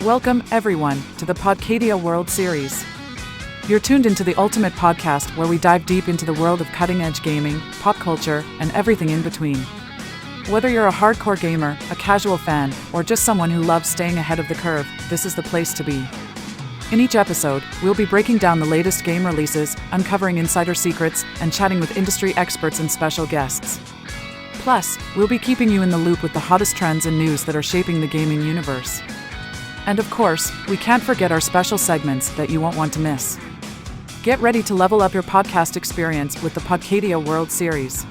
Welcome, everyone, to the Podcadia World Series. You're tuned into the ultimate podcast where we dive deep into the world of cutting-edge gaming, pop culture, and everything in between. Whether you're a hardcore gamer, a casual fan, or just someone who loves staying ahead of the curve, this is the place to be. In each episode, we'll be breaking down the latest game releases, uncovering insider secrets, and chatting with industry experts and special guests. Plus, we'll be keeping you in the loop with the hottest trends and news that are shaping the gaming universe. And of course, we can't forget our special segments that you won't want to miss. Get ready to level up your podcast experience with the Podcadia World Series.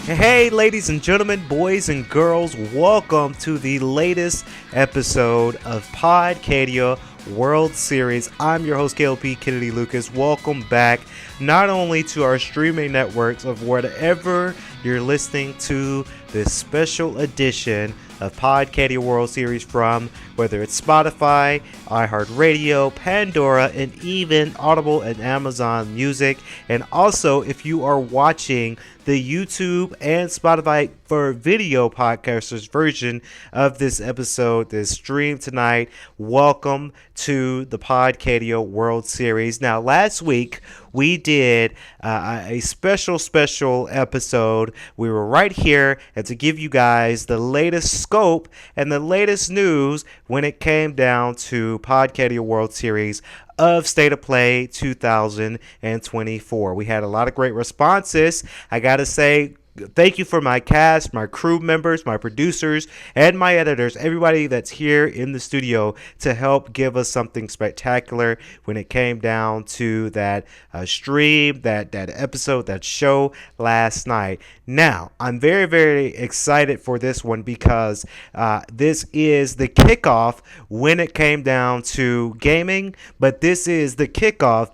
Hey, ladies and gentlemen, boys and girls, welcome to the latest episode of Podcadia World Series. I'm your host, K.L.P. Kennedy Lucas. Welcome back, not only to our streaming networks of whatever you're listening to this special edition of Podcadia World Series from, whether it's Spotify, iHeartRadio, Pandora, and even Audible and Amazon Music. And also, if you are watching the YouTube and Spotify for video podcasters version of this episode, this stream tonight, welcome to the Podcadia World Series. Now, last week, we did a special episode. We were right here and to give you guys the latest scope and the latest news when it came down to Podcadia World Series of State of Play 2024. We had a lot of great responses. I gotta say, thank you for my cast, my crew members, my producers, and my editors, everybody that's here in the studio to help give us something spectacular when it came down to that stream, that episode, that show last night. Now, I'm very, very excited for this one because this is the kickoff when it came down to gaming, but this is the kickoff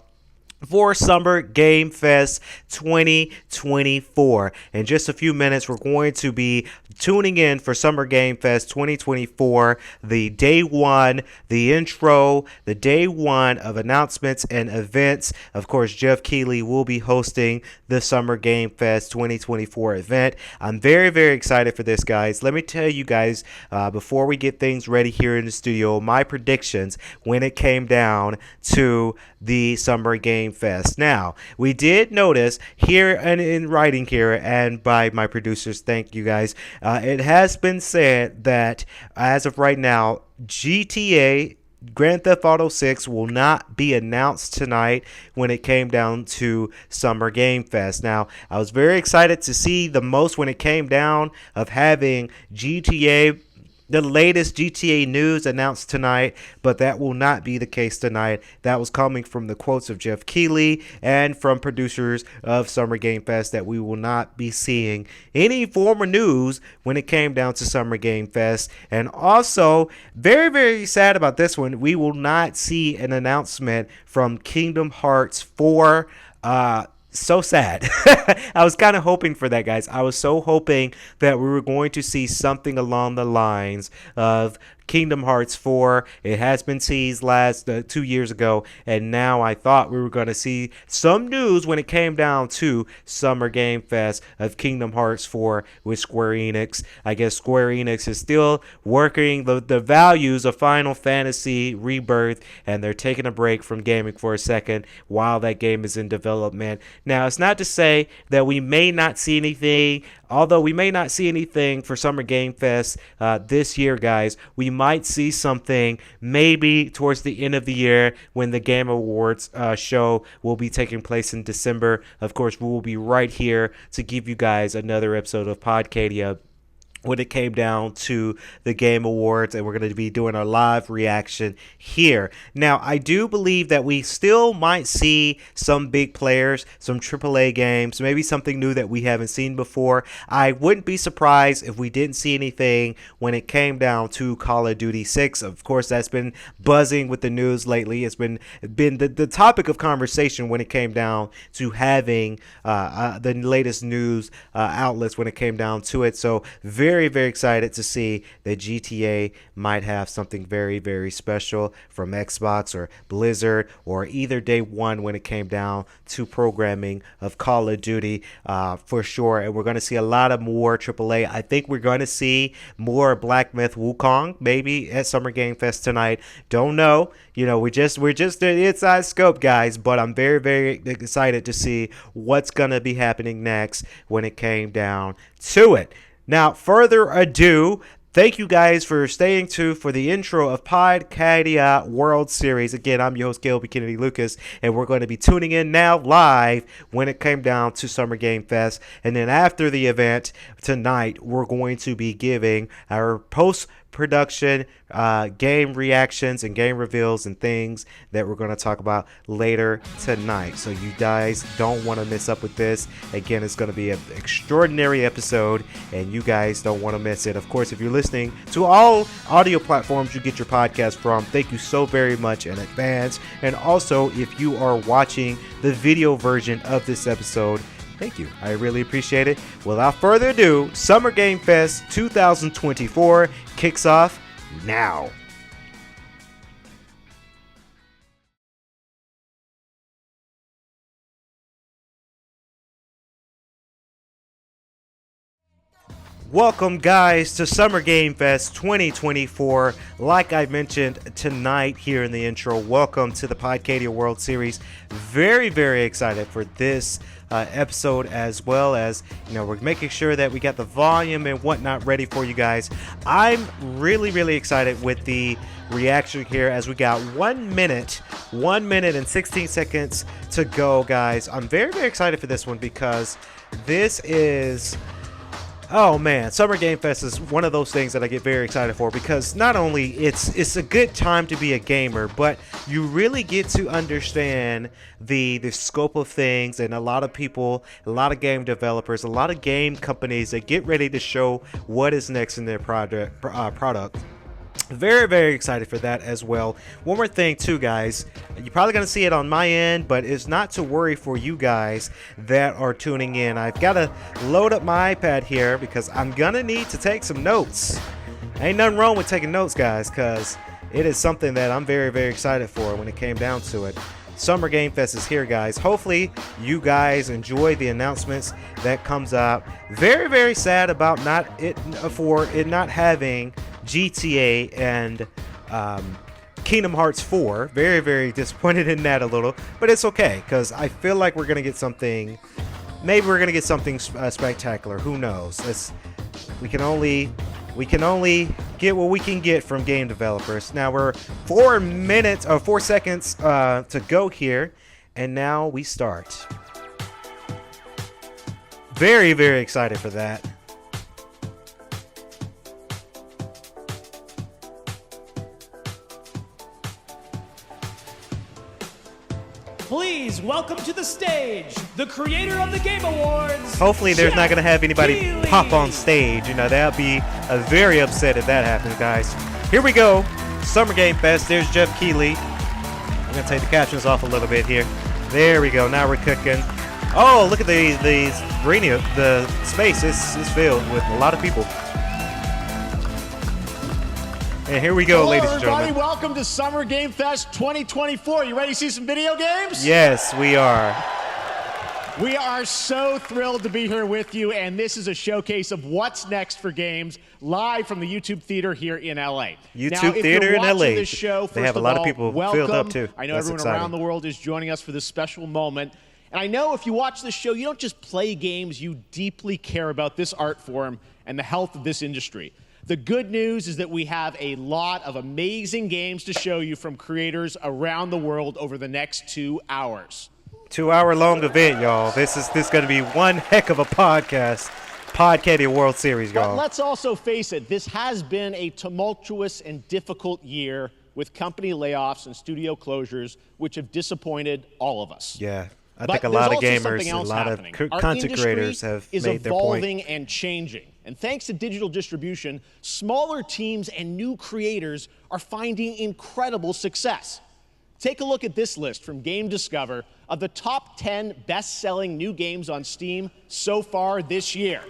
for Summer Game Fest 2024. In just a few minutes, we're going to be tuning in for Summer Game Fest 2024, the day one, the intro, the day one of announcements and events. Of course, Jeff Keighley will be hosting the Summer Game Fest 2024 event. I'm very, very excited for this, guys. Let me tell you guys, before we get things ready here in the studio, my predictions when it came down to the Summer Game Fest. Now, we did notice here and in writing here and by my producers, thank you guys, it has been said that as of right now, GTA Grand Theft Auto 6 will not be announced tonight when it came down to Summer Game Fest. Now, I was very excited to see the most when it came down of having the latest GTA news announced tonight, but that will not be the case tonight. That was coming from the quotes of Jeff Keighley and from producers of Summer Game Fest that we will not be seeing any form of news when it came down to Summer Game Fest. And also, very, very sad about this one, we will not see an announcement from Kingdom Hearts 4. So sad. I was kind of hoping for that, guys. I was so hoping that we were going to see something along the lines of Kingdom Hearts 4. It has been teased 2 years ago, and now I thought we were going to see some news when it came down to Summer Game Fest of Kingdom Hearts 4 with Square Enix. I guess Square Enix is still working the values of Final Fantasy Rebirth, and they're taking a break from gaming for a second while that game is in development. Now, it's not to say that we may not see anything, although we may not see anything for Summer Game Fest this year, guys. We might see something maybe towards the end of the year when the Game Awards show will be taking place in December. Of course, we will be right here to give you guys another episode of Podcadia when it came down to the Game Awards, and we're going to be doing our live reaction here. Now, I do believe that we still might see some big players, some AAA games, maybe something new that we haven't seen before. I wouldn't be surprised if we didn't see anything when it came down to Call of Duty 6. Of course, that's been buzzing with the news lately. It's been the topic of conversation when it came down to having the latest news outlets when it came down to it. So very very, very excited to see that GTA might have something very, very special from Xbox or Blizzard or either day one when it came down to programming of Call of Duty for sure. And we're going to see a lot of more AAA. I think we're going to see more Black Myth Wukong maybe at Summer Game Fest tonight. Don't know. We're just the inside scope, guys. But I'm very, very excited to see what's going to be happening next when it came down to it. Now, further ado, thank you guys for staying tuned for the intro of Podcadia World Series. Again, I'm your host, K.L.P. Kennedy Lucas, and we're going to be tuning in now live when it came down to Summer Game Fest. And then after the event tonight, we're going to be giving our post-production game reactions and game reveals and things that we're going to talk about later tonight. So you guys don't want to miss up with this. Again, it's going to be an extraordinary episode, and you guys don't want to miss it. Of course, if you're listening to all audio platforms you get your podcast from, thank you so very much in advance. And also, if you are watching the video version of this episode, thank you. I really appreciate it. Without further ado, Summer Game Fest 2024 kicks off now. Welcome, guys, to Summer Game Fest 2024. Like I mentioned tonight here in the intro, welcome to the Podcadia World Series. Very, very excited for this episode, as well as, we're making sure that we got the volume and whatnot ready for you guys. I'm really, really excited with the reaction here as we got 1 minute and 16 seconds to go, guys. I'm very, very excited for this one because this is... Oh man, Summer Game Fest is one of those things that I get very excited for because not only it's a good time to be a gamer, but you really get to understand the scope of things, and a lot of people, a lot of game developers, a lot of game companies that get ready to show what is next in their product. Very, very excited for that as well. One more thing too, guys. You're probably going to see it on my end, but it's not to worry for you guys that are tuning in. I've got to load up my iPad here because I'm going to need to take some notes. Ain't nothing wrong with taking notes, guys, because it is something that I'm very, very excited for when it came down to it. Summer Game Fest is here, guys. Hopefully you guys enjoy the announcements that comes out. Very, very sad about not having GTA and Kingdom Hearts 4. Very, very disappointed in that a little, but it's okay because I feel like we're gonna get something. Maybe we're gonna get something spectacular. Who knows? We can only get what we can get from game developers. Now we're 4 seconds to go here, and now we start. Very, very excited for that. Please welcome to the stage the creator of the Game Awards. Hopefully there's not going to have anybody pop on stage. That'd be very upset if that happens, guys. Here we go. Summer Game Fest. There's Jeff Keighley. I'm going to take the captions off a little bit here. There we go. Now we're cooking. Oh, look at the arena. The space is filled with a lot of people. And here we go, hello, ladies and everybody. gentlemen. Welcome to Summer Game Fest 2024. You ready to see some video games? Yes, we are. We are so thrilled to be here with you, and this is a showcase of what's next for games live from the YouTube Theater here in LA. YouTube Theater in LA. This show, they have a lot of people filled up too. I know That's everyone exciting. around the world is joining us for this special moment. And I know if you watch this show, you don't just play games, you deeply care about this art form and the health of this industry. The good news is that we have a lot of amazing games to show you from creators around the world over the next 2 hours. 2 hour long event, y'all. This is going to be one heck of a podcast. Podcadia World Series, y'all. But let's also face it, this has been a tumultuous and difficult year with company layoffs and studio closures, which have disappointed all of us. Yeah. I think a lot of gamers, a lot of content creators have made their point. Our industry is evolving and changing. And thanks to digital distribution, smaller teams and new creators are finding incredible success. Take a look at this list from Game Discover of the top 10 best-selling new games on Steam so far this year.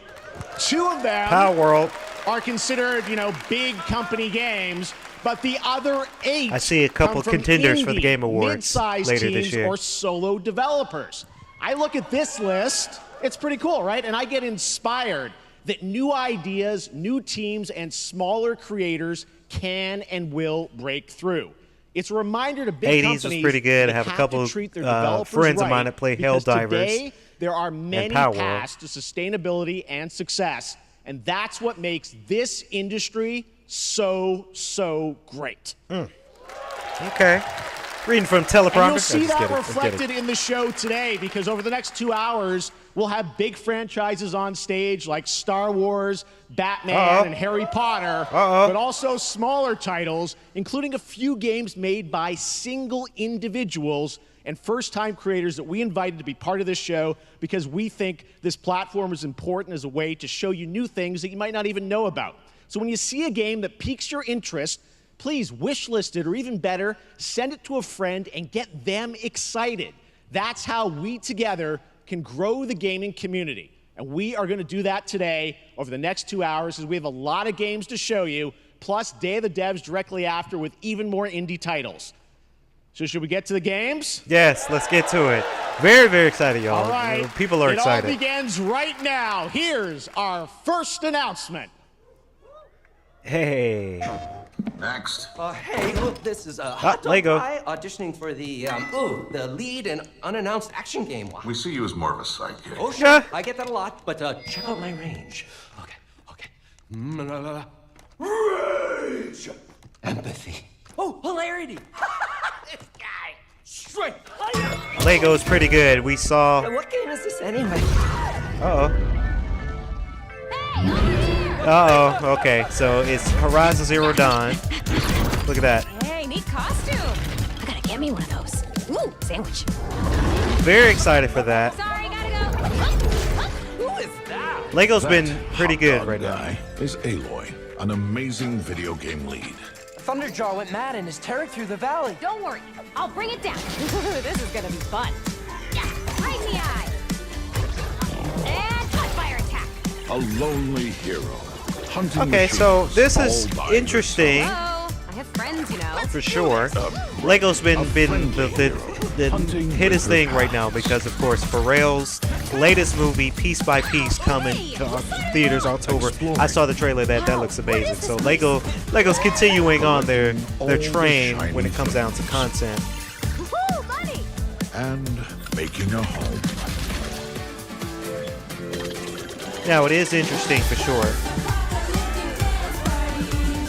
2 of them Power World are considered, big company games, but the other 8 I see a couple come from contenders for the indie, Game Awards mid-sized later teams this year. or solo developers. I look at this list, it's pretty cool, right? And I get inspired that new ideas, new teams, and smaller creators can and will break through. It's a reminder to big 80s companies was pretty good. that I have a to couple treat their developers friends of right, mine that play because Helldivers today there are many Power World. paths to sustainability and success, and that's what makes this industry so great. Okay. Reading from teleprompter. And you'll see that reflected in the show today, because over the next 2 hours, we'll have big franchises on stage like Star Wars, Batman, and Harry Potter, but also smaller titles, including a few games made by single individuals and first-time creators that we invited to be part of this show because we think this platform is important as a way to show you new things that you might not even know about. So when you see a game that piques your interest, please wishlist it, or even better, send it to a friend and get them excited. That's how we together can grow the gaming community. And we are going to do that today over the next 2 hours, as we have a lot of games to show you, plus Day of the Devs directly after with even more indie titles. So should we get to the games? Yes, let's get to it. Very excited, y'all. All right. People are excited. It all begins right now. Here's our first announcement. Hey. Next. Hey, look, this is a hot dog Lego. guy auditioning for the lead and unannounced action game. We see you as more of a sidekick. Oh, sure, I get that a lot, but check out my range. Okay. Rage! Empathy. Oh, hilarity! This guy! Straight fire! Lego's pretty good. We saw... What game is this anyway? Okay. So it's Horizon Zero Dawn. Look at that. Hey, neat costume. I gotta get me one of those. Ooh, sandwich. Very excited for that. Sorry, gotta go. Who is that? Lego's been That pretty hot good dog right now. guy is Aloy, an amazing video game lead. Thunderjaw went mad and is tearing through the valley. Don't worry, I'll bring it down. This is gonna be fun. Yeah, right in the eye. And hot fire attack. A lonely hero. Hunting Okay, so machines this is all by interesting. Oh, I have friends, you know. For sure. Lego's been the hittest thing right now because, of course, Pharrell's latest movie, Piece by Piece, coming to theaters October. I saw the trailer. That looks amazing. So Lego's continuing on their train when it comes down to content. Woohoo, buddy. and making a home. Now it is interesting for sure.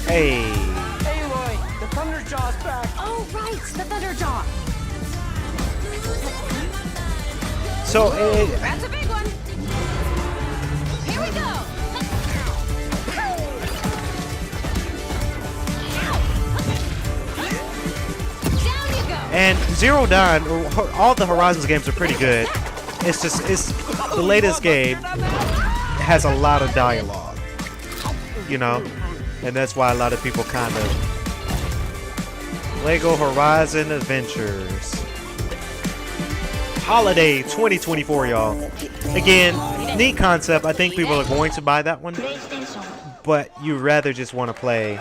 Hey. Aloy, the Thunderjaw's back. Oh, right, the Thunderjaw. So That's a big one. Here we go. Down you go. and Zero Dawn, all the Horizons games are pretty good. It's the latest game has a lot of dialogue, you know, and that's why a lot of people kind of Lego Horizon Adventures Holiday 2024, y'all. Again, neat concept. I think people are going to buy that one, but you rather just want to play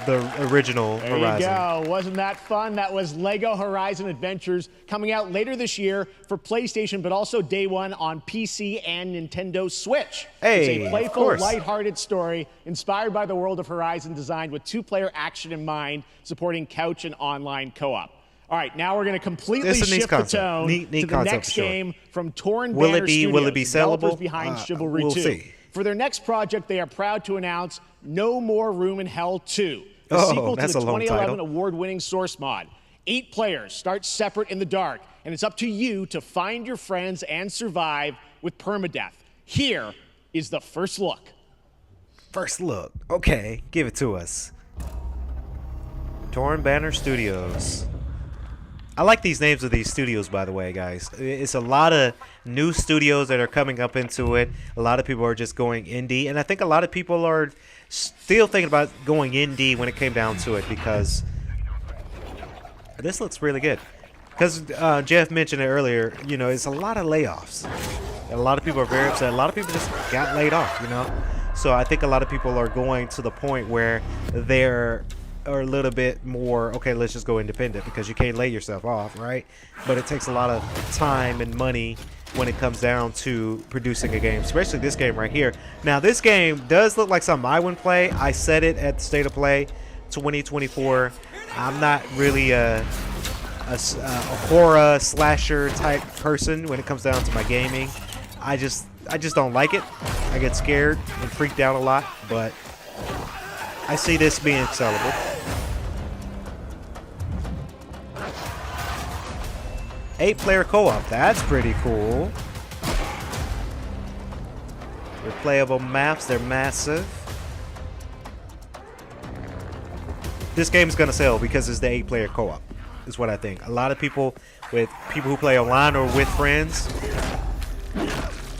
the original There Horizon. you go. Wasn't that fun? That was Lego Horizon Adventures, coming out later this year for PlayStation, but also day one on PC and Nintendo Switch. Hey, it's a of playful, course. lighthearted story inspired by the world of Horizon, designed with two-player action in mind, supporting couch and online co-op. All right, now we're going to completely This is a neat shift the concept. tone Neat to the concept next for sure. game from Torn Will Banner it be Studios, developers sellable? behind Chivalry We'll 2. see. For their next project, they are proud to announce No More Room in Hell 2, the Oh, sequel to that's the a long 2011 title. award-winning Source mod. 8 players start separate in the dark, and it's up to you to find your friends and survive with permadeath. Here is the first look. First look. Okay, give it to us. Torn Banner Studios. I like these names of these studios, by the way, guys. It's a lot of new studios that are coming up into it. A lot of people are just going indie, and I think a lot of people are still thinking about going indie when it came down to it, because This looks really good. Because Jeff mentioned it earlier, you know, it's a lot of layoffs. And a lot of people are very upset. A lot of people just got laid off, you know. So I think a lot of people are going to the point where they're a little bit more, okay, let's just go independent because you can't lay yourself off, right? But it takes a lot of time and money when it comes down to producing a game, especially this game right here. Now, this game does look like something I would play. I said it at the State of Play 2024. I'm not really a horror slasher type person when it comes down to my gaming. I just don't like it. I get scared and freaked out a lot, but I see this being sellable. Eight-player co-op. That's pretty cool. Replayable maps. They're massive. This game's gonna sell because it's the 8-player co-op. Is what I think. A lot of people who play online or with friends.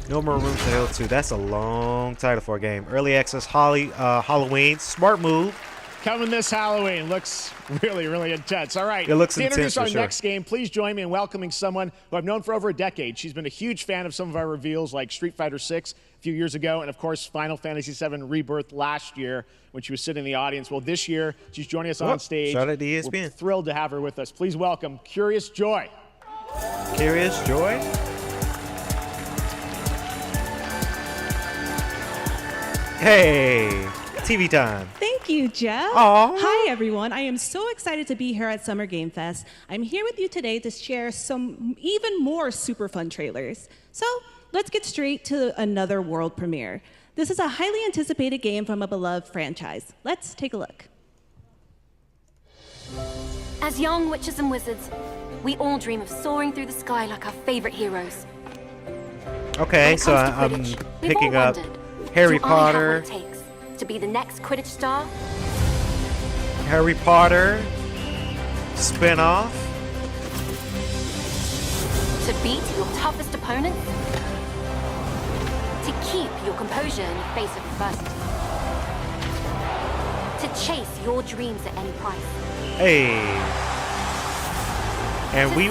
No More Room for Hell 2. That's a long title for a game. Early access Halloween. Smart move. Coming this Halloween. Looks really, really intense. All right. It looks to intense introduce our for sure. next game, please join me in welcoming someone who I've known for over a decade. She's been a huge fan of some of our reveals like Street Fighter 6 a few years ago and, of course, Final Fantasy 7 Rebirth last year when she was sitting in the audience. Well, this year, she's joining us on stage. Shout out to ESPN. We're thrilled to have her with us. Please welcome Curious Joy. Curious Joy? Hey, TV time. Thank you, Jeff. Aw. Hi, everyone. I am so excited to be here at Summer Game Fest. I'm here with you today to share some even more super fun trailers. So let's get straight to another world premiere. This is a highly anticipated game from a beloved franchise. Let's take a look. As young witches and wizards, we all dream of soaring through the sky like our favorite heroes. Okay, When it so comes to I'm Quidditch, we've picking all up wondered, Harry do I have Potter. what it takes to be the next Quidditch star? Harry Potter spin-off. To beat your toughest opponents? To keep your composure in the face of adversity? To chase your dreams at any price? Hey. And we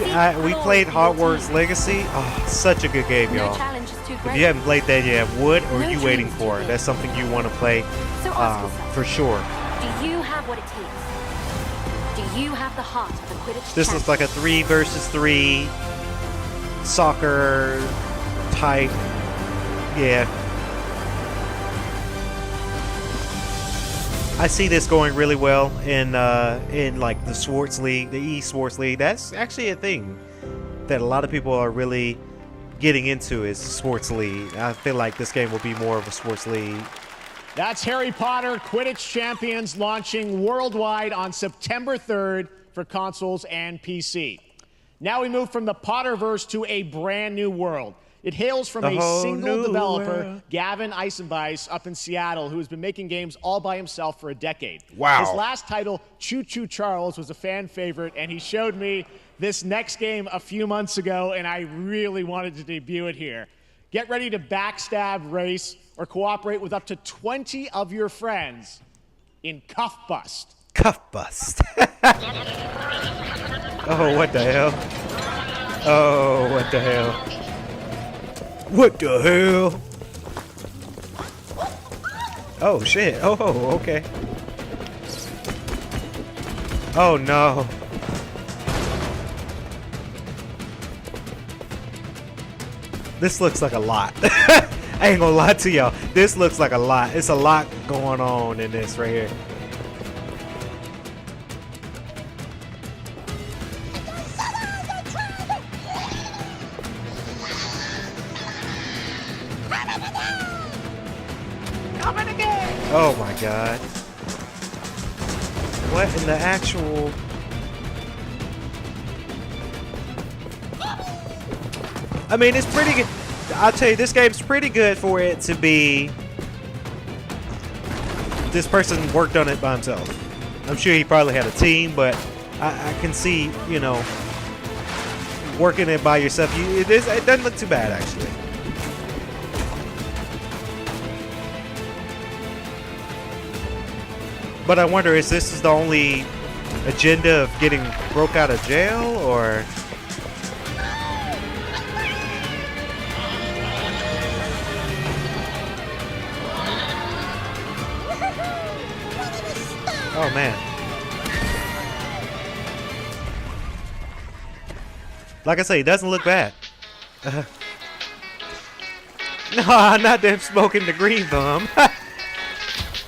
played Hogwarts Legacy. Oh, such a good game, No y'all. challenge is too If great. you haven't played that yet, what are No you waiting dreams for? too That's something you want to play So ask yourself, for sure. do you have what it takes? Do you have the heart of the Quidditch This looks like a 3 versus 3 soccer type. Yeah. I see this going really well in like the Sports League, the eSports League. That's actually a thing that a lot of people are really getting into is Sports League. I feel like this game will be more of a Sports League. That's Harry Potter Quidditch Champions launching worldwide on September 3rd for consoles and PC. Now we move from the Potterverse to a brand new world. It hails from A a whole single new developer, world. Gavin Eisenbeis, up in Seattle, who has been making games all by himself for a decade. Wow. His last title, Choo Choo Charles, was a fan favorite, and he showed me this next game a few months ago, and I really wanted to debut it here. Get ready to backstab, race, or cooperate with up to 20 of your friends in Cuff Bust. Cuff bust. Oh, what the hell? Oh, what the hell? What the hell? Oh, shit. Oh, okay. Oh, no. This looks like a lot. I ain't gonna lie to y'all. This looks like a lot. It's a lot going on in this right here. Oh my god. What in the actual... I mean, it's pretty good. I'll tell you, this game's pretty good for it to be... This person worked on it by himself. I'm sure he probably had a team, but I can see, you know, working it by yourself. It doesn't look too bad, actually. But I wonder, is this the only agenda of getting broke out of jail, or? Oh man. Like I say, it doesn't look bad. No, not them smoking the green thumb.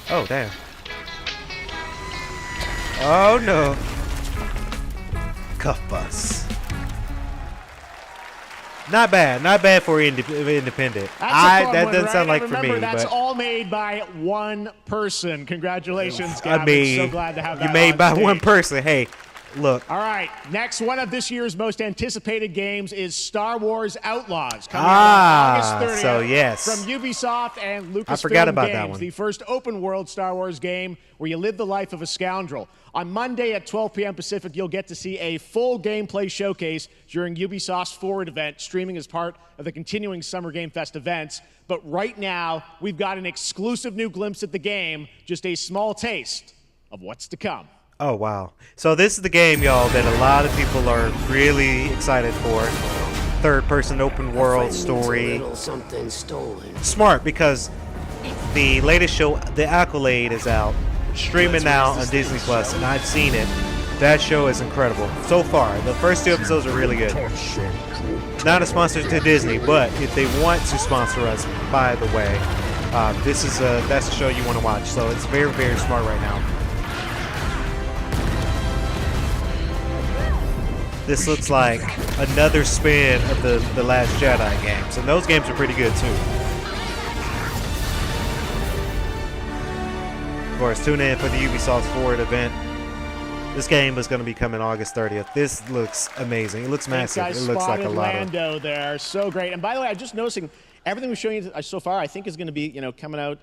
Oh, damn. Oh, no. Cuff bus. Not bad. Not bad for independent. That doesn't sound like for me. That's but all made by one person. Congratulations, Gavin. I mean, so glad to have that you made on by stage. one person. Hey, look. All right, next one of this year's most anticipated games is Star Wars Outlaws, coming out on August 30th so yes. from Ubisoft and Lucasfilm I forgot about Games, that one. the first open-world Star Wars game where you live the life of a scoundrel. On Monday at 12 p.m. Pacific, you'll get to see a full gameplay showcase during Ubisoft's Forward event, streaming as part of the continuing Summer Game Fest events. But right now, we've got an exclusive new glimpse at the game, just a small taste of what's to come. Oh, wow. So this is the game, y'all, that a lot of people are really excited for. Third-person open world story. Smart, because the latest show, The Accolade, is out. Streaming now on Disney Plus, and I've seen it. That show is incredible. So far, the first 2 episodes are really good. Not a sponsor to Disney, but if they want to sponsor us, by the way, that's a show you want to watch. So it's very, very smart right now. This looks like another spin of the Last Jedi games, and those games are pretty good too. Of course, tune in for the Ubisoft Forward event. This game is going to be coming August 30th. This looks amazing. It looks massive. It looks like a lot of Lando there, so great. And by the way, I'm just noticing everything we're showing you so far. I think is going to be coming out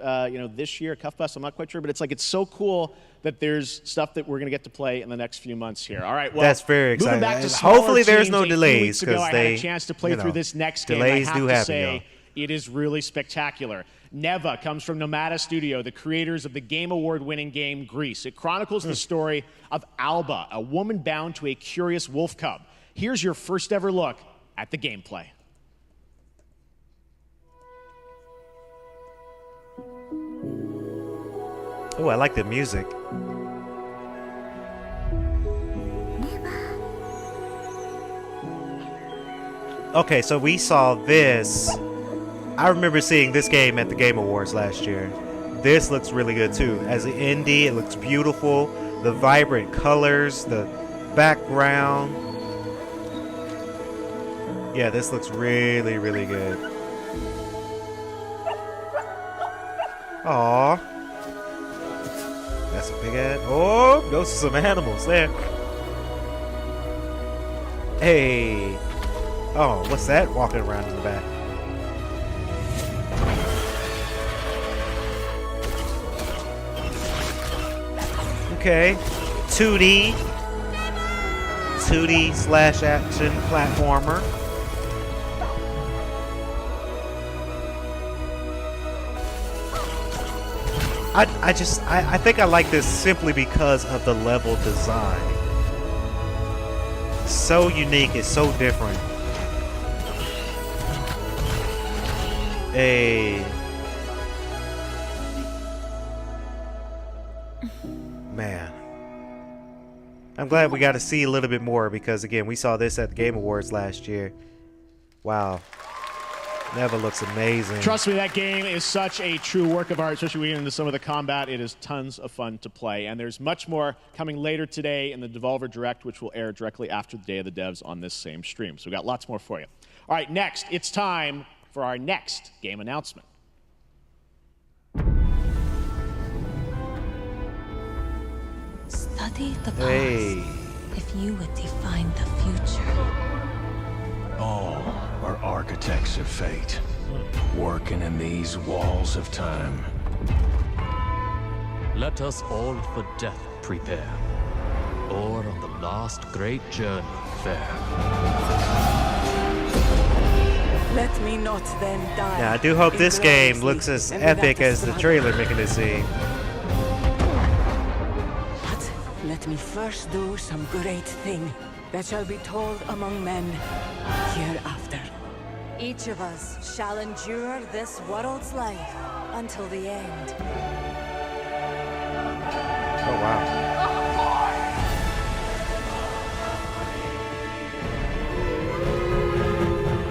this year. Cuff Bus, I'm not quite sure, but it's so cool that there's stuff that we're going to get to play in the next few months here. All right, well, that's very exciting. Back to hopefully there's teams, no delays because they I had a chance to play through this next game. Delays I have do to happen, say, it is really spectacular. Neva comes from Nomada Studio, the creators of the Game Award-winning game Grease. It chronicles the story of Alba, a woman bound to a curious wolf cub. Here's your first ever look at the gameplay. Oh, I like the music. Okay, so we saw this. I remember seeing this game at the Game Awards last year. This looks really good too. As an indie, it looks beautiful. The vibrant colors, the background. Yeah, this looks really, really good. Aww. That's a big ad. Oh, those are some animals there. Hey. Oh, what's that walking around in the back? Okay. 2D slash action platformer. I think I like this simply because of the level design. So unique, it's so different. Hey. Man. I'm glad we got to see a little bit more because, again, we saw this at the Game Awards last year. Wow. Neva looks amazing. Trust me, that game is such a true work of art, especially when we get into some of the combat. It is tons of fun to play. And there's much more coming later today in the Devolver Direct, which will air directly after the Day of the Devs on this same stream. So we've got lots more for you. All right, next, it's time for our next game announcement. Study the past if you would define the future. All are architects of fate, working in these walls of time. Let us all for death prepare, or on the last great journey fare. Let me not then die. Yeah, I do hope this game looks as epic as the trailer making it seem. But let Let me first do some great thing that shall be told among men hereafter. Each of us shall endure this world's life until the end. Oh, wow.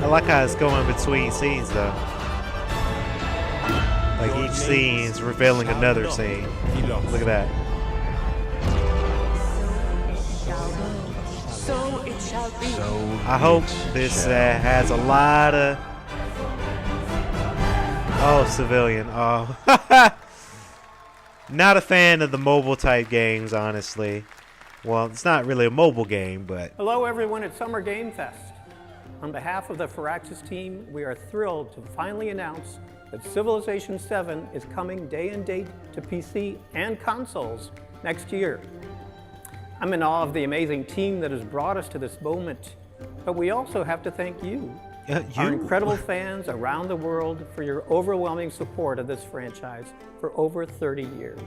I like how it's going between scenes, though. Like each scene is revealing another scene. Look at that. So it shall be. I hope this has a lot of... Oh, civilian. Oh. Not a fan of the mobile type games, honestly. Well, it's not really a mobile game, but... Hello, everyone at Summer Game Fest. On behalf of the Firaxis team, we are thrilled to finally announce that Civilization 7 is coming day and date to PC and consoles next year. I'm in awe of the amazing team that has brought us to this moment, but we also have to thank you, our incredible fans around the world, for your overwhelming support of this franchise for over 30 years.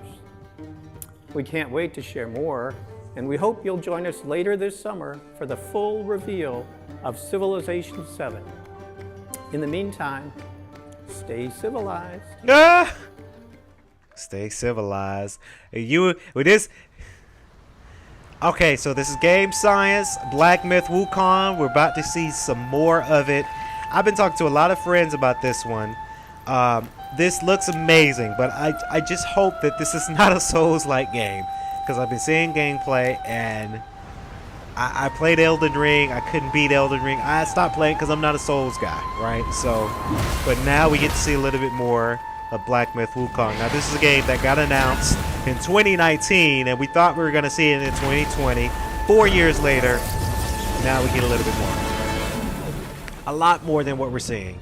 We can't wait to share more, and we hope you'll join us later this summer for the full reveal of Civilization 7. In the meantime, stay civilized. Ah! Stay civilized. You with this. Okay, so this is Game Science, Black Myth Wukong. We're about to see some more of it. I've been talking to a lot of friends about this one. This looks amazing, but I just hope that this is not a Souls-like game, because I've been seeing gameplay and I played Elden Ring. I couldn't beat Elden Ring. I stopped playing because I'm not a Souls guy, right? So, but now we get to see a little bit more of Black Myth Wukong. Now, this is a game that got announced in 2019, and we thought we were going to see it in 2020. 4 years later, now we get a little bit more. A lot more than what we're seeing.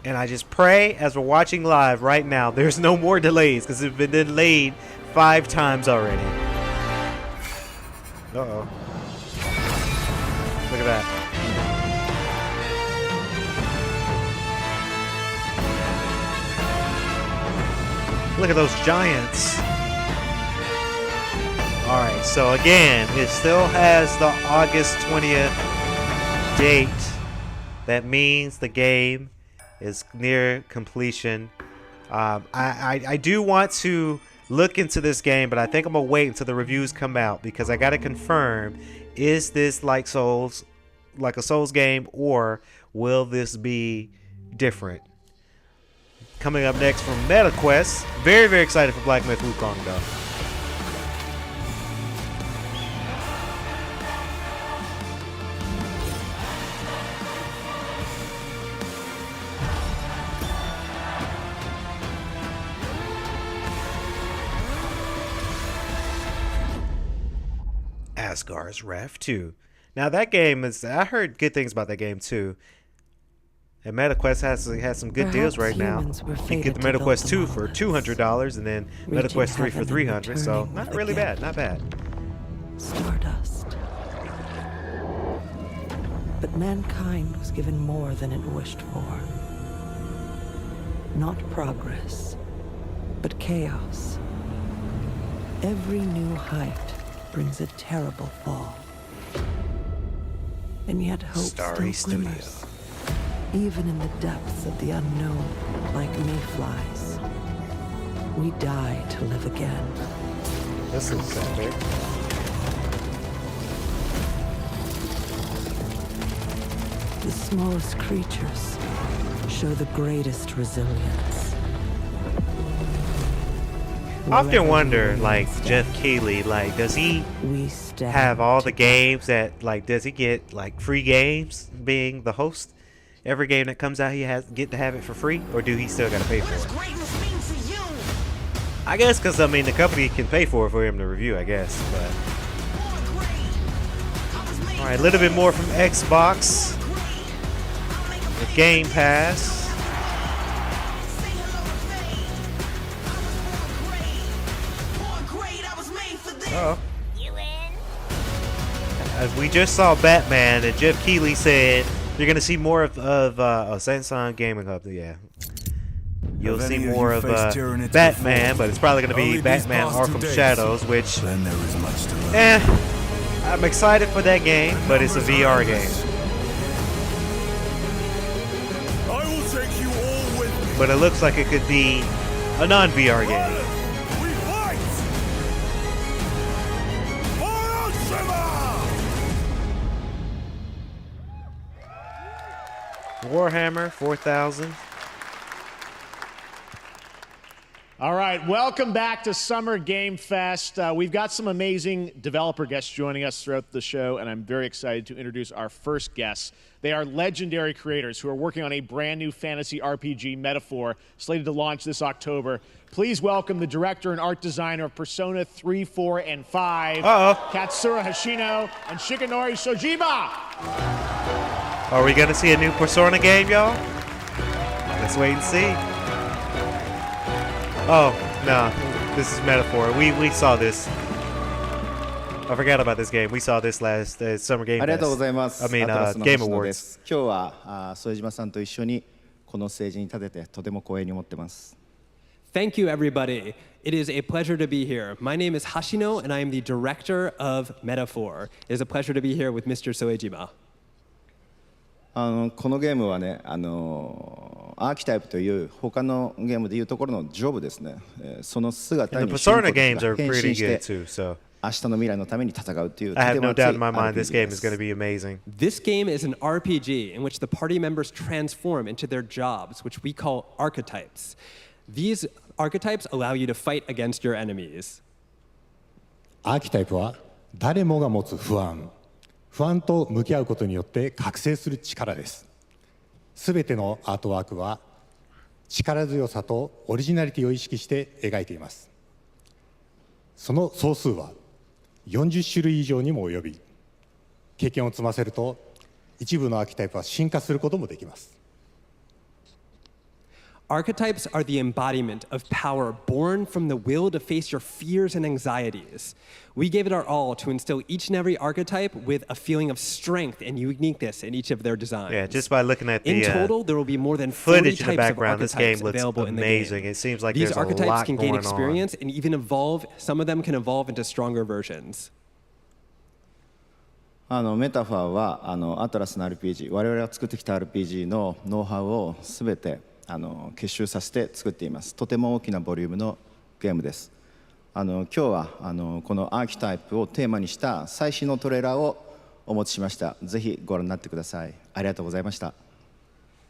And I just pray, as we're watching live right now, there's no more delays, because it's been delayed 5 times already. Uh-oh. Look at that. Look at those giants. Alright, so again, it still has the August 20th date. That means the game is near completion. I do want to look into this game, but I think I'm gonna wait until the reviews come out, because I gotta confirm, is this like a Souls game, or will this be different? Coming up next from MetaQuest. Very, very excited for Black Myth Wukong, though. Asgard's Wrath 2. Now that game is, I heard good things about that game too. And MetaQuest has some good deals right now. You can get the MetaQuest 2 for $200 and then MetaQuest 3 for $300. So not really bad, not bad. Stardust. But mankind was given more than it wished for. Not progress, but chaos. Every new height brings a terrible fall. And yet hope Starry still glimmers, even in the depths of the unknown, like mayflies. We die to live again. This is epic. The smallest creatures show the greatest resilience. I often wonder, like, Jeff Keighley, like, does he have all the games that, like, does he get, like, free games being the host? Every game that comes out, he get to have it for free? Or do he still got to pay for it? I guess because, I mean, the company can pay for it for him to review, I guess. But alright, a little bit more from Xbox with Game Pass. Uh-oh. As we just saw Batman, and Jeff Keighley said you're going to see more of Samsung Gaming Hub. Yeah. you'll see more of Batman, but it's probably going to be Batman Arkham Shadows, which, I'm excited for that game, but it's a VR game. But it looks like it could be a non-VR game. Warhammer 4000. All right, welcome back to Summer Game Fest. We've got some amazing developer guests joining us throughout the show, and I'm very excited to introduce our first guests. They are legendary creators who are working on a brand new fantasy RPG, Metaphor, slated to launch this October. Please welcome the director and art designer of Persona 3, 4, and 5, Katsura Hashino and Shigenori Shojima. Are we going to see a new Persona game, y'all? Let's wait and see. Oh, no. This is Metaphor. We saw this. I forgot about this game. We saw this last Summer Game Fest. Game Awards. 今日は副島さんと一緒にこのステージに立ててとても光栄に思ってます。Thank you, everybody. It is a pleasure to be here. My name is Hashino, and I am the director of Metaphor. It is a pleasure to be here with Mr. Soejima. このゲームはね、アーキタイプという他のゲームでいうところのジョブですね。その姿に主人公が変身して明日の未来のために戦うというとても熱い RPG です。This game is an RPG in which the party members transform into their jobs, which we call archetypes. These archetypes allow you to fight against your enemies. アーキタイプは誰もが持つ不安と向き合うことによって覚醒する力です。すべてのアートワークは力強さとオリジナリティを意識して描いています。その総数は40種類以上にも及び、経験を積ませると一部のアーキタイプは進化することもできます。Archetypes are the embodiment of power born from the will to face your fears and anxieties. We gave it our all to instill each and every archetype with a feeling of strength and uniqueness in each of their designs. Yeah, just by looking at the in total, there will be more than 40 footage in the types of background, this game archetypes looks available in the amazing. game. It seems like These there's a archetypes lot can gain going experience and even evolve. Some of them can evolve into stronger versions. メタファーはアトラスの RPG、我々が作ってきた RPG のノウハウをすべて結集させて作っています。とても大きなボリュームのゲームです。今日はこのアーキタイプをテーマにした最新のトレーラーをお持ちしました。ぜひご覧になってください。ありがとうございました。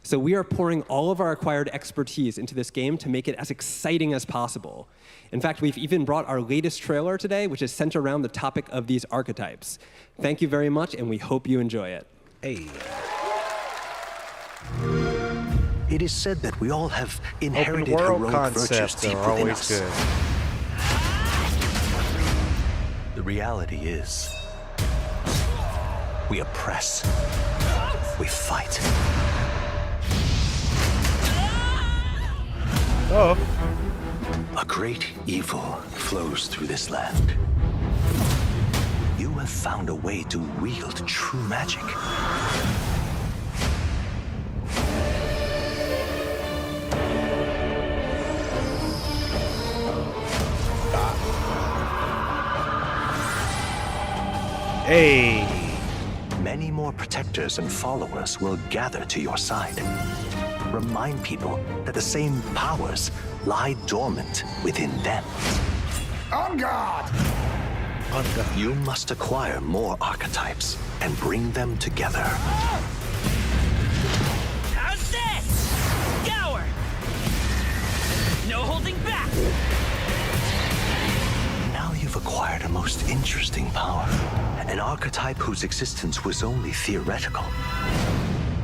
So we are pouring all of our acquired expertise into this game to make it as exciting as possible. In fact, we've even brought our latest trailer today, which is centered around the topic of these archetypes. Thank you very much, and we hope you enjoy it. Hey. It is said that we all have inherited Open world heroic virtues concepts deep are within always us. good. The reality is, we oppress, we fight. Oh. A great evil flows through this land. You have found a way to wield true magic. Hey. Many more protectors and followers will gather to your side. Remind people that the same powers lie dormant within them. On guard! You must acquire more archetypes and bring them together. How's this? Scour! No holding back! Now you've acquired a most interesting power. An archetype whose existence was only theoretical.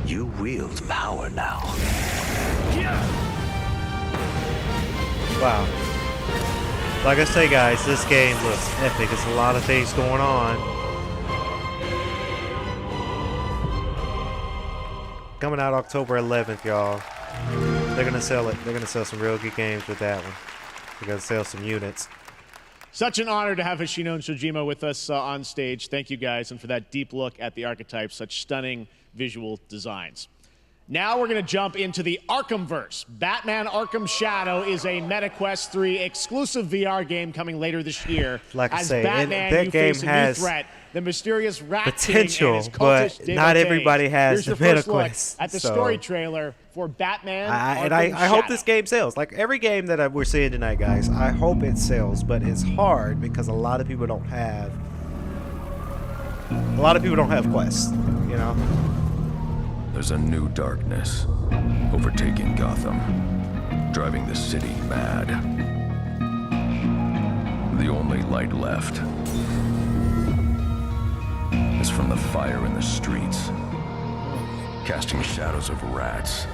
You wield power now. Wow. Like I say, guys, this game looks epic. There's a lot of things going on. Coming out October 11th, y'all. They're gonna sell it. They're gonna sell some real good games with that one. They're gonna sell some units. Such an honor to have Hashino and Shojima with us on stage. Thank you guys, and for that deep look at the archetypes, such stunning visual designs. Now we're going to jump into the Arkhamverse. Batman Arkham Shadow is a MetaQuest 3 exclusive VR game coming later this year. Like I As say, Batman, that you game face a has new threat, the mysterious Rat potential, King and his but cultist not devotees. everybody has Here's the your first look MetaQuest, at the so- story trailer for Batman Arkham I hope Shadow. this game sells. Like every game that we're seeing tonight, guys, I hope it sells, but it's hard because a lot of people don't have Quest, you know? There's a new darkness overtaking Gotham, driving the city mad. The only light left is from the fire in the streets, casting shadows of rats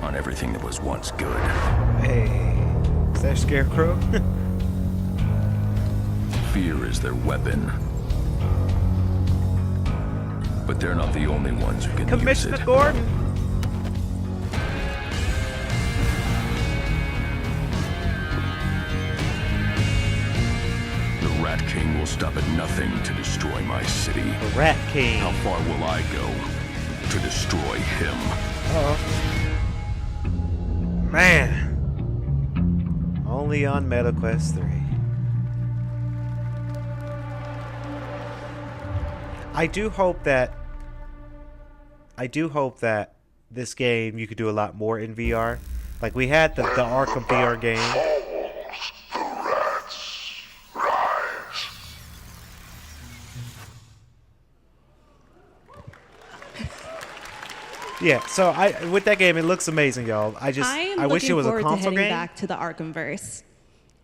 on everything that was once good. Hey, is that Scarecrow? Fear is their weapon. But they're not the only ones who can Commissioner use it. Gordon. The Rat King will stop at nothing to destroy my city. The Rat King. How far will I go to destroy him? Man. Only on MetaQuest 3. I do hope that this game you could do a lot more in VR. Like we had the Arkham VR game. Yeah, so with that game, it looks amazing, y'all. I wish it was a console game. Back to the Arkhamverse.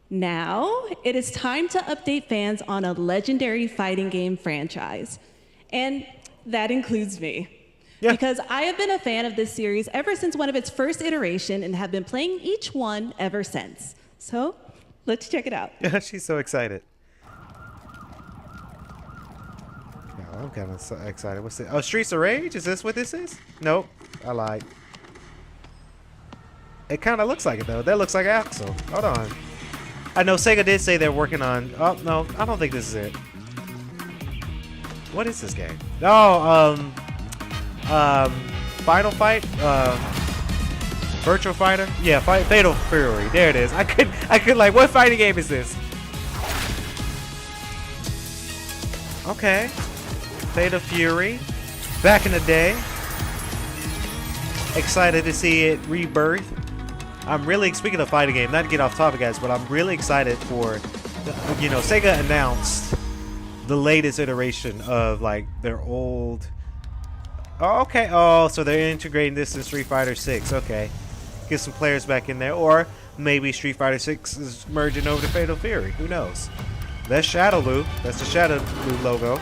Now it is time to update fans on a legendary fighting game franchise, and that includes me. Yeah. Because I have been a fan of this series ever since one of its first iteration and have been playing each one ever since. So let's check it out. Yeah, she's so excited. I'm kind of so excited. What's it? Oh, Streets of Rage? Is this what this is? Nope. I lied. It kind of looks like it, though. That looks like Axel. Hold on. I know Sega did say they're working on... Oh, no. I don't think this is it. What is this game? Oh, Final Fight? Virtual Fighter? Yeah, Fatal Fury. There it is. I could like, what fighting game is this? Okay. Fatal Fury. Back in the day. Excited to see it rebirth. I'm really, speaking of fighting game, not to get off topic, guys, but I'm really excited for, you know, Sega announced the latest iteration of, like, their old... Oh, okay. Oh, so they're integrating this in Street Fighter 6. Okay. Get some players back in there. Or maybe Street Fighter 6 is merging over to Fatal Fury. Who knows? That's Shadowloo. That's the Shadowloo logo.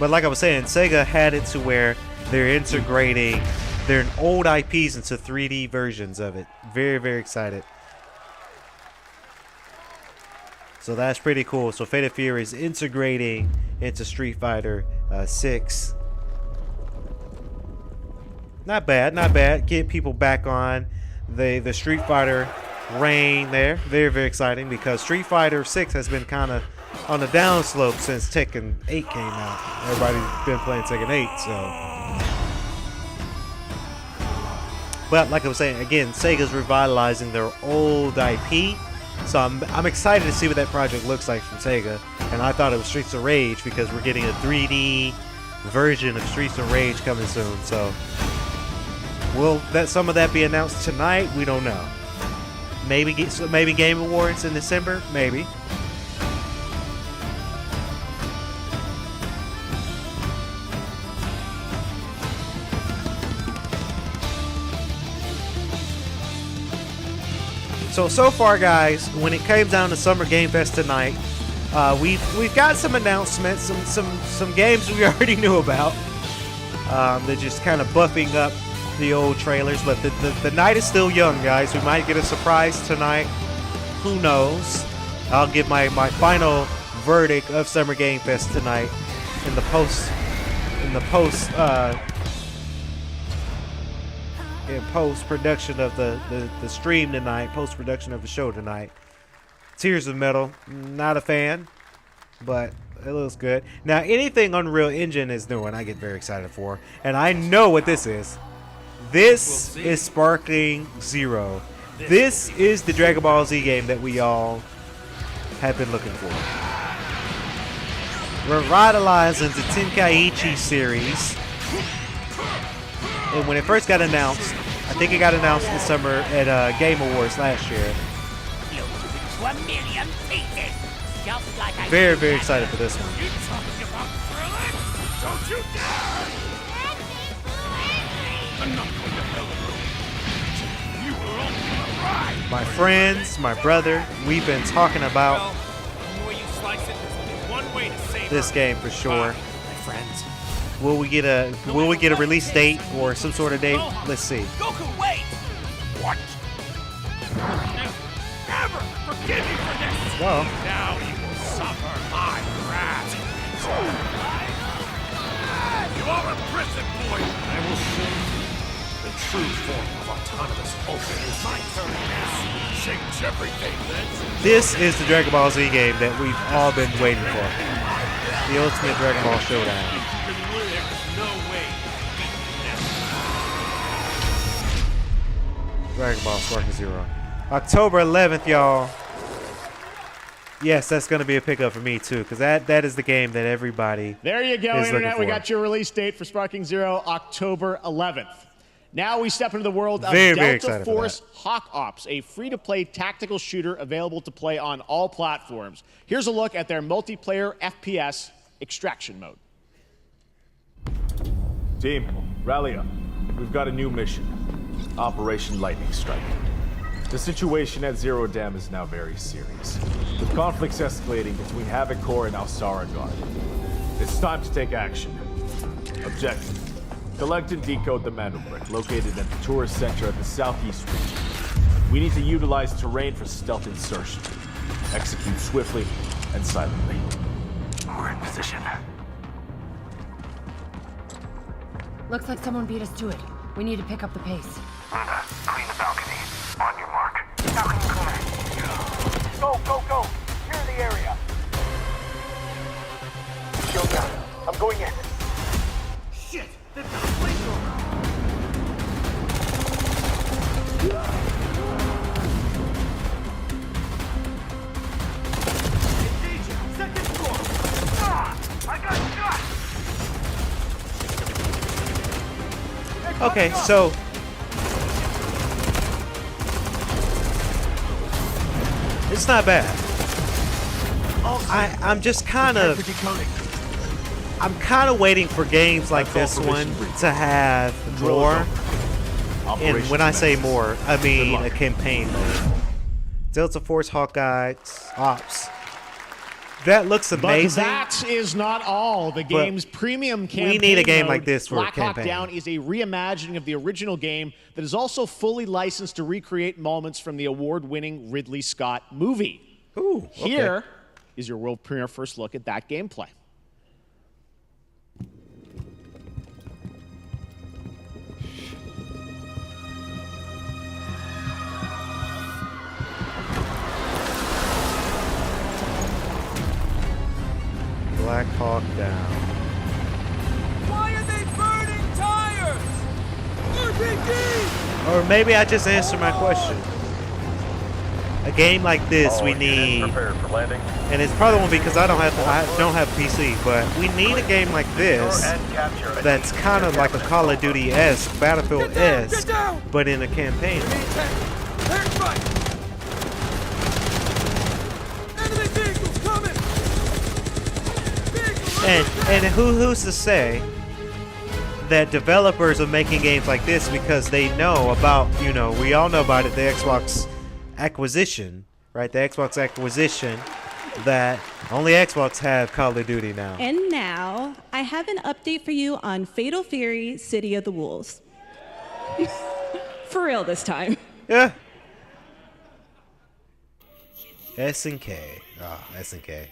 But like I was saying, Sega had it to where they're integrating their old IPs into 3D versions of it. Very, very excited. So that's pretty cool. So Fatal Fury is integrating into Street Fighter 6. Not bad, not bad. Get people back on the Street Fighter reign there. Very, very exciting because Street Fighter 6 has been kind of on the downslope since Tekken 8 came out. Everybody's been playing Tekken 8, so. But like I was saying, again, Sega's revitalizing their old IP. So I'm excited to see what that project looks like from Sega. And I thought it was Streets of Rage because we're getting a 3D version of Streets of Rage coming soon. So will some of that be announced tonight? We don't know. Maybe Game Awards in December? Maybe. So far, guys, when it came down to Summer Game Fest tonight, we've got some announcements, some games we already knew about. They're just kind of buffing up the old trailers, but the night is still young, guys. We might get a surprise tonight. Who knows? I'll give my final verdict of Summer Game Fest tonight in the post in post-production of the stream tonight, post-production of the show tonight. Tears of Metal, not a fan, but it looks good. Now, anything Unreal Engine is doing, I get very excited for. And I know what this is. This is Sparking Zero. This is the Dragon Ball Z game that we all have been looking for. Revitalizing the Tenkaichi series. And when it first got announced, I think it got announced this summer at Game Awards last year. Very, very excited for this one. My friends, my brother, we've been talking about this game for sure. Will we get a release date or some sort of date? Let's see. Goku, wait! What? Never forgive you for this! Well. Now you will suffer my wrath. You are a prison boy! I will show you the true form of autonomous open. It's my turn now. Change everything. This is the Dragon Ball Z game that we've all been waiting for. The Ultimate Dragon Ball Showdown. Dragon Ball Sparking Zero. October 11th, y'all. Yes, that's going to be a pickup for me, too, because that is the game that everybody There you go, is Internet. looking We for. got your release date for Sparking Zero, October 11th. Now we step into the world of Very Delta excited for Force Hawk Ops, a free-to-play tactical shooter available to play on all platforms. Here's a look at their multiplayer FPS extraction mode. Team, rally up. We've got a new mission. Operation Lightning Strike. The situation at Zero Dam is now very serious, with conflicts escalating between Havoc Corps and Alsara Guard. It's time to take action. Objective: collect and decode the Mando Brick located at the tourist center at the southeast region. We need to utilize terrain for stealth insertion. Execute swiftly and silently. We're in position. Looks like someone beat us to it. We need to pick up the pace. Luna, clean the balcony. On your mark. Now can you clear it? Go, go, go! Clear the area! Shield down. I'm going in. Shit! They've got a flamethrower! Engaging! Second floor! Ah! I got shot! Okay, so it's not bad. I'm just kind of waiting for games like this one to have more. And when I say more, I mean a campaign mode. Delta Force Hawkeye Ops. That looks amazing. But that is not all. The game's premium campaign we need a game mode, like this for Black a campaign. Hawk Down is a reimagining of the original game that is also fully licensed to recreate moments from the award-winning Ridley Scott movie. Ooh, okay. Here is your world premiere first look at that gameplay. Black Hawk Down. Why are they burning tires? RPG! Or maybe I just answered my question. A game like this we need, and it's probably won't be because I don't have PC, but we need a game like this that's kind of like a Call of Duty-esque, Battlefield-esque, but in a campaign. And who's to say that developers are making games like this because they know about, we all know about it, the Xbox acquisition, right? The Xbox acquisition that only Xbox have Call of Duty now. And now, I have an update for you on Fatal Fury City of the Wolves. For real this time. Yeah. SNK. SNK.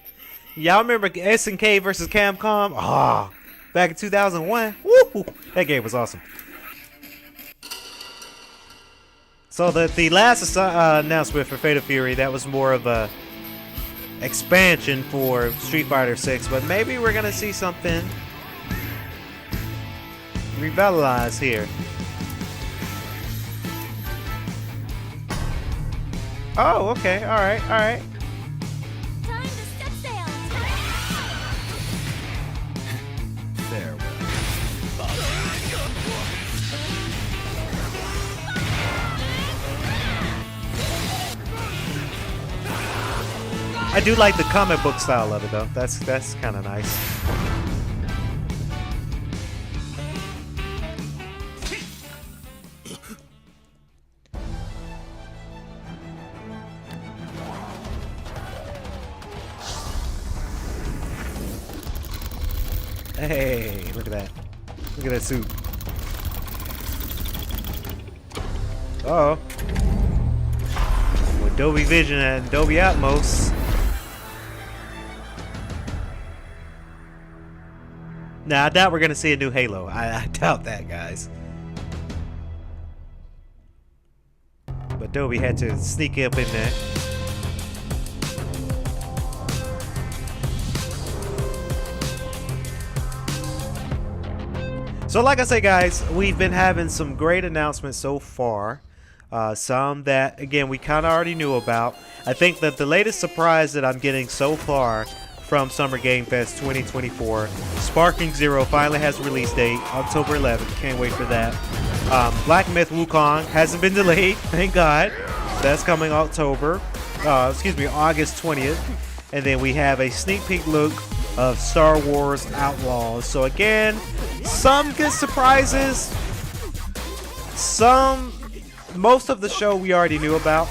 Y'all remember SNK versus Capcom? Back in 2001. Woo! That game was awesome. So the last announcement for Fatal Fury, that was more of a expansion for Street Fighter 6, but maybe we're gonna see something revitalized here. Oh, okay, all right. Time to set sail. I do like the comic book style of it, though. That's kind of nice. Hey, look at that. Look at that suit. Uh-oh. With Dolby Vision and Dolby Atmos. Nah, I doubt we're going to see a new Halo. I doubt that, guys. But Dolby had to sneak up in there. So like I say, guys, we've been having some great announcements so far. Some that, again, we kind of already knew about. I think that the latest surprise that I'm getting so far from Summer Game Fest 2024, Sparking Zero finally has a release date, October 11th. Can't wait for that. Black Myth Wukong hasn't been delayed, thank God. That's coming August 20th. And then we have a sneak peek look of Star Wars Outlaws. So again, some good surprises. Most of the show we already knew about.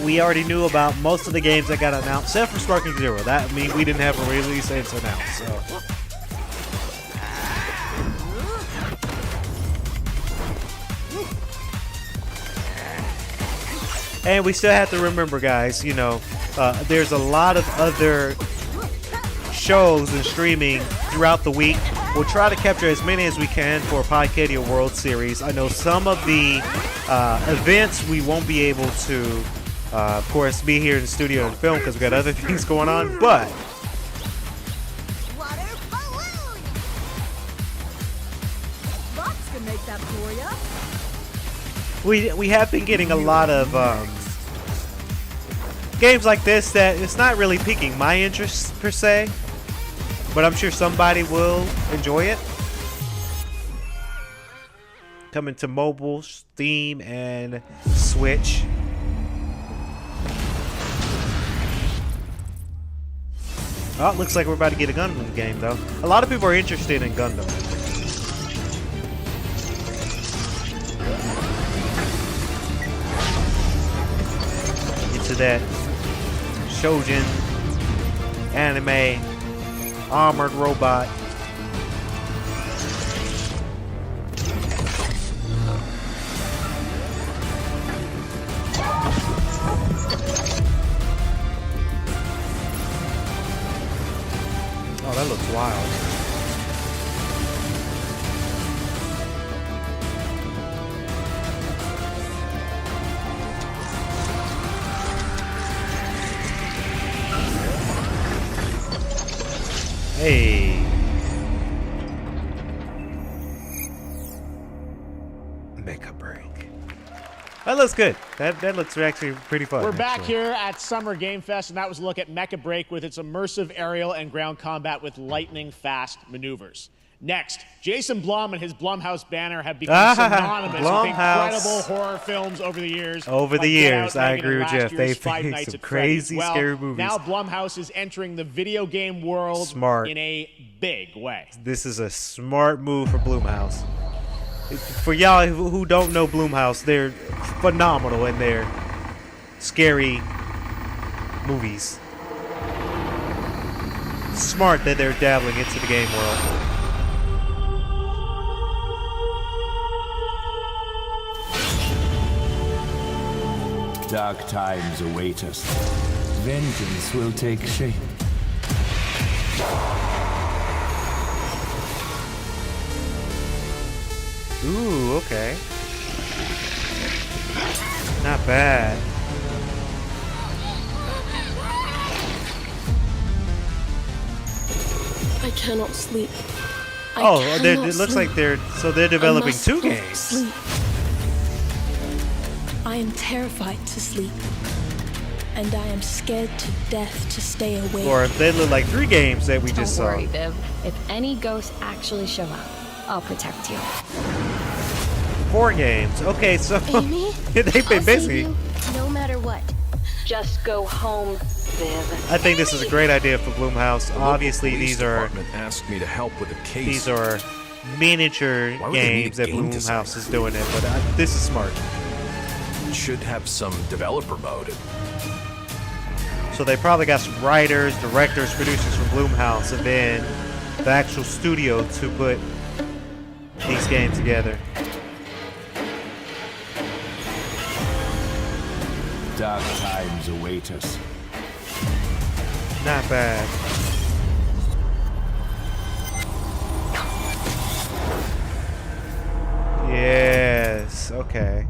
We already knew about most of the games that got announced, except for Sparking Zero. That means we didn't have a release date to announce. So. And we still have to remember, guys, you know, there's a lot of other shows and streaming throughout the week. We'll try to capture as many as we can for Podcadia World Series. I know some of the events we won't be able to, of course, be here in the studio and film because we got other things going on, but Box can make that for ya. we have been getting a lot of games like this that it's not really piquing my interest per se, but I'm sure somebody will enjoy it. Coming to mobile, Steam, and Switch. Oh, it looks like we're about to get a Gundam game, though. A lot of people are interested in Gundam. Into that Shojin anime armored robot. Oh, that looks wild. Hey. Mecha break. That looks good. That looks actually pretty fun. We're back actually. here at Summer Game Fest, and that was a look at Mecha Break with its immersive aerial and ground combat with lightning-fast maneuvers. Next, Jason Blum and his Blumhouse banner have become synonymous with incredible horror films over the years. I agree with Jeff. They've made some crazy, scary movies. Now Blumhouse is entering the video game world in a big way. This is a smart move for Blumhouse. For y'all who don't know Blumhouse, they're phenomenal in their scary movies. Smart that they're dabbling into the game world. Dark times await us. Vengeance will take shape. Ooh, okay. Not bad. I cannot sleep. It looks like they're developing 2 games. Sleep. I am terrified to sleep, and I am scared to death to stay awake. Or they look like 3 games that we just saw. Don't worry, Viv. If any ghosts actually show up, I'll protect you. 4 games. Okay, so Amy, they've been busy. I'll save you, no matter what. Just go home, Viv. I think this is a great idea for Blumhouse. Obviously, these are asked me to help with a case. These are miniature Why would they need games a that game Blumhouse is doing it, but this is smart. Should have some developer mode. So they probably got some writers, directors, producers from Blumhouse, and then the actual studio to put these games together. Dark times await us. Not bad. Yes, okay.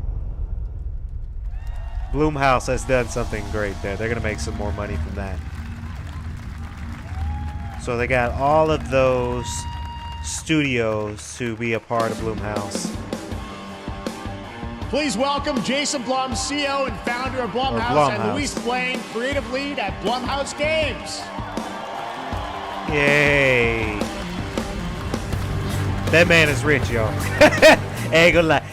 Blumhouse has done something great there. They're going to make some more money from that. So they got all of those studios to be a part of Blumhouse. Please welcome Jason Blum, CEO and founder of Blumhouse, and Luis Blaine, creative lead at Blumhouse Games. Yay. That man is rich, y'all. Ain't gonna lie.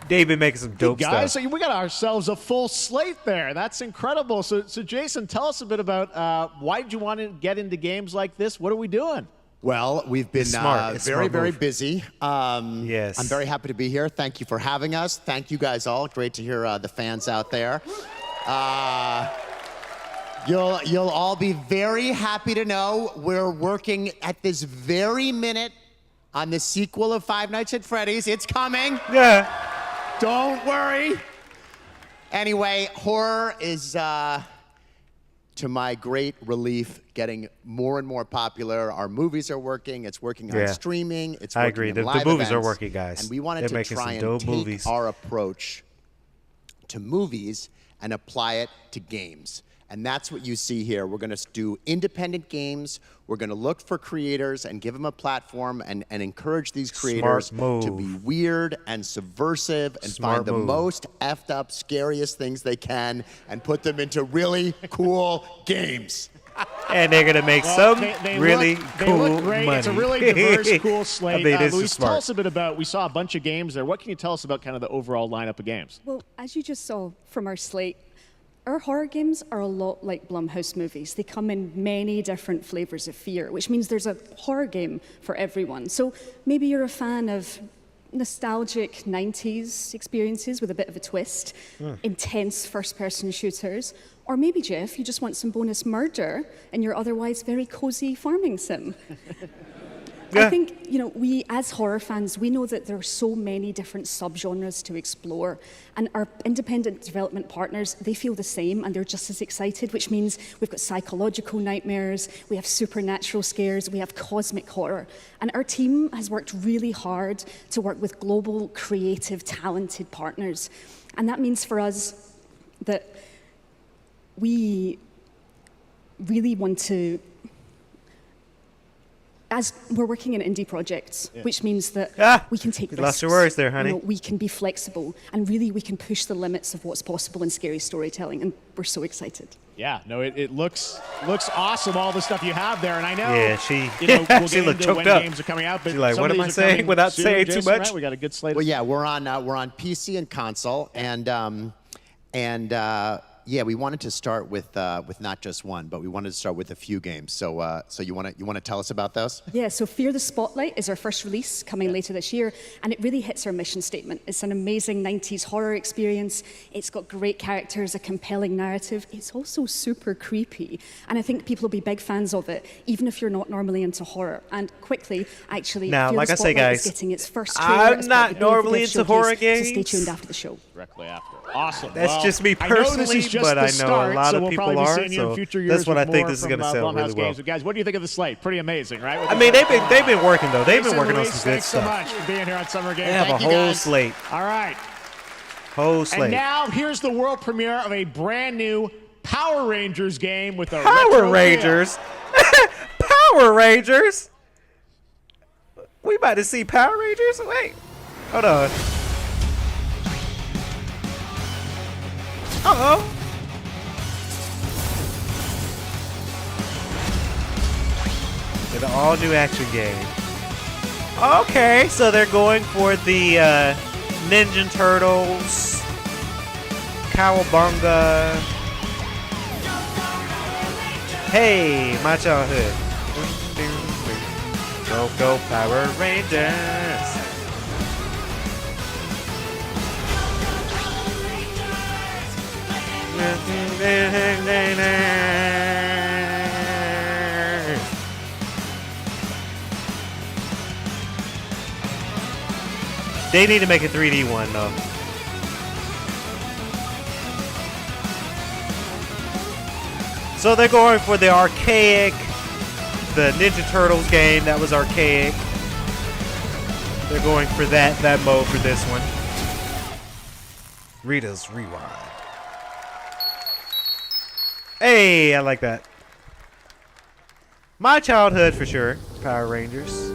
They've been making some dope guys, stuff. So we got ourselves a full slate there. That's incredible. So Jason, tell us a bit about why did you want to get into games like this? What are we doing? Well, we've been very busy. Yes. I'm very happy to be here. Thank you for having us. Thank you guys all. Great to hear the fans out there. You'll all be very happy to know we're working at this very minute on the sequel of Five Nights at Freddy's. It's coming. Yeah. Don't worry. Anyway, horror is, to my great relief, getting more and more popular. Our movies are working. It's working on streaming. It's working I agree. The live movies are events. working, guys. And we wanted They're to making try some and dope take movies. our approach to movies and apply it to games. And that's what you see here. We're going to do independent games. We're going to look for creators and give them a platform and encourage these creators to be weird and subversive and find the most effed up, scariest things they can and put them into really cool games. And they're going to make some really they cool look great. money. It's a really diverse, cool slate. I mean, this Luis, is smart. tell us a bit about, we saw a bunch of games there. What can you tell us about kind of the overall lineup of games? Well, as you just saw from our slate, our horror games are a lot like Blumhouse movies. They come in many different flavors of fear, which means there's a horror game for everyone. So maybe you're a fan of nostalgic 90s experiences with a bit of a twist, intense first-person shooters, or maybe, Jeff, you just want some bonus murder in your otherwise very cozy farming sim. I think, we as horror fans, we know that there are so many different subgenres to explore, and our independent development partners, they feel the same, and they're just as excited, which means we've got psychological nightmares, we have supernatural scares, we have cosmic horror, and our team has worked really hard to work with global, creative, talented partners, and that means for us that we really want to, as we're working in indie projects, which means that we can take risks. Lost your words there, honey. We can be flexible, and really we can push the limits of what's possible in scary storytelling, and we're so excited. Yeah, no, it looks awesome, all the stuff you have there, and I know. Yeah, she we'll get she looked into choked when up. games are coming out, but She's like, some what of am I these are saying coming without soon, saying Jason, too much? Right? We got a good slate. Well, yeah, we're on PC and console, yeah, we wanted to start with not just one, but we wanted to start with a few games. So you want to tell us about those? Yeah, so Fear the Spotlight is our first release coming later this year, and it really hits our mission statement. It's an amazing 90s horror experience. It's got great characters, a compelling narrative. It's also super creepy, and I think people will be big fans of it, even if you're not normally into horror. And quickly, actually, now, Fear like the I say, Spotlight guys, is getting its first trailer. I'm not normally into horror games. So stay tuned after the show. directly after. Awesome. That's well, just me I know this personally, is just but the I know start, a lot so of we'll people probably be are. seeing you in So future years that's what I with think more this is from, going to sell Blumhouse really well. games. But guys, what do you think of the slate? Pretty amazing, right? I mean, they've been working though. They've been Jason, working on Luis, some good thanks so stuff. much for being here on Summer Games. They have Thank a you, whole guys. slate. All right. Whole slate. And now here's the world premiere of a brand new Power Rangers game with a Power retro Rangers. Power Rangers. We about to see Power Rangers? Wait. Hold on. Uh-oh. An all-new action game. Okay, so they're going for the Ninja Turtles, Cowabunga. Hey, my childhood. Go, go, Power Rangers. They need to make a 3D one though. So they're going for the archaic, the Ninja Turtles game that was archaic. They're going for that mode for this one. Rita's Rewind. Hey, I like that. My childhood for sure. Power Rangers.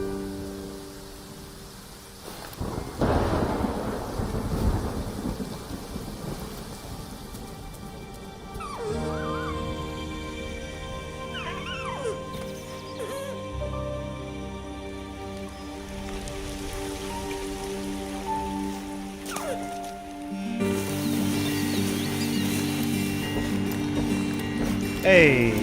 Hey.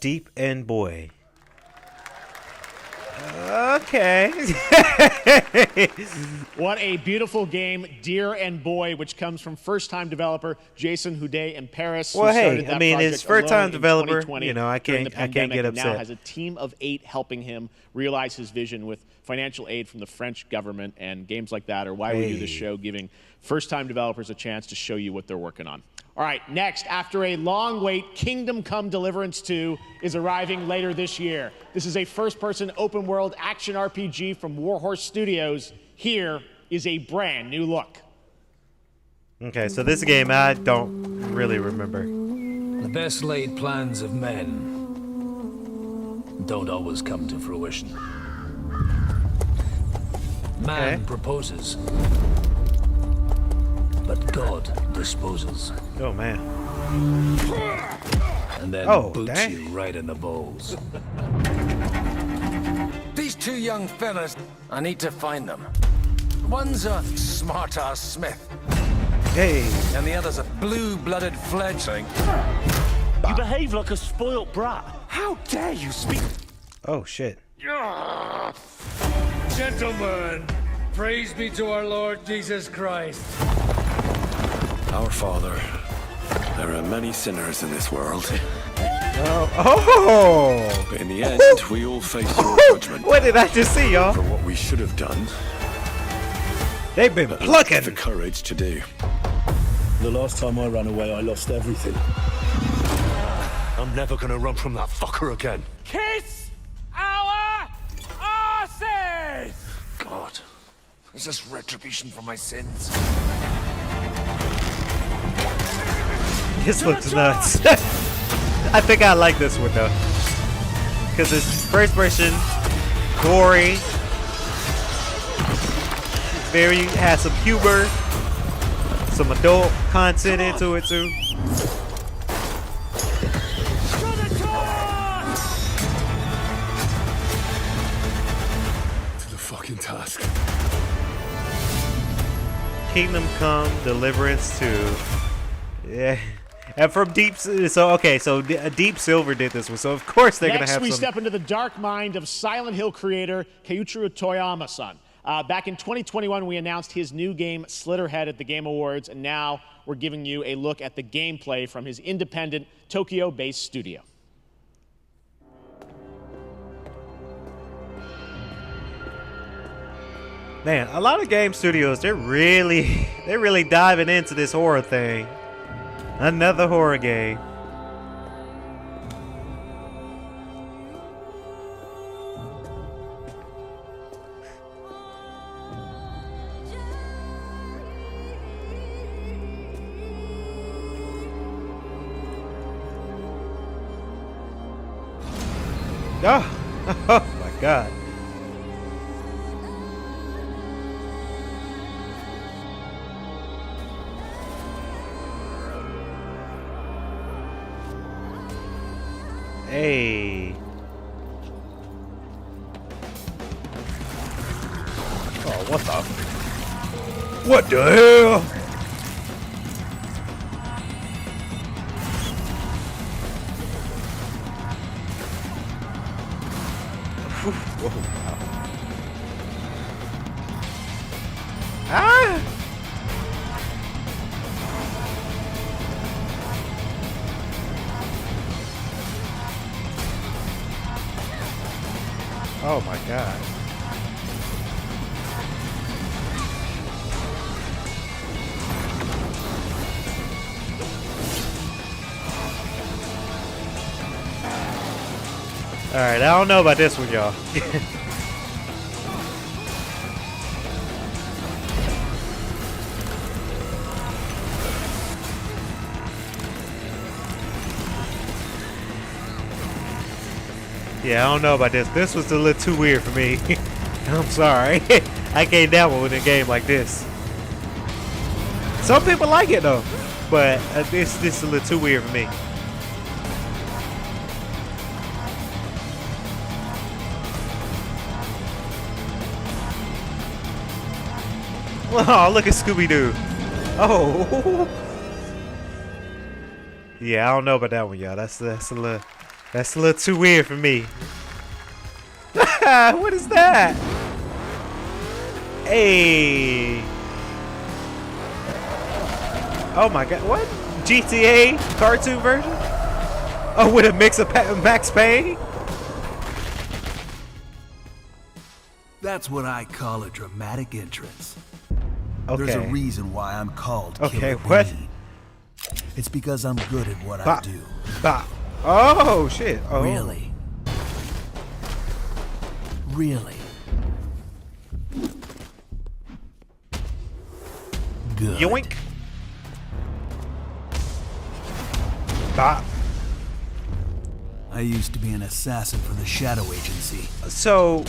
Deep End Boy. Okay. What a beautiful game, Dear and Boy, which comes from first-time developer Jason Houdet in Paris. Well, who started hey, that I mean, project it's first-time alone in developer. 2020 You know, I during the can't pandemic, get and now upset. has a team of 8 helping him realize his vision with financial aid from the French government, and games like that are why we do this show, giving first-time developers a chance to show you what they're working on. All right, next, after a long wait, Kingdom Come Deliverance 2 is arriving later this year. This is a first-person open-world action RPG from Warhorse Studios. Here is a brand new look. Okay, so this game I don't really remember. The best laid plans of men don't always come to fruition. Man proposes, but God disposes. Oh, man. And then boots dang. you right in the balls. These 2 young fellas, I need to find them. One's a smart-ass smith. Hey. And the other's a blue-blooded fledgling. You behave like a spoilt brat. How dare you speak? Oh, shit. Gentlemen, praise be to our Lord Jesus Christ. Our Father, there are many sinners in this world. Oh! But in the end, we all face your judgment. What did I just see, y'all? For what we should have done. They've been plucking. The courage to do. The last time I ran away, I lost everything. I'm never gonna run from that fucker again. Kiss our asses! God, Is this retribution for my sins? This looks nuts. I think I like this one though, because it's first person, gory, very has some humor, some adult content into it too. To the fucking task. Kingdom Come, Deliverance 2. Yeah. And from Deep, so Deep Silver did this one, so of course they're gonna Next, have we some. step into the dark mind of Silent Hill creator Keiichiro Toyama-san. Back in 2021, we announced his new game Slitterhead at the Game Awards, and now we're giving you a look at the gameplay from his independent Tokyo-based studio. Man, a lot of game studios, they're really diving into this horror thing. Another horror game. Oh my God. Hey. Oh, what the? What the hell? Whoa, wow. Ah! Oh my God. All right, I don't know about this one, y'all. Yeah, I don't know about this. This was a little too weird for me. I'm sorry. I can't dabble with a game like this. Some people like it though, but this is a little too weird for me. Oh, look at Scooby-Doo. Oh. Yeah, I don't know about that one, y'all. That's a little too weird for me. What is that? Hey. Oh my God, what? GTA cartoon version? Oh, with a mix of Max Payne? That's what I call a dramatic entrance. Okay. There's a reason why I'm called Okay, K.L.P. what? It's because I'm good at what I do. Oh, shit. Oh. Really? Really? Good. Yoink. Bop. I used to be an assassin for the Shadow Agency. So,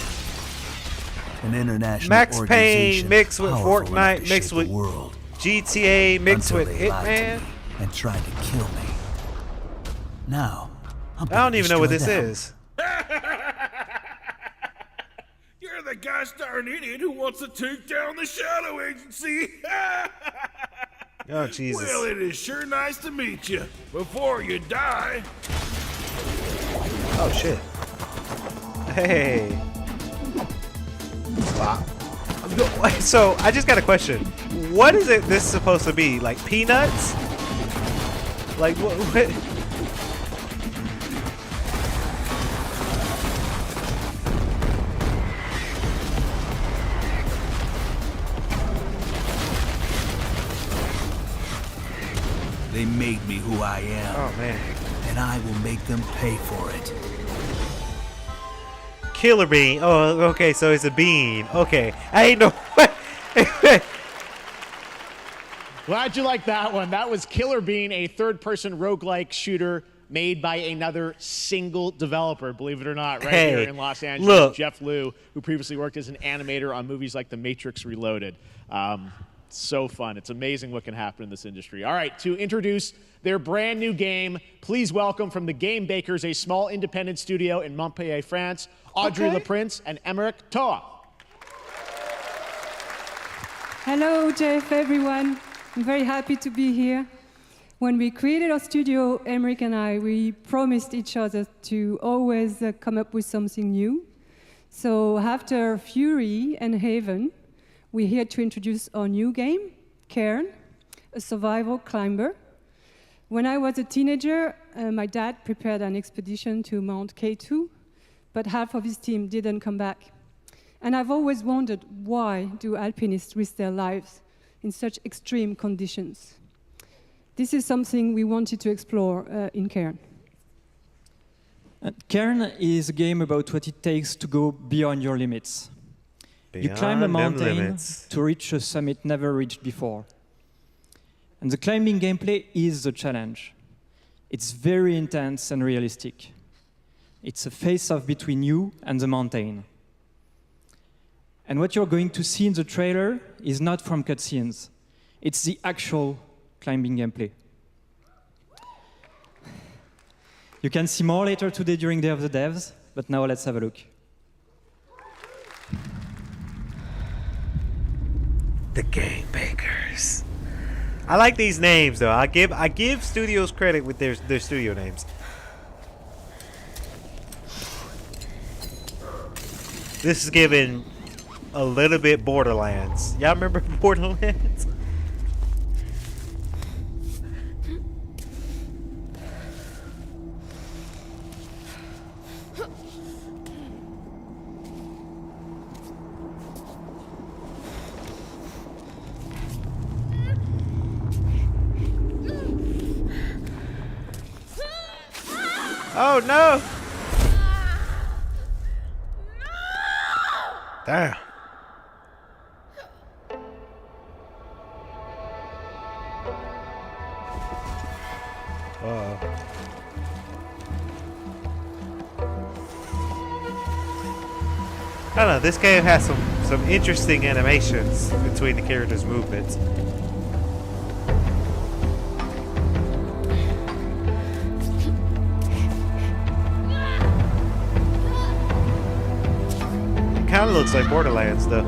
an international Max organization Payne mixed with powerful enough to Fortnite mixed shake with the world GTA mixed until with they lied to Hitman. me and tried to kill me. Now, I don't even know what this is. You're the gosh darn idiot who wants to take down the Shadow Agency. Oh, Jesus. Well, it is sure nice to meet you. Before you die. Oh, shit. Hey. Wow. So, I just got a question. What is it this supposed to be? Like peanuts? Like, what? They made me who I am. Oh, man. And I will make them pay for it. Killer bean. Oh, okay, so it's a bean. Okay. I ain't know what. Glad you like that one. That was Killer Bean, a third-person roguelike shooter made by another single developer, believe it or not, right here in Los Angeles. Look. Jeff Liu, who previously worked as an animator on movies like The Matrix Reloaded. So fun. It's amazing what can happen in this industry. All right, to introduce their brand new game, please welcome from the Game Bakers, a small independent studio in Montpellier, France, Audrey Laprince and Emmerich Toa. Hello, Jeff, everyone. I'm very happy to be here. When we created our studio, Emmerich and I, we promised each other to always come up with something new. So after Fury and Haven, we're here to introduce our new game, Cairn, a survival climber. When I was a teenager, my dad prepared an expedition to Mount K2, but half of his team didn't come back. And I've always wondered, why do alpinists risk their lives in such extreme conditions? This is something we wanted to explore in Cairn. Cairn is a game about what it takes to go beyond your limits. You climb a mountain to reach a summit never reached before. And the climbing gameplay is the challenge. It's very intense and realistic. It's a face-off between you and the mountain. And what you're going to see in the trailer is not from cutscenes. It's the actual climbing gameplay. You can see more later today during Day of the Devs, but now let's have a look. The Game Bakers. I like these names though. I give studios credit with their studio names. This is giving a little bit Borderlands. Y'all remember Borderlands? Oh no! Damn. I don't know, this game has some interesting animations between the characters' movements. Kind of looks like Borderlands, though.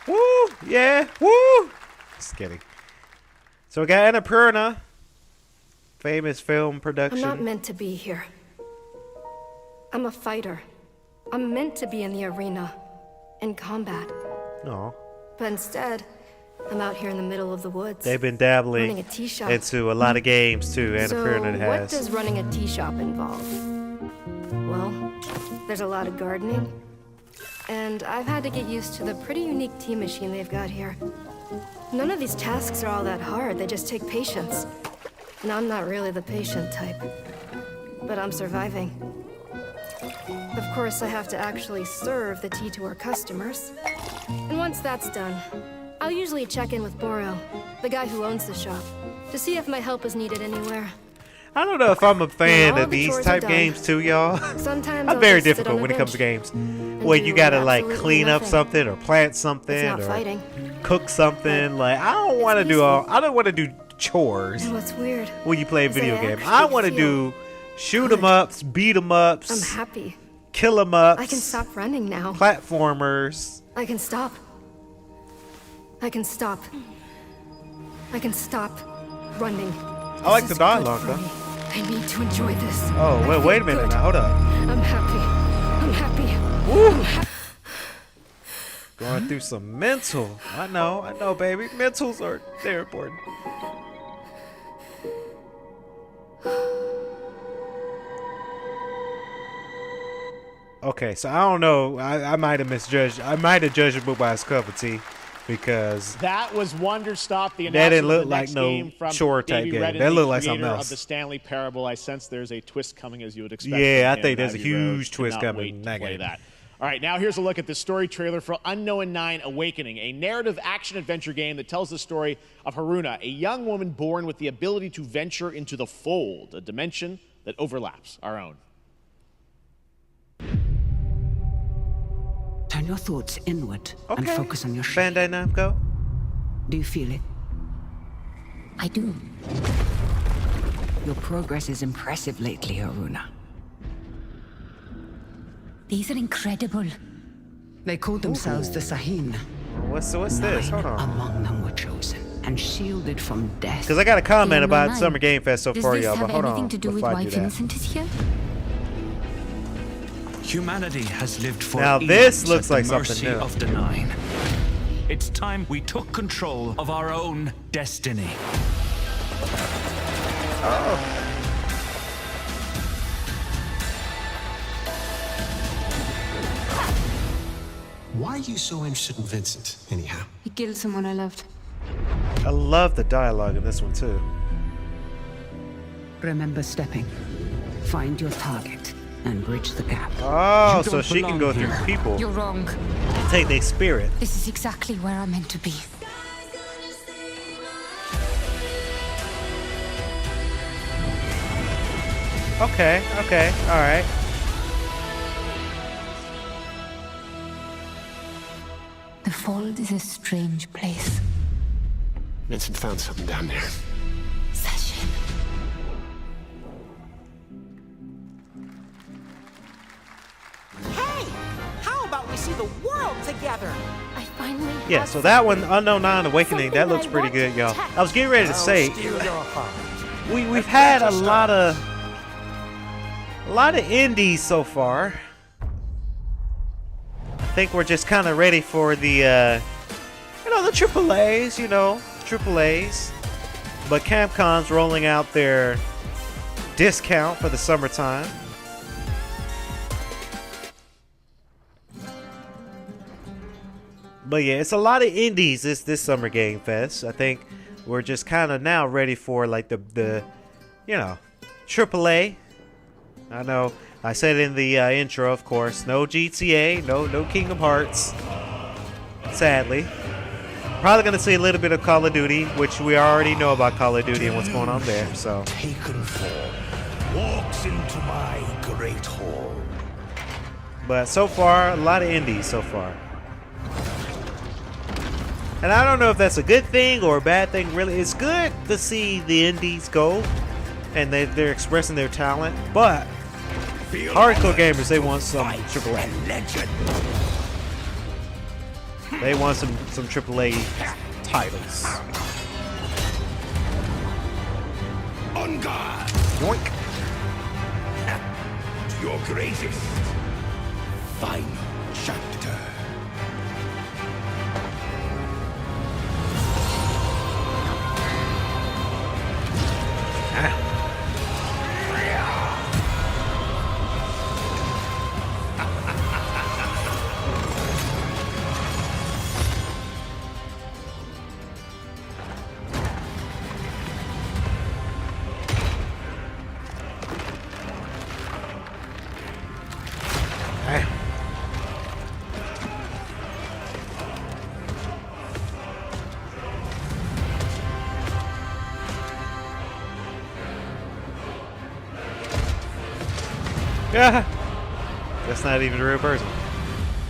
Woo! Yeah! Woo! Just kidding. So we got Annapurna. Famous film production. I'm not meant to be here. I'm a fighter. I'm meant to be in the arena, in combat. No. But instead, I'm out here in the middle of the woods. They've been dabbling running a tea shop. into a lot of games too. Annapurna So has. what does running a tea shop involve? Well, there's a lot of gardening, and I've had to get used to the pretty unique tea machine they've got here. None of these tasks are all that hard. They just take patience. And I'm not really the patient type, but I'm surviving. Of course, I have to actually serve the tea to our customers. And once that's done, I'll usually check in with Boro, the guy who owns the shop, to see if my help is needed anywhere. I don't know if I'm a fan all of the these chores type are games too, y'all. Sometimes I'm I'll very just sit difficult on a when it comes to bench games. Where you gotta like absolutely clean up nothing. something or plant something It's not or fighting. cook something. Like I don't want to do I don't want to do chores And what's weird when you play a is video I game. actually I want to feel do shoot 'em ups, beat 'em ups, I'm happy. kill 'em ups. I can stop running now. Platformers. I can stop. I can stop. I can stop running. I like This the is good dialogue for though. me. I need to enjoy this. Oh wait a minute now. Hold up. I'm happy. I'm happy. Woo. I'm happy. Going through some mental. I know, baby. Mentals they're important. Okay, so I don't know. I might have misjudged. I might have judged the book by its cover, T, because that was Wonder Stop. The that didn't announcement of look the like next no game from shore type Davey game. Redden, That the looked like something creator else. of the Stanley Parable. I sense there's a twist coming, as you would expect. Yeah, from I think him. there's a Abbey Road. huge twist Cannot coming wait in to that play game. that. All right, now here's a look at the story trailer for Unknown 9 Awakening, a narrative action-adventure game that tells the story of Haruna, a young woman born with the ability to venture into the fold, a dimension that overlaps our own. Turn your thoughts inward and Okay. focus on your shape. Bandai Namco. Do you feel it? I do. Your progress is impressive lately, Haruna. These are incredible. They called themselves the Sahin. What's this? Hold on. Among them were chosen and shielded from death. Because I got a comment The about Unknown Summer Game Fest so Does far, this y'all. have But hold anything on. to do with before I why do that. Vincent is here? Humanity has lived for Now this eons looks at like the something mercy new. of the Nine. It's time we took control of our own destiny. Oh. Why are you so interested in Vincent, anyhow? He killed someone I loved. I love the dialogue in this one too. Remember stepping. Find your target and bridge the gap. Oh, You so don't she can belong go through here. people. You're wrong. Take their spirit. This is exactly where I'm meant to be. Okay, all right. The Fold is a strange place. Vincent found something down there. Session. Hey! How about we see the world together? I finally Yeah, so that one, Unknown 9 Awakening, that looks pretty good, y'all. I was getting ready to say, we've had a lot of indies so far. I think we're just kind of ready for the, the AAAs, AAAs. But Capcom's rolling out their discount for the summertime. But yeah, it's a lot of indies this Summer Game Fest. I think we're just kind of now ready for like the AAA. I know I said in the intro, of course, no GTA, no Kingdom Hearts. Sadly, probably gonna see a little bit of Call of Duty, which we already know about Call of Duty and what's going on there. So Taken form walks into my great hall. But so far, a lot of indies so far. And I don't know if that's a good thing or a bad thing, really. It's good to see the indies go and they're expressing their talent, but hardcore gamers, they want some AAA. They want some AAA titles. On guard! Yoink. Your greatest final chapter. Yeah, that's not even a real person.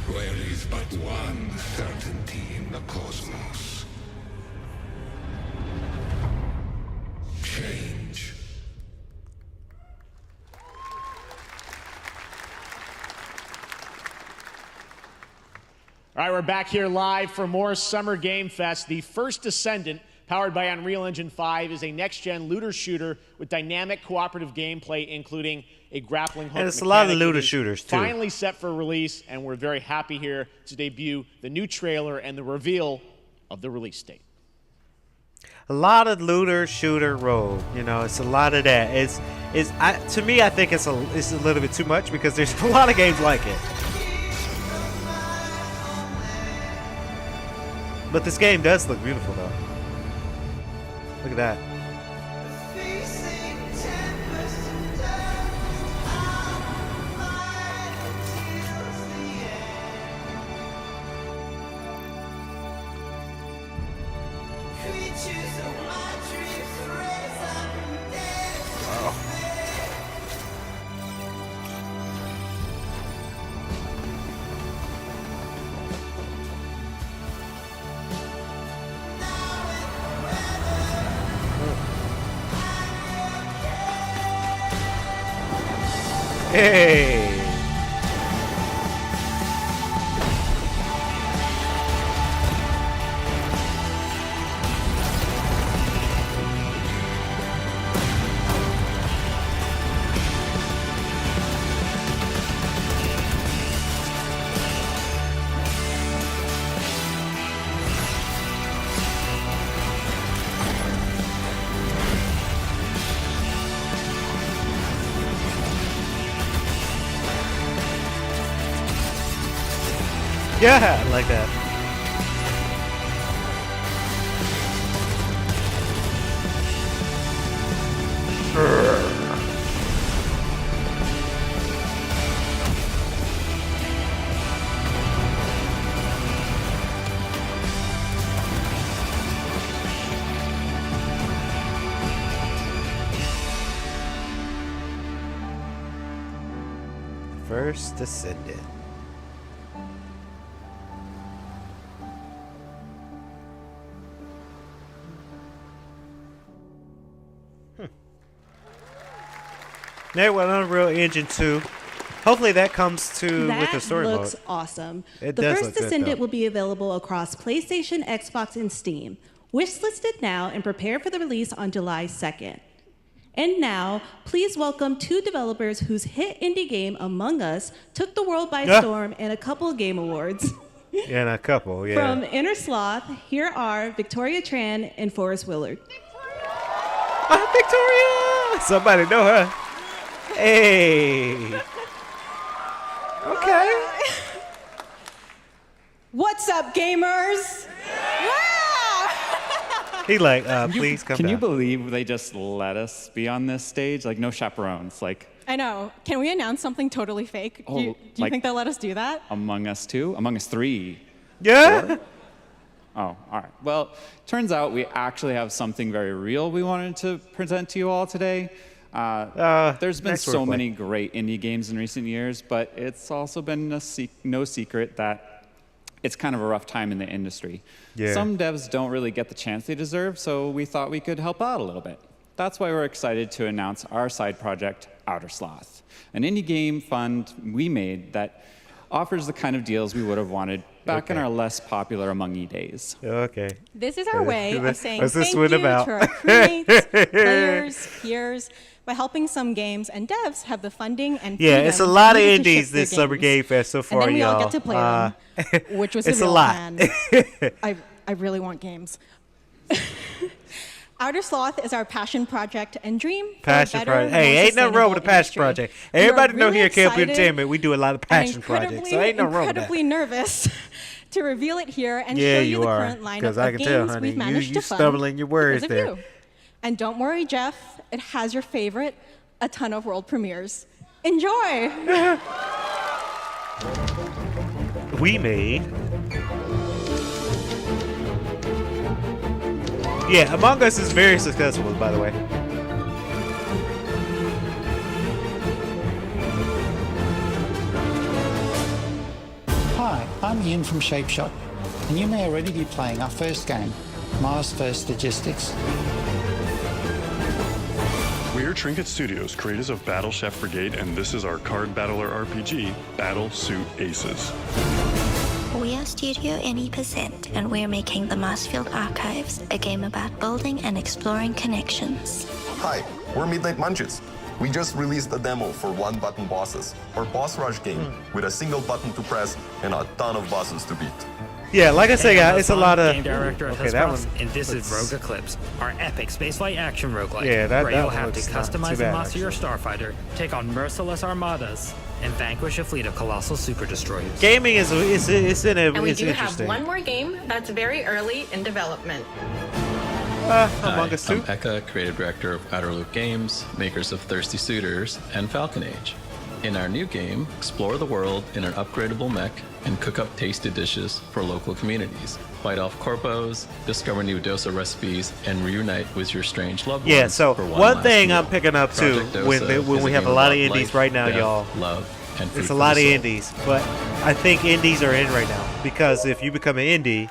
There is but one certainty in the cosmos. Change. All right, we're back here live for more Summer Game Fest. The First Descendant, powered by Unreal Engine 5, is a next-gen looter shooter with dynamic cooperative gameplay, including a grappling hook. And it's a lot of mechanic. looter It is shooters, too. Finally set for release, and we're very happy here to debut the new trailer and the reveal of the release date. a lot of looter shooter rogue. You know, it's a lot of that. To me, I think it's a little bit too much because there's a lot of games like it. But this game does look beautiful, though. Look at that. Hey! Yeah, I like that. First Descendant. Now with Unreal Engine 2. Hopefully that comes to with the story mode. That looks awesome. It the does First look good, Descendant though. will be available across PlayStation, Xbox, and Steam. Wishlisted now and prepare for the release on July 2nd. And now, please welcome two developers whose hit indie game, Among Us, took the world by storm in a couple of game awards. And a couple, yeah. From Inner Sloth, here are Victoria Tran and Forrest Willard. Victoria! Somebody know her. Hey. Okay. What's up, gamers? He like, please come Can you down. believe they just let us be on this stage? Like, no chaperones. Like, I know. Can we announce something totally fake? Do you like- think they'll let us do that? Among Us 2? Among Us 3? Yeah. 4? Oh, all right. Well, turns out we actually have something very real we wanted to present to you all today. There's been next so wordplay. many great indie games in recent years, but it's also been no secret that it's kind of a rough time in the industry. Yeah. Some devs don't really get the chance they deserve, so we thought we could help out a little bit. That's why we're excited to announce our side project, Outer Sloth, an indie game fund we made that offers the kind of deals we would have wanted back in our less popular Among E days. Okay. This is our way of saying What's this thank one you about? to our crewmates, players, peers, by helping some games and devs have the funding and Yeah, it's a freedom lot of needed to indies ship their this Summer games. Game Fest so far, And then we y'all. all get to play them, which was it's the a real lot. plan. I really want games. Outer Sloth is our passion project and dream for a Passion better, project. more Hey, ain't nothing wrong with a sustainable passion industry. project. We are Everybody know really here at K.L.P excited Entertainment, we do a lot of passion projects. So ain't nothing wrong with that. incredibly nervous to reveal it here and Yeah, show you you the are, current 'cause lineup I of can tell, games honey, we've managed you to fund stumbling your words because of there. you. And don't worry, Jeff, it has your favorite, a ton of world premieres. Enjoy! We made. Yeah, Among Us is very successful, by the way. Hi, I'm Ian from ShapeShot, and you may already be playing our first game, Mars First Logistics. We're Trinket Studios, creators of Battle Chef Brigade, and this is our card battler RPG, Battle Suit Aces. We are Studio NE%, and we're making the Marsfield Archives, a game about building and exploring connections. Hi, we're Midnight Munches. We just released a demo for one-button bosses, or boss rush game, with a single button to press and a ton of bosses to beat. Yeah, like I say, guys, it's a lot of game director of okay, that one. and this is Rogue Eclipse, our epic spaceflight action roguelike. Yeah, that where you'll one have to looks not too customize and bad, master your starfighter, take on merciless armadas, and vanquish a fleet of colossal super destroyers. Gaming is it's in And we it's do have interesting. one more game that's very early in development. Among Us 2. I'm Eka, creative director of Outer Loop Games, makers of Thirsty Suitors and Falcon Age. In our new game, explore the world in an upgradable mech and cook up tasty dishes for local communities. Fight off corpos, discover new dosa recipes, and reunite with your strange loved ones. Yeah, so for one last thing meal. I'm picking up too Project when Dosa when is we a have a game lot of about indies life, right now, death, y'all. Love, and food It's a for lot the of soul. indies, but I think indies are in right now because if you become an indie,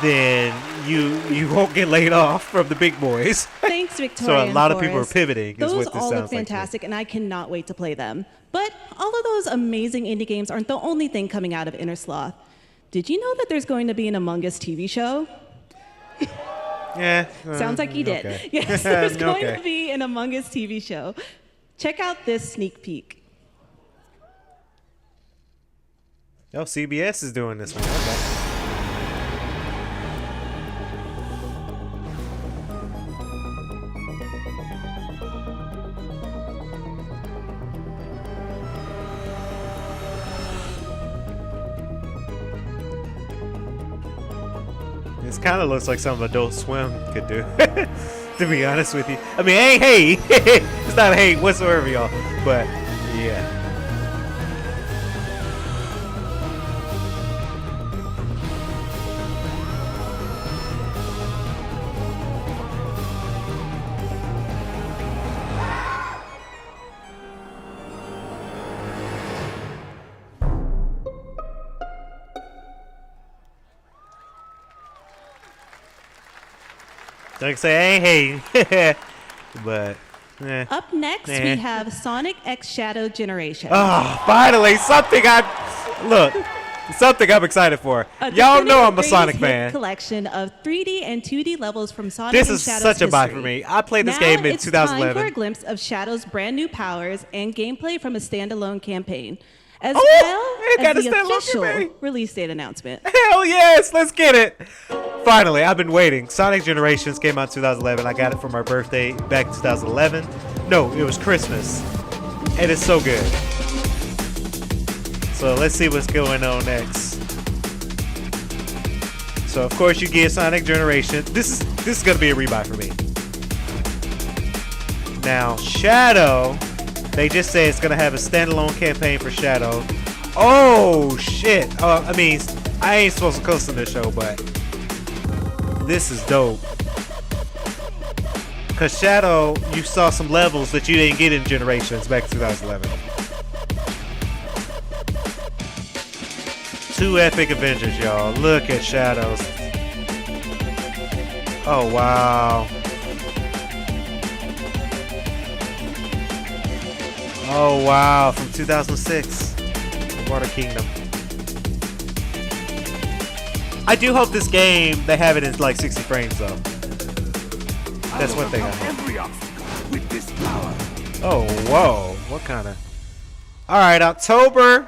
then you won't get laid off from the big boys. Thanks, Victoria. So a lot and of people are Forrest. pivoting. Is Those what this all look sounds like. fantastic, and I cannot wait to play them. But all of those amazing indie games aren't the only thing coming out of Inner Sloth. Did you know that there's going to be an Among Us TV show? Yeah. Sounds like you did. Okay. Yes, there's going Okay. to be an Among Us TV show. Check out this sneak peek. Oh, CBS is doing this one. Okay. This kind of looks like something Adult Swim could do, to be honest with you. I mean, ain't hate. It's not hate whatsoever, y'all. But, yeah. Like I say, I ain't hating. But, Up next, we have Sonic X Shadow Generation. Oh, finally, something I'm excited for. Y'all know I'm a Sonic fan. Collection of 3D and 2D levels from Sonic This and is Shadow's such a buy history. for me. I played this Now game in it's 2011. time for a glimpse of Shadow's brand new powers and gameplay from a standalone campaign, as well got as a the standalone official campaign. release date announcement. Hell yes, let's get it. Finally, I've been waiting. Sonic Generations came out in 2011. I got it for my birthday back in 2011. No, it was Christmas. And it's so good. So let's see what's going on next. So of course you get Sonic Generation. This is gonna be a rebuy for me. Now Shadow, they just say it's gonna have a standalone campaign for Shadow. Oh shit! I mean, I ain't supposed to cuss on this show, but this is dope. Cause Shadow, you saw some levels that you didn't get in Generations back in 2011. Two epic Avengers, y'all. Look at Shadows. Oh wow. Oh wow, from 2006. Water Kingdom. I do hope this game, they have it in like 60 frames though. That's one thing I hope. Every obstacle with this power. Oh, whoa. What kind of... Alright, October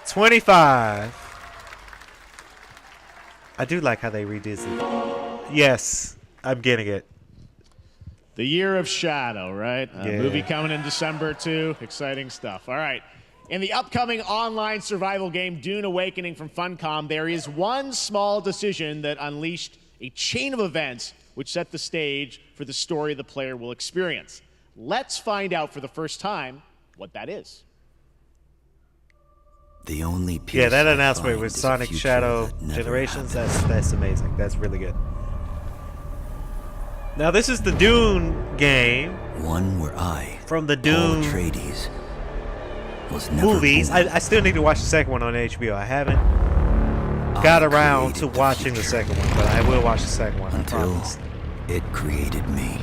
25. I do like how they redid it. Yes, I'm getting it. The Year of Shadow, right? A Yeah. movie coming in December, too. Exciting stuff. All right. In the upcoming online survival game, Dune Awakening from Funcom, there is one small decision that unleashed a chain of events which set the stage for the story the player will experience. Let's find out for the first time what that is. The only Yeah, that peace I announcement find with is a Sonic future Shadow that never Generations, happened. that's amazing. That's really good. Now this is the Dune game. One where I, from the Paul Dune Atreides, was never movies. born. I still need to watch the second one on HBO. I haven't got around to watching the second one, but I will watch the second one. Until I promise. it created me.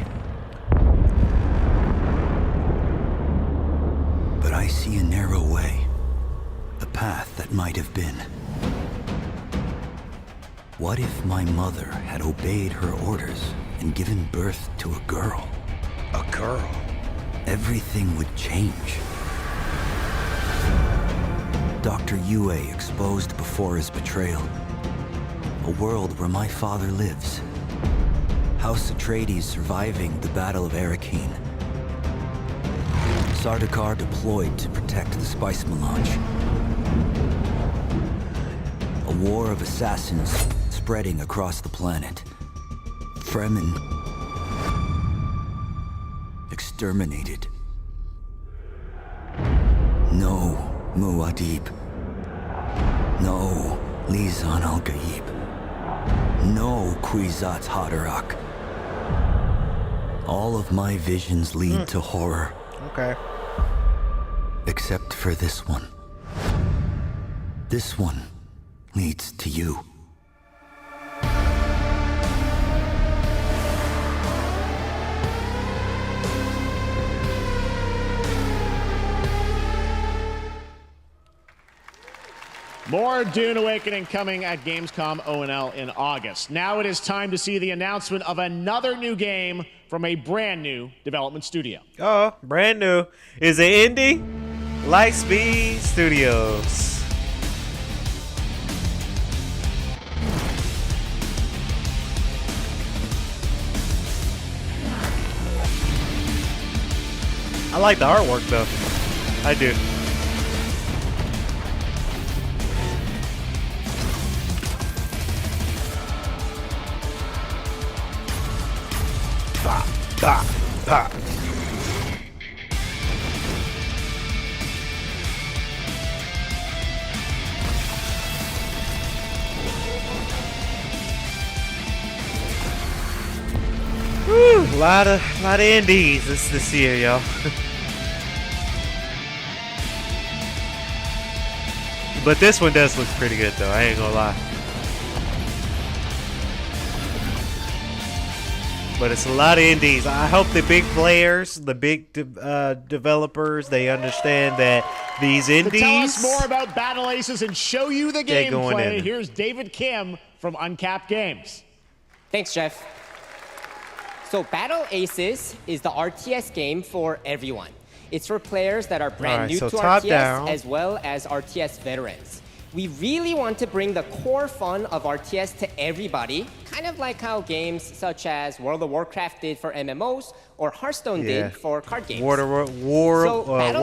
But I see a narrow way, a path that might have been. What if my mother had obeyed her orders and given birth to a girl? A girl? Everything would change. Dr. Yue exposed before his betrayal. A world where my father lives. House Atreides surviving the Battle of Arrakeen. Sardaukar deployed to protect the spice melange. A war of assassins spreading across the planet. Fremen exterminated. No Muad'Dib. No Lisan al-Gaib. No Kwisatz Haderach. All of my visions lead to horror. Okay. Except for this one. This one leads to you. More Dune Awakening coming at Gamescom O&L in August. Now it is time to see the announcement of another new game from a brand new development studio. Oh, brand new. Is it indie? Lightspeed Studios. I like the artwork though. I do. Bah, bah, bah. Woo, a lot of indies this year, y'all. But this one does look pretty good though, I ain't gonna lie. But it's a lot of indies. I hope the big players, the big developers, they understand that these indies. To tell us more about Battle Aces and show you the gameplay, here's David Kim from Uncapped Games. Thanks, Jeff. So Battle Aces is the RTS game for everyone. It's for players that are brand new to RTS as well as RTS veterans. We really want to bring the core fun of RTS to everybody, kind of like how games such as World of Warcraft did for MMOs or Hearthstone did for card games. World of Warcraft,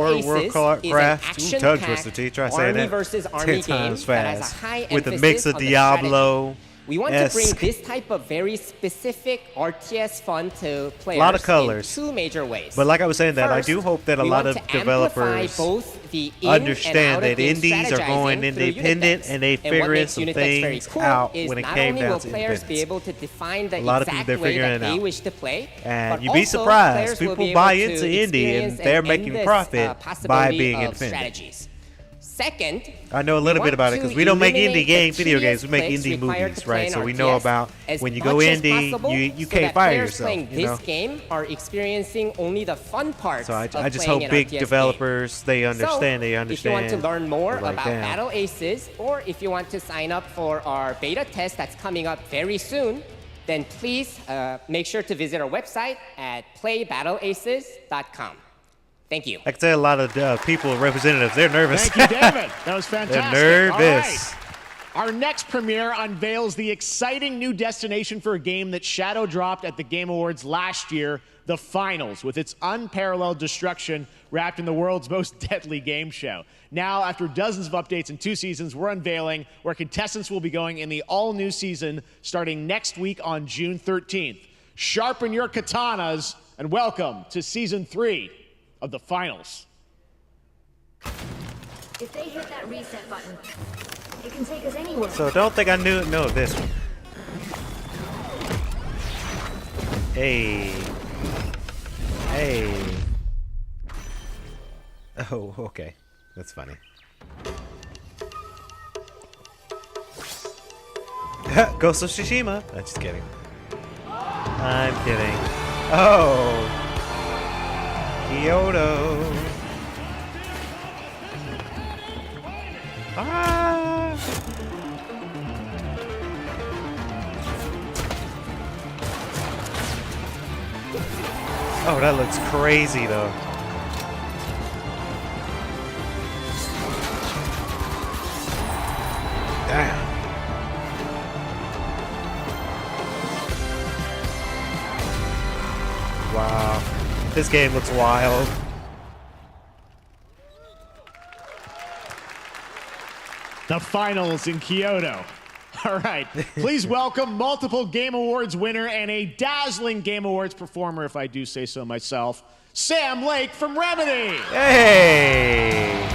tongue twister, try saying that versus army 10 game times that has a fast. high With a emphasis mix of on the Diablo. We want to bring this type of very specific RTS fun to players A lot of colors. in two major ways. But like I was saying, that I First, do hope that a we lot want of to developers both the in understand and out that of game indies are going strategizing through independent unit and they decks. And what figuring makes some unit decks very things cool out is when it not came only down will to players be independence. able to define the A lot of exact people, they're way figuring that it they out. wish to play, And but you'd be also surprised. players will People be buy able into to indie and experience they're an making endless, profit by possibility being of independent. strategies. Second, I know a little bit about it because we don't make indie video games. We make indie movies, right? So we know about when you go indie, you can't fire yourself. Playing this game are experiencing only the fun parts. So I just playing hope an big RTS developers they understand. If you want to learn more Like, about damn. Battle Aces, or if you want to sign up for our beta test that's coming up very soon, then please make sure to visit our website at playbattleaces.com. Thank you. I can tell a lot of people, representatives, they're nervous. Thank you, David. That was fantastic. They're nervous. All right. Our next premiere unveils the exciting new destination for a game that shadow dropped at the Game Awards last year, the Finals, with its unparalleled destruction wrapped in the world's most deadly game show. Now, after dozens of updates in 2 seasons, we're unveiling where contestants will be going in the all-new season starting next week on June 13th. Sharpen your katanas and welcome to Season 3 of the Finals. If they hit that reset button, it can take us anywhere. So don't think I know this one. Hey. Hey. Oh, okay. That's funny. Ghost of Tsushima. I'm just kidding. I'm kidding. Oh. Kyoto. Ah. Oh, that looks crazy though. This game looks wild. The finals in Kyoto. All right, please welcome multiple Game Awards winner and a dazzling Game Awards performer, if I do say so myself, Sam Lake from Remedy. Hey!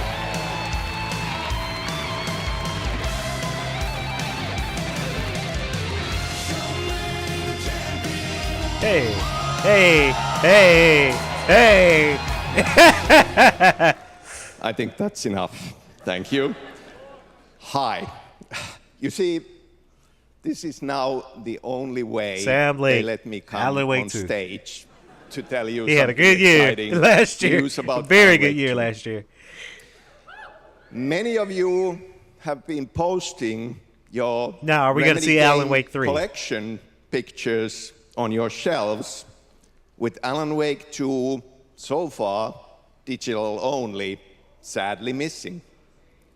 Hey! Hey! Hey! Hey! I think that's enough. Thank you. Hi. You see, this is now the only way Sam Lake, they let me come on stage to tell you he had a good year last year. News about very good year last year. Many of you have been posting your now, are we going to see Alan Wake 3 collection pictures on your shelves with Alan Wake 2 so far digital only, sadly missing.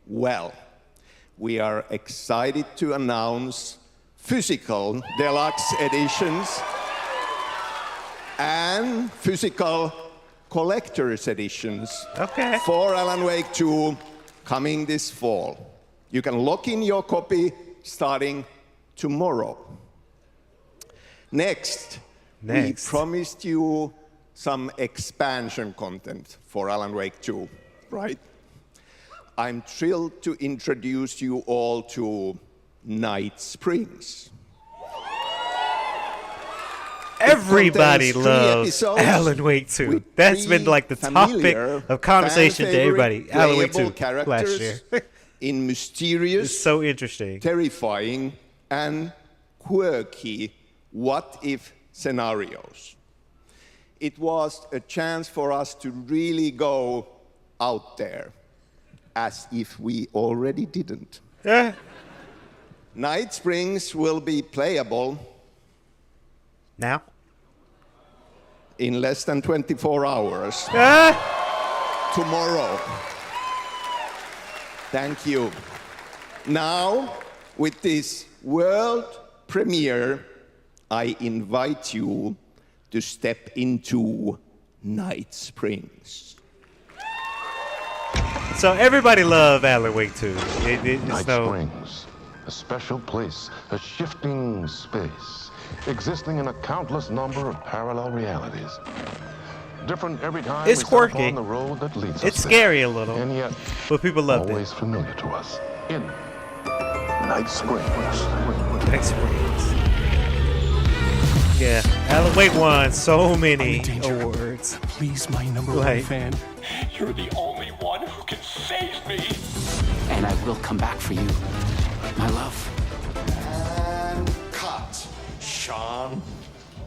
Well, we are excited to announce physical deluxe editions and physical collector's editions for Alan Wake 2 coming this fall. You can lock in your copy starting tomorrow. Next, we promised you some expansion content for Alan Wake 2, right? I'm thrilled to introduce you all to Night Springs. Everybody loves Alan Wake 2. That's been like the topic of conversation to everybody. Alan Wake 2 last year. In mysterious, it's so interesting, terrifying, and quirky what-if scenarios. It was a chance for us to really go out there, as if we already didn't. Night Springs will be playable now in less than 24 hours. Tomorrow. Thank you. Now, with this world premiere, I invite you to step into Night Springs. So everybody loved Alan Wake 2. Night Springs, a special place, a shifting space, existing in a countless number of parallel realities. Different every time it's we quirky. step on the road that leads it's us scary there. A little, and yet but people loved always familiar to us. In Night Springs. Night Springs. Yeah, Alan Wake won so many awards. Please, my number one fan. You're the only one who can save me. And I will come back for you, my love. And cut. Sean,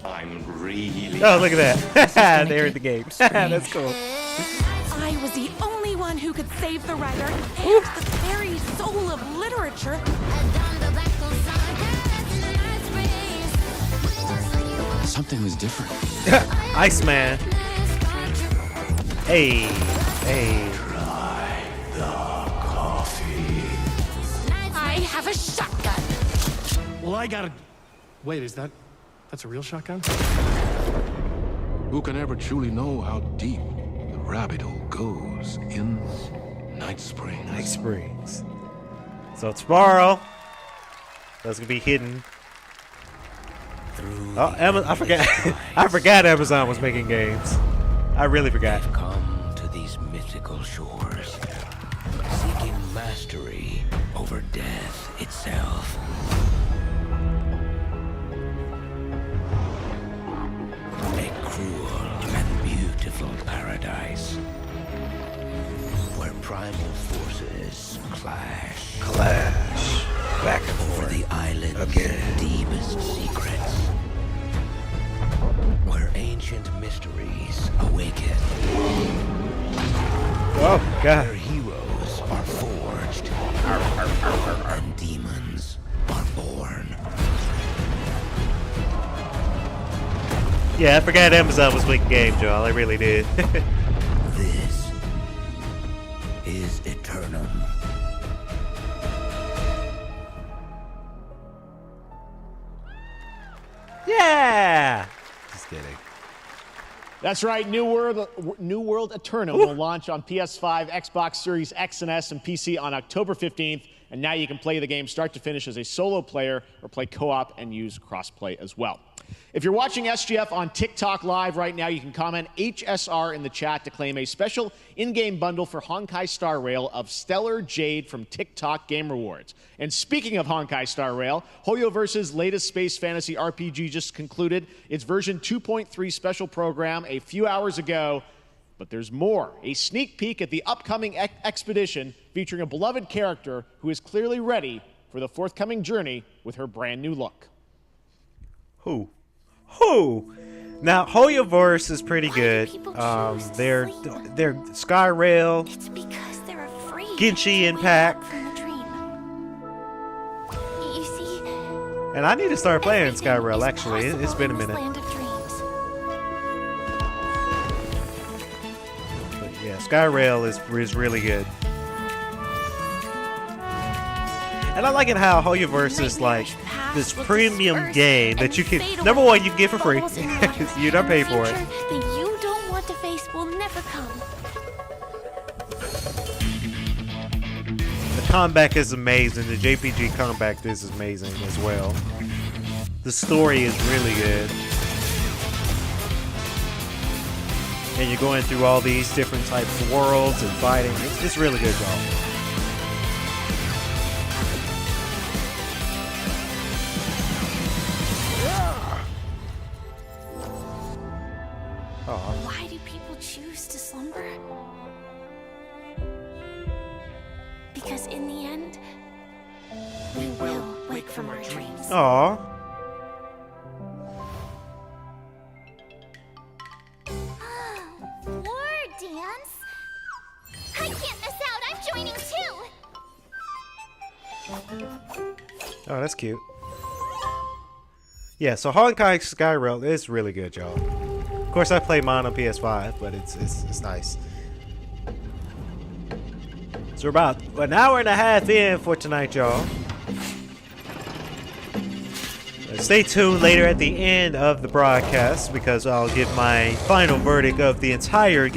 I'm really... Oh, look at that. They're in the game. That's cool. I was the only one who could save the writer and the very soul of literature. Something was different. Iceman. Hey. Try the coffee. I have a shotgun. Well, I gotta... Wait, that's a real shotgun? Who can ever truly know how deep the rabbit hole goes in Night Springs? Night Springs. So tomorrow, that's gonna be hidden. Oh, I forgot. I forgot Amazon was making games. I really forgot. They've come to these mythical shores, seeking mastery over death itself. A cruel and beautiful paradise where primal forces clash. Back and over the island's deepest secrets. Where ancient mysteries awaken. Oh, God. Where heroes are forged. And demons are born. Yeah, I forgot Amazon was making games, Joel. I really did. This is Eternum. Yeah. Just kidding. That's right. New World Eternal will launch on PS5, Xbox Series X and S, and PC on October 15th. And now you can play the game start to finish as a solo player or play co-op and use crossplay as well. If you're watching SGF on TikTok Live right now, you can comment HSR in the chat to claim a special in-game bundle for Honkai Star Rail of Stellar Jade from TikTok Game Rewards. And speaking of Honkai Star Rail, Hoyoverse's latest space fantasy RPG just concluded its version 2.3 special program a few hours ago. But there's more. A sneak peek at the upcoming expedition featuring a beloved character who is clearly ready for the forthcoming journey with her brand new look. Who? Now, Hoyoverse is pretty good. They're Skyrail, Genshin Impact. And I need to start playing Skyrail, actually. It's been a minute. But yeah, Skyrail is really good. And I like it how Hoyoverse is like this premium game that you can, number one, you can get for free. You don't pay for it. That you don't want to face will never come. The combat is amazing. The JPG combat is amazing as well. The story is really good. And you're going through all these different types of worlds and fighting. It's really good, y'all. Why do people choose to slumber? Because in the end, we will wake from our dreams. Aww. War dance? I can't miss out. I'm joining too. Oh, that's cute. Yeah, so Honkai Skyrail is really good, y'all. Of course, I play mine on PS5, but it's nice. So we're about an hour and a half in for tonight, y'all. Stay tuned later at the end of the broadcast because I'll give my final verdict of the entire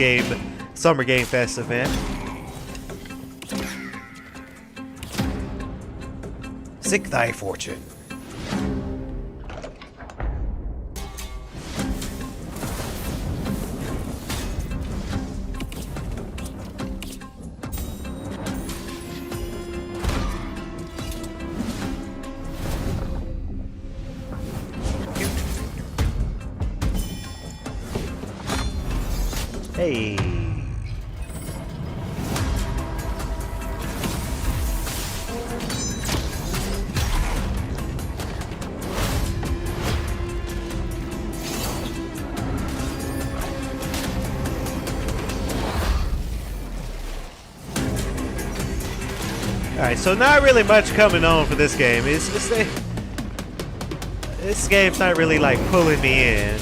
Summer Game Fest event. Seek thy fortune. Hey. Alright, so not really much coming on for this game. This game's not really like pulling me in.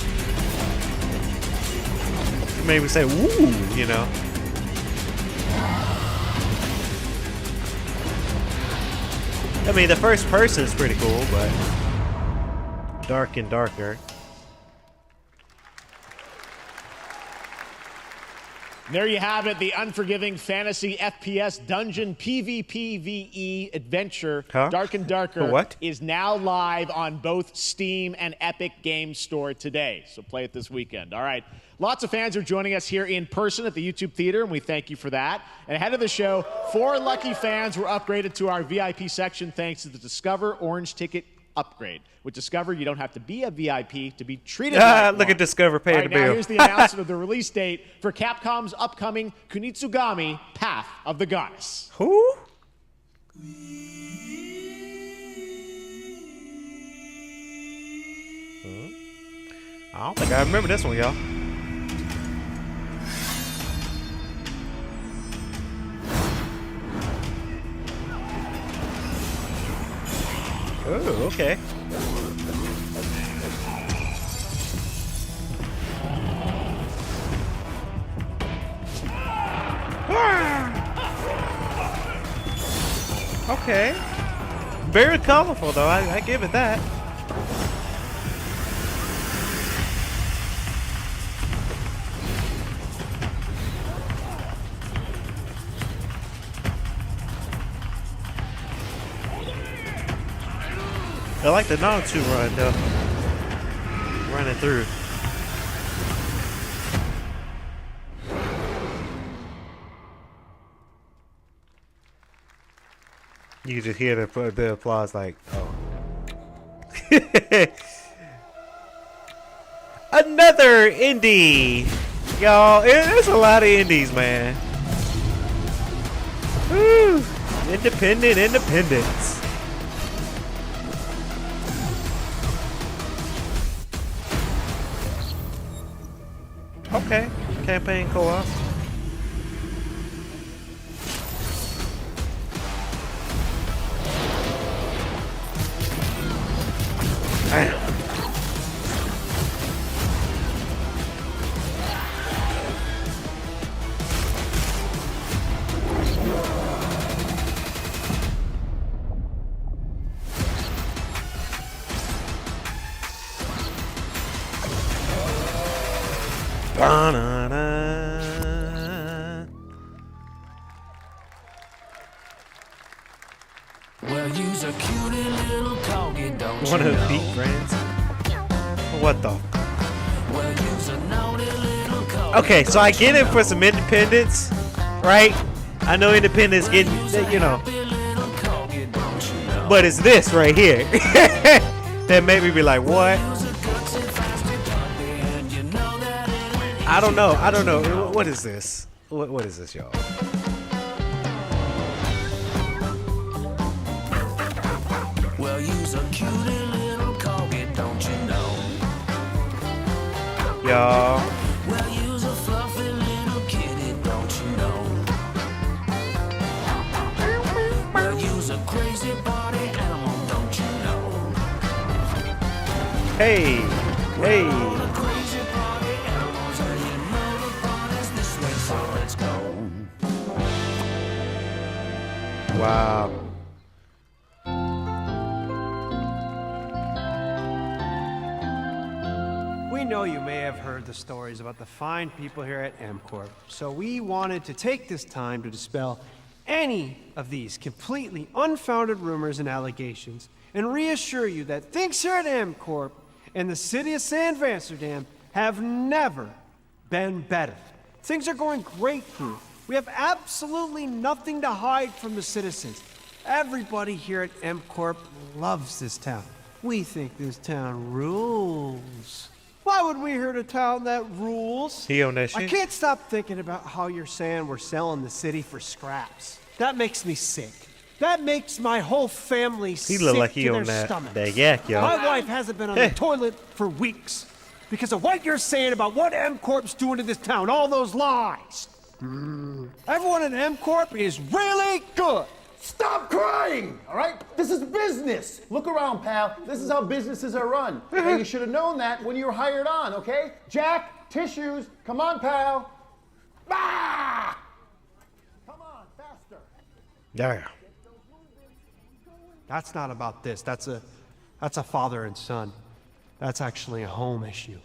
Made me say, woo, you know. I mean, the first person is pretty cool, but dark and darker. There you have it, the unforgiving fantasy FPS dungeon PvPvE adventure, Dark and Darker, is now live on both Steam and Epic Games Store today. So play it this weekend. All right. Lots of fans are joining us here in person at the YouTube Theater, and we thank you for that. And ahead of the show, 4 lucky fans were upgraded to our VIP section thanks to the Discover Orange Ticket upgrade. With Discover, you don't have to be a VIP to be treated like one. Look at Discover paying the bill. Now here's the announcement of the release date for Capcom's upcoming Kunitsugami Path of the Goddess. Who? I don't think I remember this one, y'all. Oh, okay. Okay. Very colorful, though. I give it that. I like the Naruto run though. Running through. You can just hear the applause like, oh. Another indie. Y'all, there's a lot of indies, man. Woo. Independence. Okay, campaign co-op. Damn. Well, you's a cutie little corgi, don't One you of the know? beat brands. What the? Well, you's a naughty little corgi. Okay, so I get it for some independence, right? I know independence getting, you know. But it's this right here that made me be like, what? I don't know. What is this? What is this, y'all? Well, you's a cutie little corgi, don't you know? Y'all. Well, you's a fluffy little kitty, don't you know? Well, you's a crazy party animal, don't you know? Hey. All the crazy party animals, and you know the party's this way, so let's go. Wow. We know you may have heard the stories about the fine people here at M-Corp, so we wanted to take this time to dispel any of these completely unfounded rumors and allegations and reassure you that things here at M-Corp and the city of San Amsterdam have never been better. Things are going great here. We have absolutely nothing to hide from the citizens. Everybody here at M-Corp loves this town. We think this town rules. Why would we hurt a town that rules? He on that I shit? can't stop thinking about how you're saying we're selling the city for scraps. That makes me sick. That makes my whole family sick He look like he to on their that stomachs. yak, y'all. My wife hasn't been on the toilet for weeks because of what you're saying about what M-Corp's doing to this town, all those lies. Everyone at M-Corp is really good. Stop crying, all right? This is business. Look around, pal. This is how businesses are run. And you should have known that when you were hired on, okay? Jack, tissues. Come on, pal. Ah! Come on, faster. Damn. That's not about this. That's a father and son. That's actually a home issue.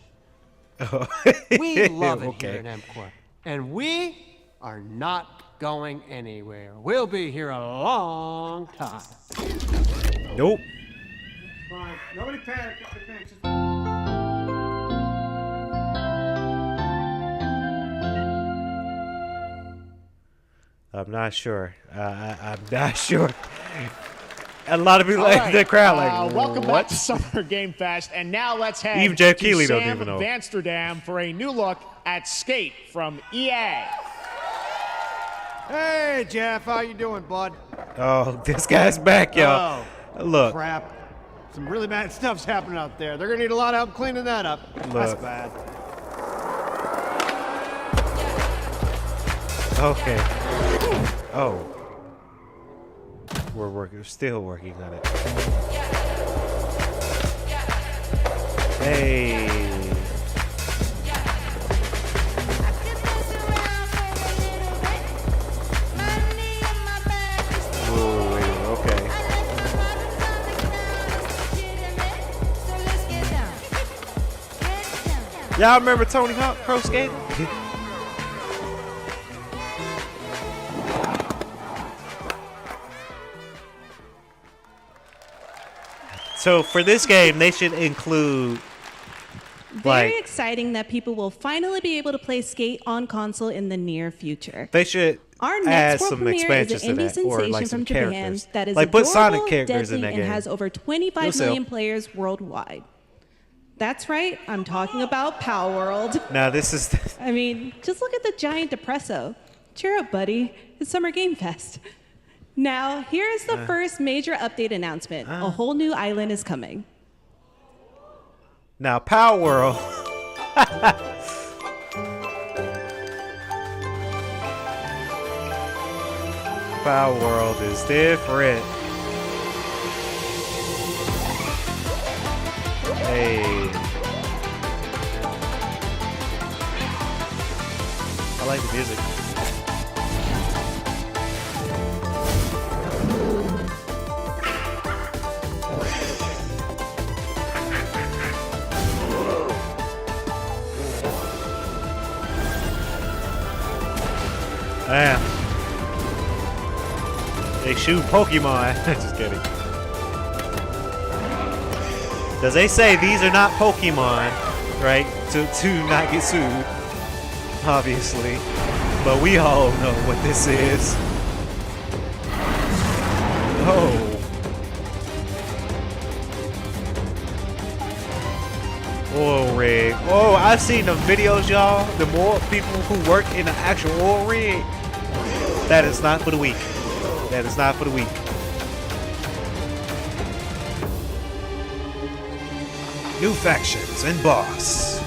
We love it here at M-Corp. And we are not going anywhere. We'll be here a long time. Nope. Fine. Nobody panic. I'm not sure. I'm not sure. A lot of people All in right, the crowd like, welcome what? back to Summer Game Fest, and now let's head Even Jeff to Keighley Sam don't even know. Amsterdam for a new look at Skate from EA. Hey, Jeff, how you doing, bud? Oh, this guy's back, y'all. Look. Crap. Some really bad stuff's happening out there. They're gonna need a lot of help cleaning that up. That's Look. bad. Okay. Oh. We're still working on it. Hey. Whoa, wait, okay. Y'all remember Tony Hawk Pro Skater? So for this game, they should include Very exciting that people will finally be able to play Skate on console in the near future. They should Our add next world some premiere expansions is an to indie that, or sensation like from some Japan characters. that is Like put Sonic adorable, characters in deadly, that and game. has over 25 You'll sell. million players worldwide. That's right, I'm talking about Power World. Now this is. I mean, just look at the giant depresso. Cheer up, buddy. It's Summer Game Fest. Now, here is the first major update announcement. A whole new island is coming. Now Power World. Power World is different. Hey. I like the music. Damn. They shoot Pokemon. Just kidding. Because they say these are not Pokemon, right? To not get sued, obviously. But we all know what this is. Oh. Oil rig. Oh, I've seen the videos, y'all. The more people who work in the actual oil rig. That is not for the weak. That is not for the weak. New factions and boss.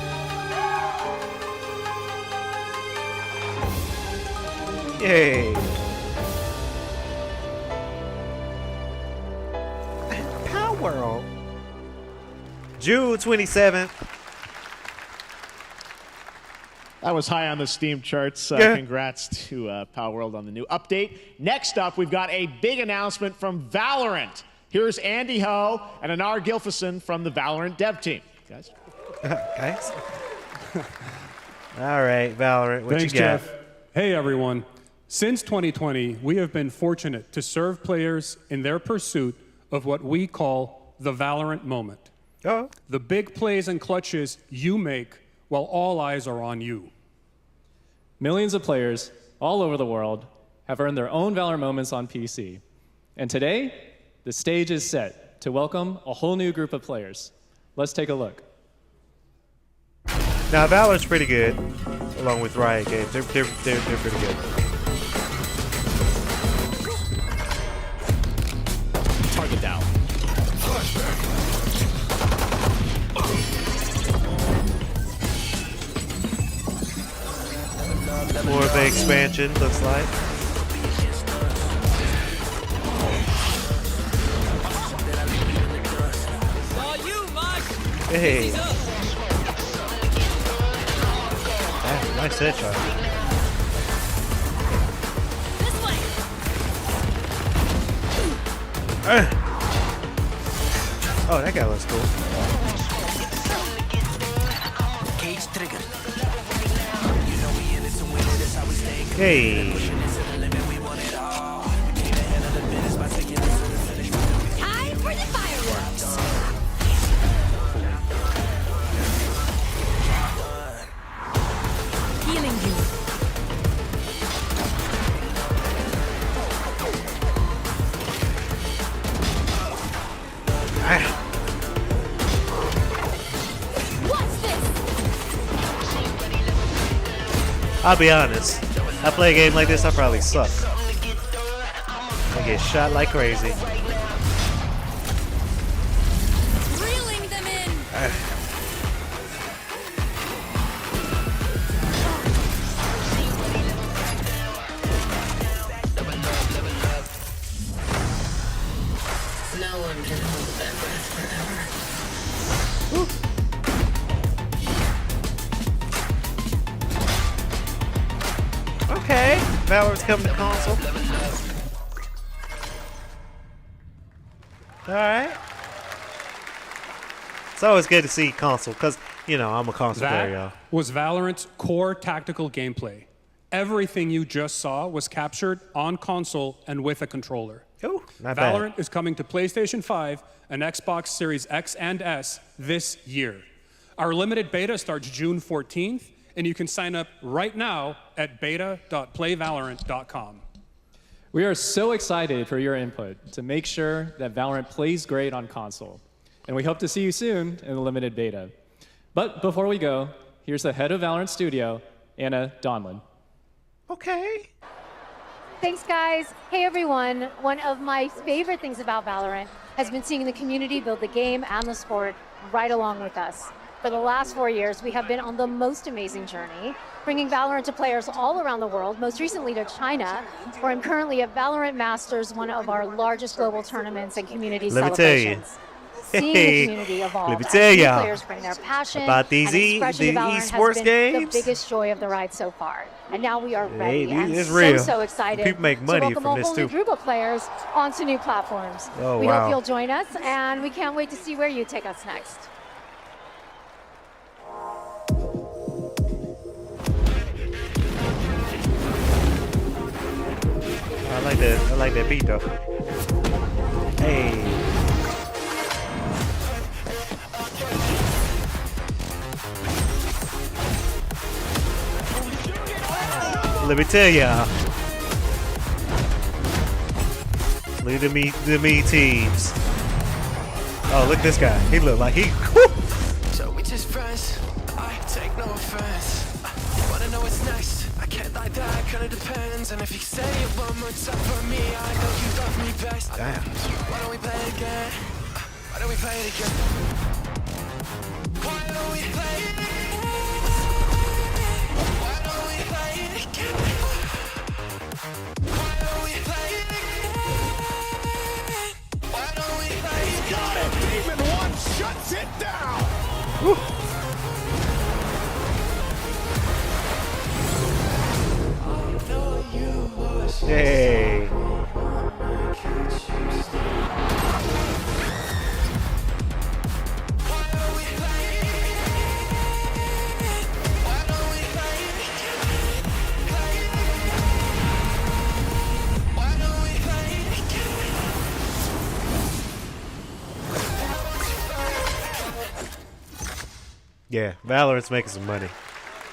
Yay. Power World. June 27th. That was high on the Steam charts. Yeah. Congrats to Power World on the new update. Next up, we've got a big announcement from Valorant. Here's Andy Ho and Anar Gilfison from the Valorant dev team. Guys. Guys. All right, Valorant, what Thanks, you got? Jeff. Hey, everyone. Since 2020, we have been fortunate to serve players in their pursuit of what we call the Valorant moment. Oh. The big plays and clutches you make while all eyes are on you. Millions of players all over the world have earned their own Valorant moments on PC. And today, the stage is set to welcome a whole new group of players. Let's take a look. Now, Valorant's pretty good, along with Riot Games. They're pretty good. Target down. More of an expansion, looks like. Hey. Yeah, nice headshot. Oh, that guy looks cool. Hey. Time for the fireworks. Healing you. What's this? I'll be honest. I play a game like this, I probably suck. I get shot like crazy. Reeling them in. No one can hold that breath forever. Okay. Valorant's coming to console. Alright. It's always good to see console, because, you know, I'm a console player, y'all. That was Valorant's core tactical gameplay. Everything you just saw was captured on console and with a controller. Ooh, not bad. Valorant is coming to PlayStation 5 and Xbox Series X and S this year. Our limited beta starts June 14th, and you can sign up right now at beta.playvalorant.com. We are so excited for your input to make sure that Valorant plays great on console. And we hope to see you soon in the limited beta. But before we go, here's the head of Valorant Studio, Anna Donlin. Okay. Thanks, guys. Hey, everyone. One of my favorite things about Valorant has been seeing the community build the game and the sport right along with us. For the last 4 years, we have been on the most amazing journey, bringing Valorant to players all around the world, most recently to China, where I'm currently at Valorant Masters, one of our largest global tournaments and community celebrations. Seeing the community evolve Let me as tell new ya players bring their passion about these and expression to Valorant esports has been games. the biggest joy of the ride so far. And now we are ready and it's real. so excited People make money to welcome from a this whole new too. group of players onto new platforms. Oh, we wow. hope you'll join us, and we can't wait to see where you take us next. I like that beat though. Hey. Let me tell y'all. Look at the me teams. Oh, look at this guy. He look like he. Whoo! So we just friends. I take no offense. Wanna know what's next? I can't like that, kinda depends. And if you say it one more time for me, I know you love me best. Damn. Why don't we play it again? Why don't we play it again? Why don't we play it again? Why don't we play it again? Why don't we play it again? Why don't we play it again? Got it! Demon 1 shuts it down! Woo. Hey. Yeah, Valorant's making some money.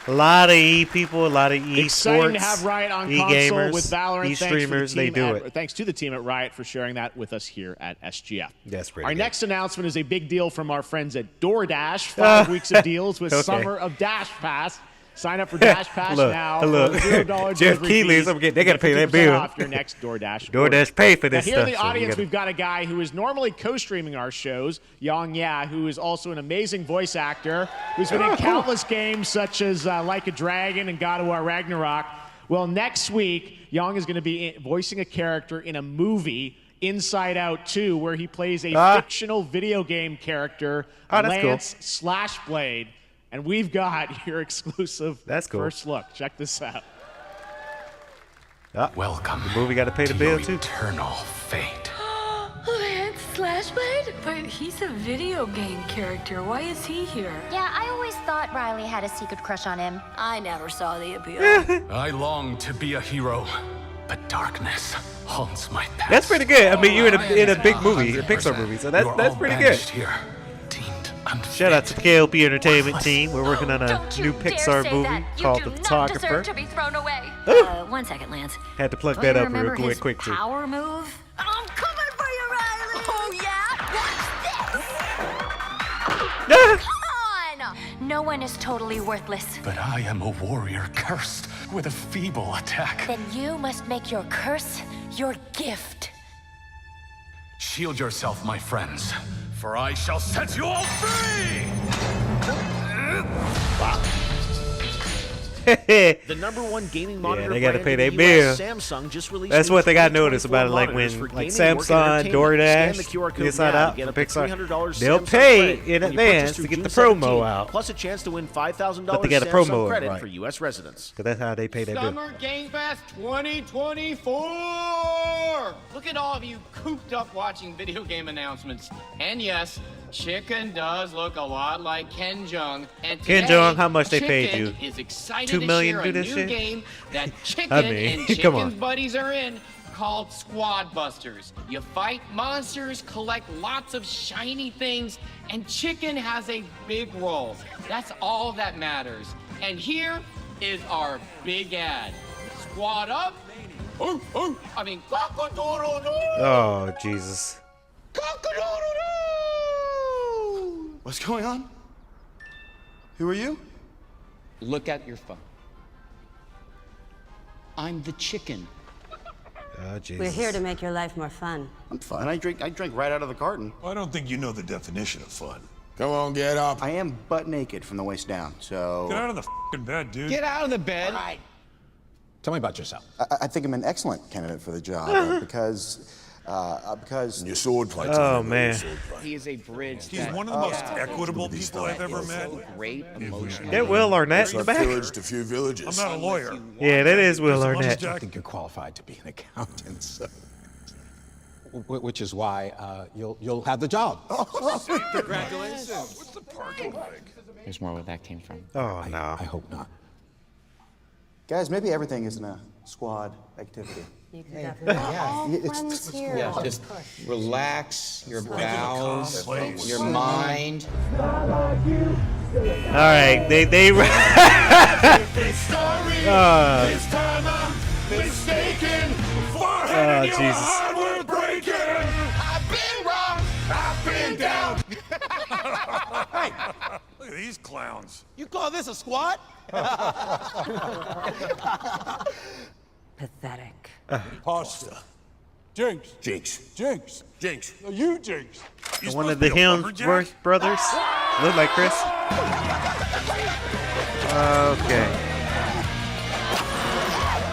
A lot of people, a lot of Exciting esports, to have Riot on console e-gamers, with Valorant. e-streamers, they do it. Thanks to the team at Riot for sharing that with us here at SGF. That's pretty Our good. next announcement is a big deal from our friends at DoorDash. 5 weeks of deals with Okay. Summer of Dash Pass. Sign up for Dash Pass now. Look. For $0 Jeff delivery Keighley's fees. they got to pay that 50% bill. off your next DoorDash. DoorDash pay for this now, here stuff. in the so you audience, gotta- we've got a guy who is normally co-streaming our shows, Yang Ya, who is also an amazing voice actor, who's been in countless games such as Like a Dragon and God of War Ragnarok. Well, next week, Yang is going to be voicing a character in a movie, Inside Out 2, where he plays a fictional video game character, Oh, that's cool. Lance Slashblade. And we've got your exclusive cool. first look. Check this out. Welcome. The movie got to pay the bill too. Eternal fate. Lance Slashblade? But he's a video game character. Why is he here? Yeah, I always thought Riley had a secret crush on him. I never saw the appeal. I long to be a hero, but darkness haunts my past. That's pretty good. I mean, you're in a big movie, a Pixar movie, so that's pretty good. Here, Shout out to the K.L.P. Entertainment team. We're working on a new Pixar movie called The Photographer. To be thrown away. Ooh. 1 second, Lance. Had to plug Don't that you up real remember his quick too. power move? I'm coming for you, Riley. Oh yeah. Watch this. Come on. No one is totally worthless. But I am a warrior cursed with a feeble attack. Then you must make your curse your gift. Shield yourself, my friends, for I shall set you all free! The #1 gaming monitor they gotta brand pay in their the bill. US, Samsung just released That's new what they got noticed 2024 about it, like monitors when for like gaming, work, Samsung, and entertainment. Scan DoorDash, the QR code Inside now Out, to get for up to Pixar, $300 they'll Samsung pay credit in when you purchase advance through to get June the promo 17th, out. plus a chance to win $5,000 But they got a Samsung promo credit right. for U.S. residents. Cause that's how they pay their bill. Summer Game Fest 2024! Look at all of you cooped up watching video game announcements. And yes, Chicken does look a lot like Ken Jeong. And Ken today, Jeong, how much they paid Chicken you? is excited $2 million to to share do a this new shit? game that Chicken I mean, and come Chicken's on. buddies are in called Squad Busters. You fight monsters, collect lots of shiny things, and chicken has a big role. That's all that matters. And here is our big ad. Squad up. I mean, cock-a-doodle-doo. Oh, Jesus. Cock-a-doodle-doo. What's going on? Who are you? Look at your phone. I'm the chicken. Oh, Jesus. We're here to make your life more fun. I'm fine. I drink right out of the carton. I don't think you know the definition of fun. Come on, get up. I am butt naked from the waist down, so... Get out of the f***ing bed, dude. Get out of the bed. All right. Tell me about yourself. I think I'm an excellent candidate for the job because... Your sword fights. Oh, man. He is a bridge. He's one of the most equitable people I've ever met. Great emotional. Get Will Arnett in the back. Pillaged a few villages. I'm not a lawyer. Yeah, that is Will There's a Arnett. I think you're qualified to be an accountant, so. Which is why you'll have the job. Congratulations. What's the parking like? There's more where that came from. Oh, no. I hope not. Guys, maybe everything isn't a squad activity. You could definitely. It's here. Yeah, just relax your bowels, your mind. All right, they This time I'm mistaken. Forehead in your Jesus. heart, we're breaking. I've been wrong. I've been down. Hey, look at these clowns. You call this a squad? Pathetic. Pasta. Jinx. Jinx. Jinx. Jinx. No, you Jinx. You One of supposed the to be a lumberjack? Hemsworth brothers. Look like Chris. Okay.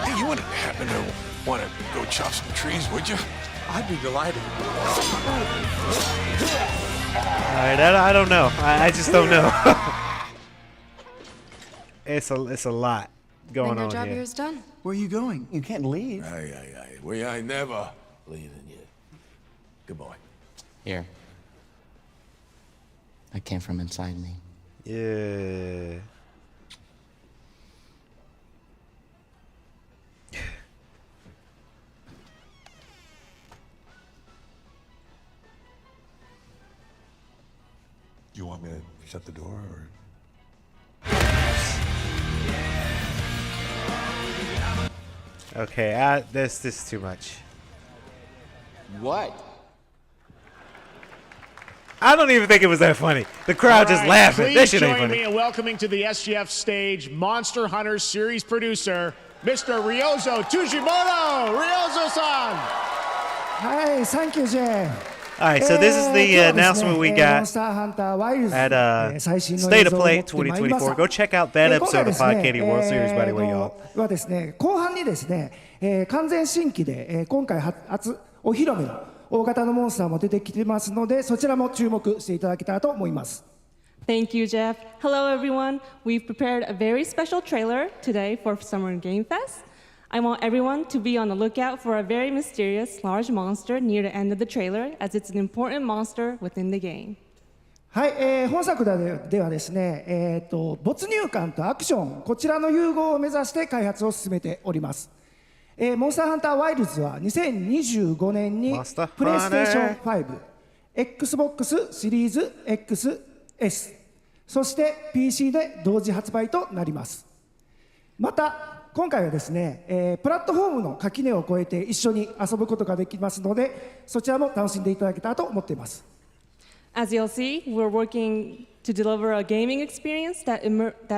Hey, you wouldn't happen to want to go chop some trees, would you? I'd be delighted. All right, I don't know. I just don't know. It's a lot going on here. Here's done. Where are you going? You can't leave. Aye. We ain't never leaving you. Good boy. Here. That came from inside me. Yeah. You want me to shut the door, or? Okay, this is too much. What? I don't even think it was that funny. The crowd just laughing. That Please shit ain't join funny. me in welcoming to the SGF stage Monster Hunter series producer, Mr. Ryozo Tujimoto. Ryozo-san. Hi, thank you, Jay. All right, so this is the announcement we got at State of Play 2024. Go check out that episode of Podcadia World Series, by the way, y'all. はですね、後半にですね、完全新規で、今回初お披露目の大型のモンスターも出てきてますので、そちらも注目していただけたらと思います。Thank you, Jeff. Hello, everyone. We've prepared a very special trailer today for Summer Game Fest. I want everyone to be on the lookout for a very mysterious large monster near the end of the trailer, as it's an important monster within the game. はい、本作ではですね、没入感とアクション、こちらの融合を目指して開発を進めております。モンスターハンターワイルズは2025年にプレイステーション5、Xbox シリーズ XS、そして PC で同時発売となります。また今回はですね、プラットフォームの垣根を越えて一緒に遊ぶことができますので、そちらも楽しんでいただけたらと思っています。As you'll see, we're working to deliver a gaming experience that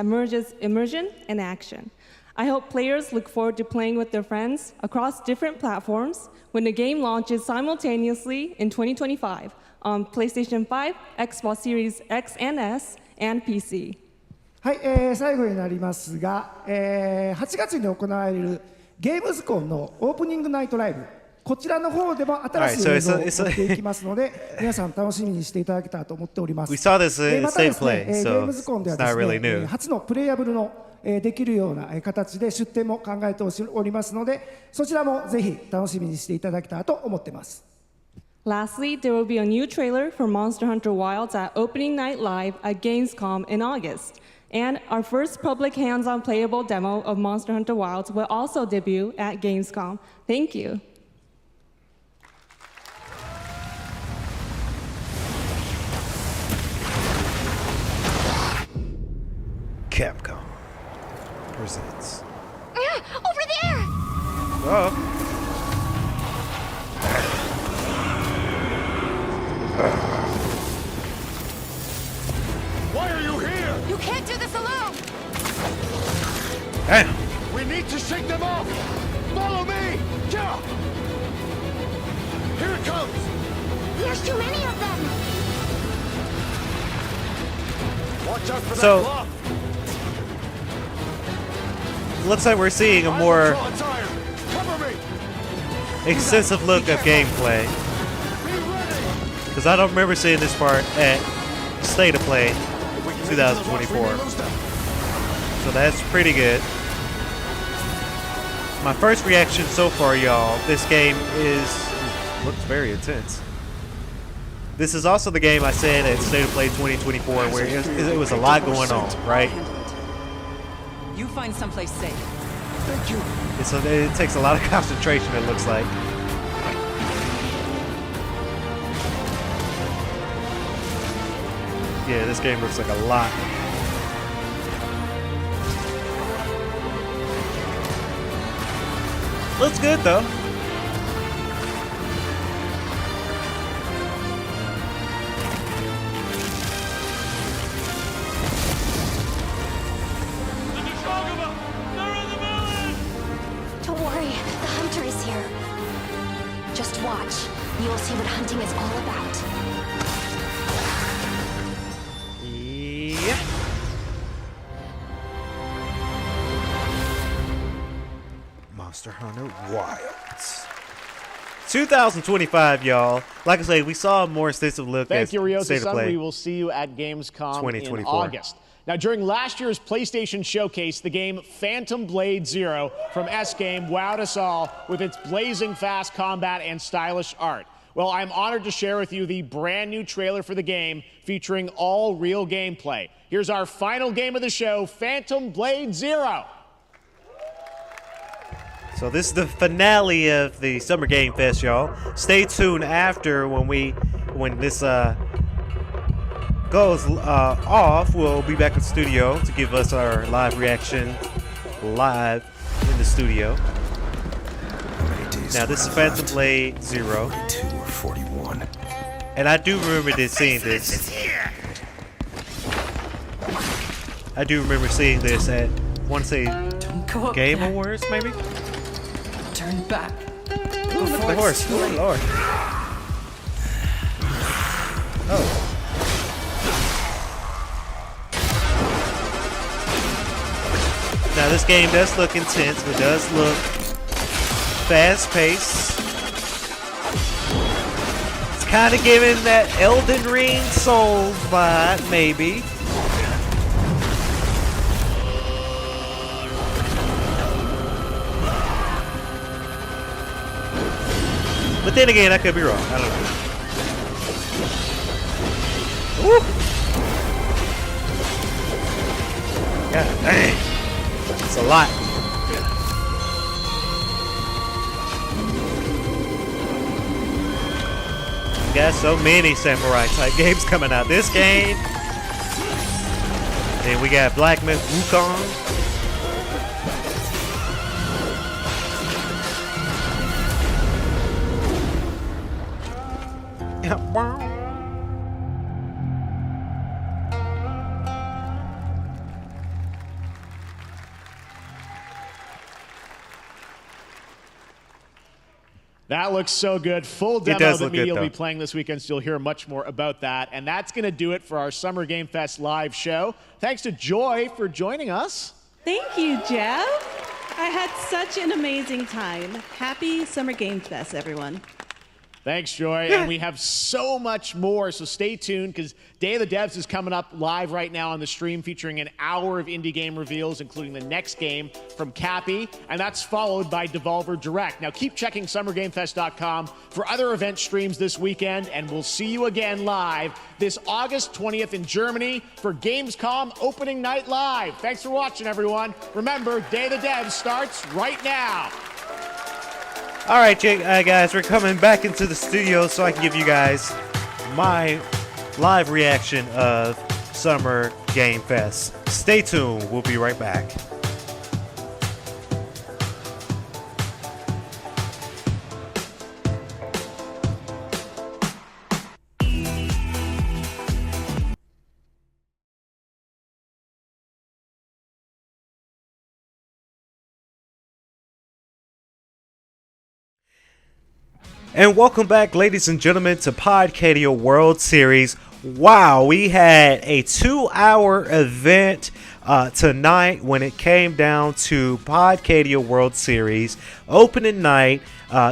merges immersion and action. I hope players look forward to playing with their friends across different platforms when the game launches simultaneously in 2025 on PlayStation 5, Xbox Series X and S, and PC. はい、最後になりますが、8月に行われるゲームズコンのオープニングナイトライブ、こちらの方でも新しい映像を持っていきますので、皆さん楽しみにしていただけたらと思っております。We saw this in またですね、 State of Play, ゲー so ムズコンでは it's で not す really ね、 new. 初のプレイヤブルのできるような形で出展も考えておりますので、そちらもぜひ楽しみにしていただけたらと思っています。Lastly, there will be a new trailer for Monster Hunter Wilds at Opening Night Live at Gamescom in August. And our first public hands-on playable demo of Monster Hunter Wilds will also debut at Gamescom. Thank you. Capcom presents. Over there! Oh. Why are you here? You can't do this alone! Damn. We need to shake them off! Follow me! Yeah! Here it comes! There's too many of them! Watch out for that So- block! Looks like we're seeing a more Draw its iron. Cover me! extensive look of gameplay. Because I don't remember seeing this part at State of Play 2024. So that's pretty good. My first reaction so far, y'all, this game looks very intense. This is also the game I said at State of Play 2024 where it was a lot going on, right? You find someplace safe. Thank you. It takes a lot of concentration, it looks like. Yeah, this game looks like a lot. Looks good though. Don't worry, the hunter is here. Just watch. You'll see what hunting is all about. Yep. Monster Hunter Wilds. 2025, y'all. Like I say, we saw a more extensive look at Thank you, Ryo's State of Son. Play. We will see you at Gamescom in 2024. August. Now, during last year's PlayStation Showcase, the game Phantom Blade Zero from S-Game wowed us all with its blazing fast combat and stylish art. Well, I'm honored to share with you the brand new trailer for the game featuring all real gameplay. Here's our final game of the show, Phantom Blade Zero. So this is the finale of the Summer Game Fest, y'all. Stay tuned after when this goes off. We'll be back in the studio to give us our live reaction live in the studio. Now this is Phantom Blade Zero. 42 or 41. And I do remember seeing this. I do remember seeing this at, I want to say, Go up Game there. Awards, maybe? Turn back. Ooh, look at the horse. Oh, Lord. Oh. Now, this game does look intense, but does look fast-paced. It's kind of giving that Elden Ring Souls vibe, maybe. But then again, I could be wrong. I don't know. Woo! God dang. It's a lot. We got so many samurai type games coming out. This game. Then we got Black Myth Wukong. That looks so good. Full demo does that look media good, will be though. playing this weekend, so you'll hear much more about that. And that's going to do it for our Summer Game Fest live show. Thanks to Joy for joining us. Thank you, Jeff. I had such an amazing time. Happy Summer Game Fest, everyone. Thanks, Joy. And we have so much more, so stay tuned because Day of the Devs is coming up live right now on the stream featuring an hour of indie game reveals, including the next game from K.L.P, and that's followed by Devolver Direct. Now keep checking SummerGameFest.com for other event streams this weekend, and we'll see you again live this August 20th in Germany for Gamescom Opening Night Live. Thanks for watching, everyone. Remember, Day of the Devs starts right now. All right, guys, we're coming back into the studio so I can give you guys my live reaction of Summer Game Fest. Stay tuned. We'll be right back. And welcome back, ladies and gentlemen, to Podcadia World Series. Wow, we had a 2-hour event tonight when it came down to Podcadia World Series opening night,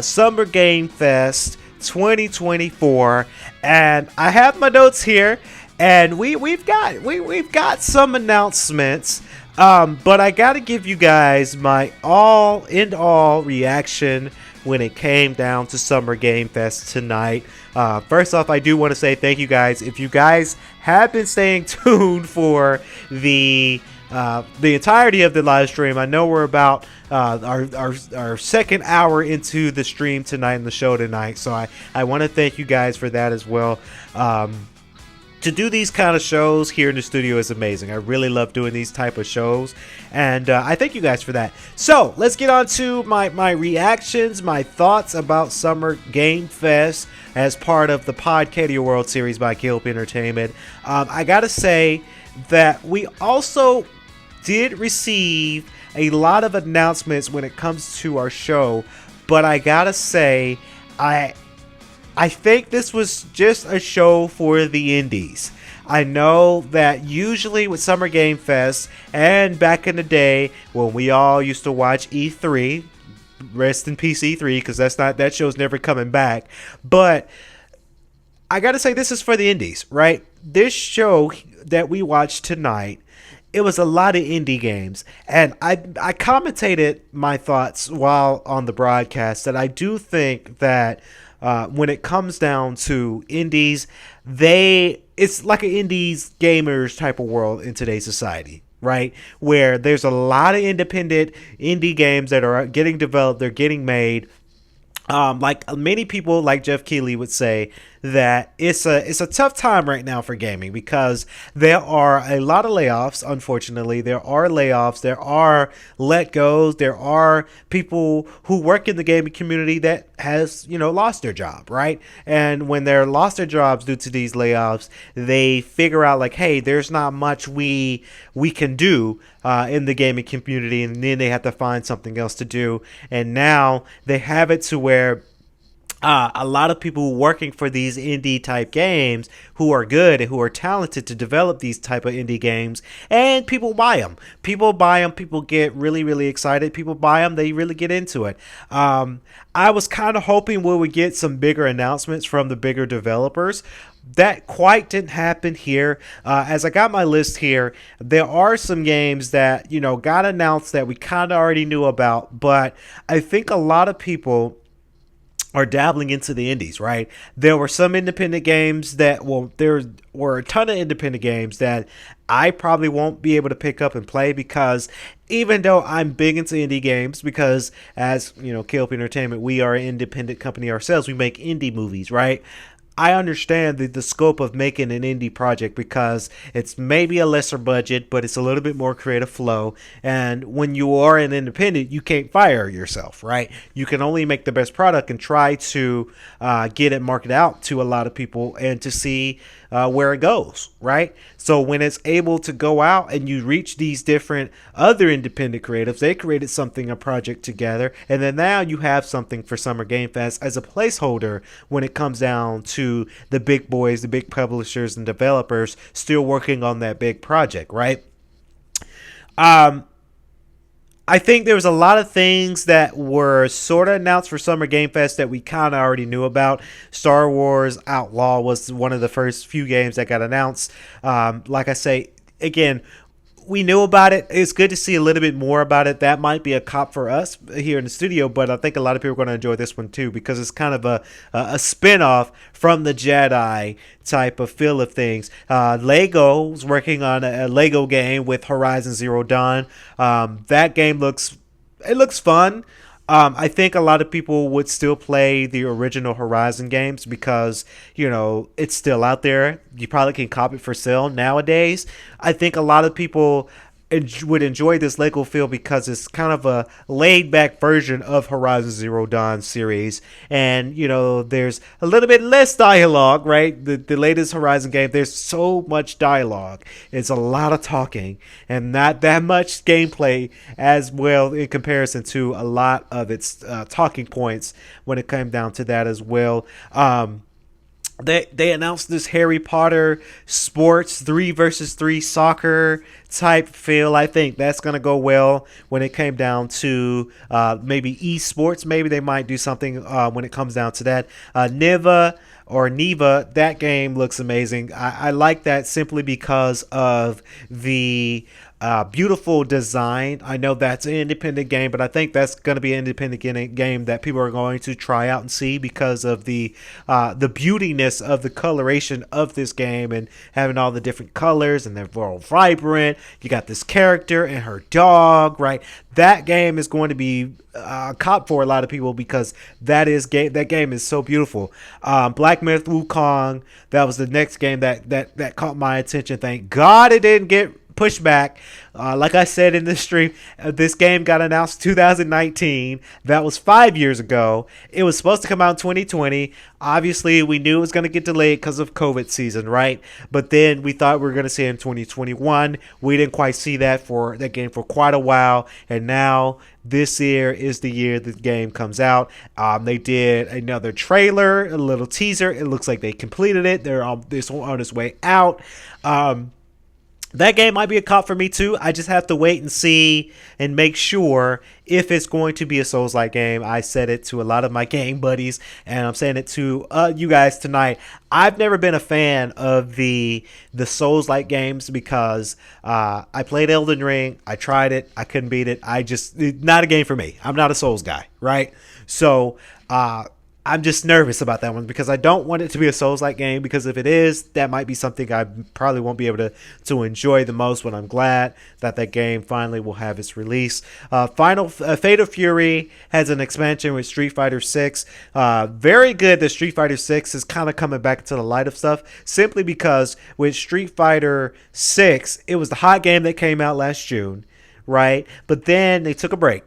Summer Game Fest 2024, and I have my notes here, and we've got some announcements. But I got to give you guys my all reaction when it came down to Summer Game Fest tonight. First off, I do want to say thank you guys. If you guys have been staying tuned for the entirety of the live stream, I know we're about our second hour into the stream tonight and the show tonight. So I want to thank you guys for that as well. To do these kind of shows here in the studio is amazing. I really love doing these type of shows, and I thank you guys for that. So let's get on to my reactions, my thoughts about Summer Game Fest as part of the Podcadia World Series by K.L.P Entertainment. I gotta say that we also did receive a lot of announcements when it comes to our show, but I gotta say I think this was just a show for the indies. I know that usually with Summer Game Fest and back in the day when we all used to watch E3, rest in peace E3, because that show's never coming back. But I gotta say, this is for the indies, right? This show that we watched tonight, it was a lot of indie games, and I commentated my thoughts while on the broadcast that I do think that when it comes down to indies, it's like an indies gamers type of world in today's society, right? Where there's a lot of independent indie games that are getting developed, they're getting made. Like many people, like Jeff Keighley would say, that it's a tough time right now for gaming because there are a lot of layoffs. Unfortunately, there are layoffs, there are let goes, there are people who work in the gaming community that has lost their job, right? And when they're lost their jobs due to these layoffs, they figure out like, hey, there's not much we can do in the gaming community, and then they have to find something else to do. And now they have it to where a lot of people working for these indie type games who are good and who are talented to develop these type of indie games, and people buy them. People get really, really excited. People buy them. They really get into it. I was kind of hoping we would get some bigger announcements from the bigger developers. That quite didn't happen here. As I got my list here, there are some games that, got announced that we kind of already knew about, but I think a lot of people are dabbling into the indies, right? There were some independent games there were a ton of independent games that I probably won't be able to pick up and play because even though I'm big into indie games, because as K.L.P Entertainment, we are an independent company ourselves. We make indie movies, right? I understand the scope of making an indie project because it's maybe a lesser budget, but it's a little bit more creative flow. And when you are an independent, you can't fire yourself, right? You can only make the best product and try to get it marketed out to a lot of people and to see where it goes, right? So when it's able to go out and you reach these different other independent creatives, they created a project together, and then now you have something for Summer Game Fest as a placeholder when it comes down to the big boys, the big publishers and developers still working on that big project, right? I think there was a lot of things that were sort of announced for Summer Game Fest that we kind of already knew about. Star Wars Outlaw was one of the first few games that got announced. Like I say, again, we knew about it. It's good to see a little bit more about it. That might be a cop for us here in the studio, but I think a lot of people are going to enjoy this one too because it's kind of a spin-off from the Jedi type of feel of things. Lego's working on a Lego game with Horizon Zero Dawn. That game looks fun. I think a lot of people would still play the original Horizon games because, it's still out there. You probably can cop it for sale nowadays. I think a lot of people would enjoy this Lego feel because it's kind of a laid back version of Horizon Zero Dawn series. And, there's a little bit less dialogue, right? The latest Horizon game, there's so much dialogue. It's a lot of talking and not that much gameplay as well in comparison to a lot of its talking points when it came down to that as well. They announced this Harry Potter sports 3 versus 3 soccer type feel. I think that's going to go well when it came down to maybe esports. Maybe they might do something when it comes down to that. Neva, that game looks amazing. I like that simply because of the beautiful design. I know that's an independent game, but I think that's going to be an independent game that people are going to try out and see because of the beautiness of the coloration of this game and having all the different colors and they're all vibrant. You got this character and her dog, right? That game is going to be cop for a lot of people because that game is so beautiful. Black Myth Wukong, that was the next game that caught my attention. Thank God it didn't get pushed back. Like I said in this stream, this game got announced 2019. That was 5 years ago. It was supposed to come out in 2020. Obviously, we knew it was going to get delayed because of COVID season, right? But then we thought we were going to see it in 2021. We didn't quite see that game for quite a while. And now this year is the year the game comes out. They did another trailer, a little teaser. It looks like they completed it. They're on its way out. That game might be a cop for me too. I just have to wait and see and make sure if it's going to be a Souls-like game. I said it to a lot of my game buddies, and I'm saying it to you guys tonight. I've never been a fan of the Souls-like games because I played Elden Ring. I tried it. I couldn't beat it. Not a game for me. I'm not a Souls guy, right? So I'm just nervous about that one because I don't want it to be a Souls-like game because if it is, that might be something I probably won't be able to enjoy the most, but I'm glad that game finally will have its release. Fate of Fury has an expansion with Street Fighter 6. Very good that Street Fighter 6 is kind of coming back into the light of stuff simply because with Street Fighter 6, it was the hot game that came out last June, right? But then they took a break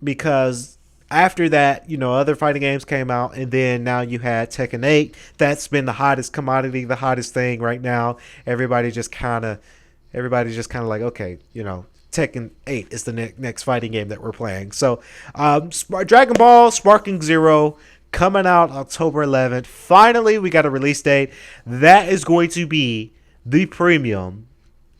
because after that, other fighting games came out, and then now you had Tekken 8. That's been the hottest commodity, the hottest thing right now. Everybody's just kind of like, okay, Tekken 8 is the next fighting game that we're playing. So, Dragon Ball Sparking Zero coming out October 11th. Finally, we got a release date. That is going to be the premium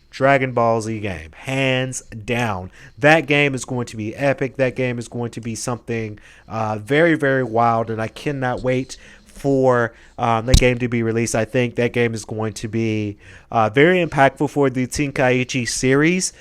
Dragon Ball Z game, hands down. That game is going to be epic. That game is going to be something very, very wild, and I cannot wait for the game to be released. I think that game is going to be very impactful for the Tenkaichi series.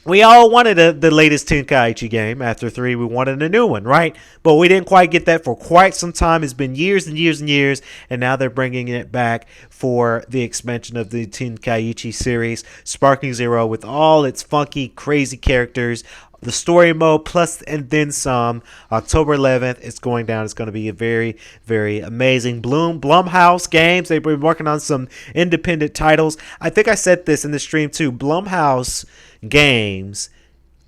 We all wanted the latest Tenkaichi game. After 3, we wanted a new one, right? But we didn't quite get that for quite some time. It's been years and years and years, and now they're bringing it back for the expansion of the Tenkaichi series, Sparking Zero, with all its funky, crazy characters, the story mode plus and then some. October 11th, it's going down. It's going to be a very, very amazing Blumhouse Games. They've been working on some independent titles. I think I said this in the stream too. Blumhouse Games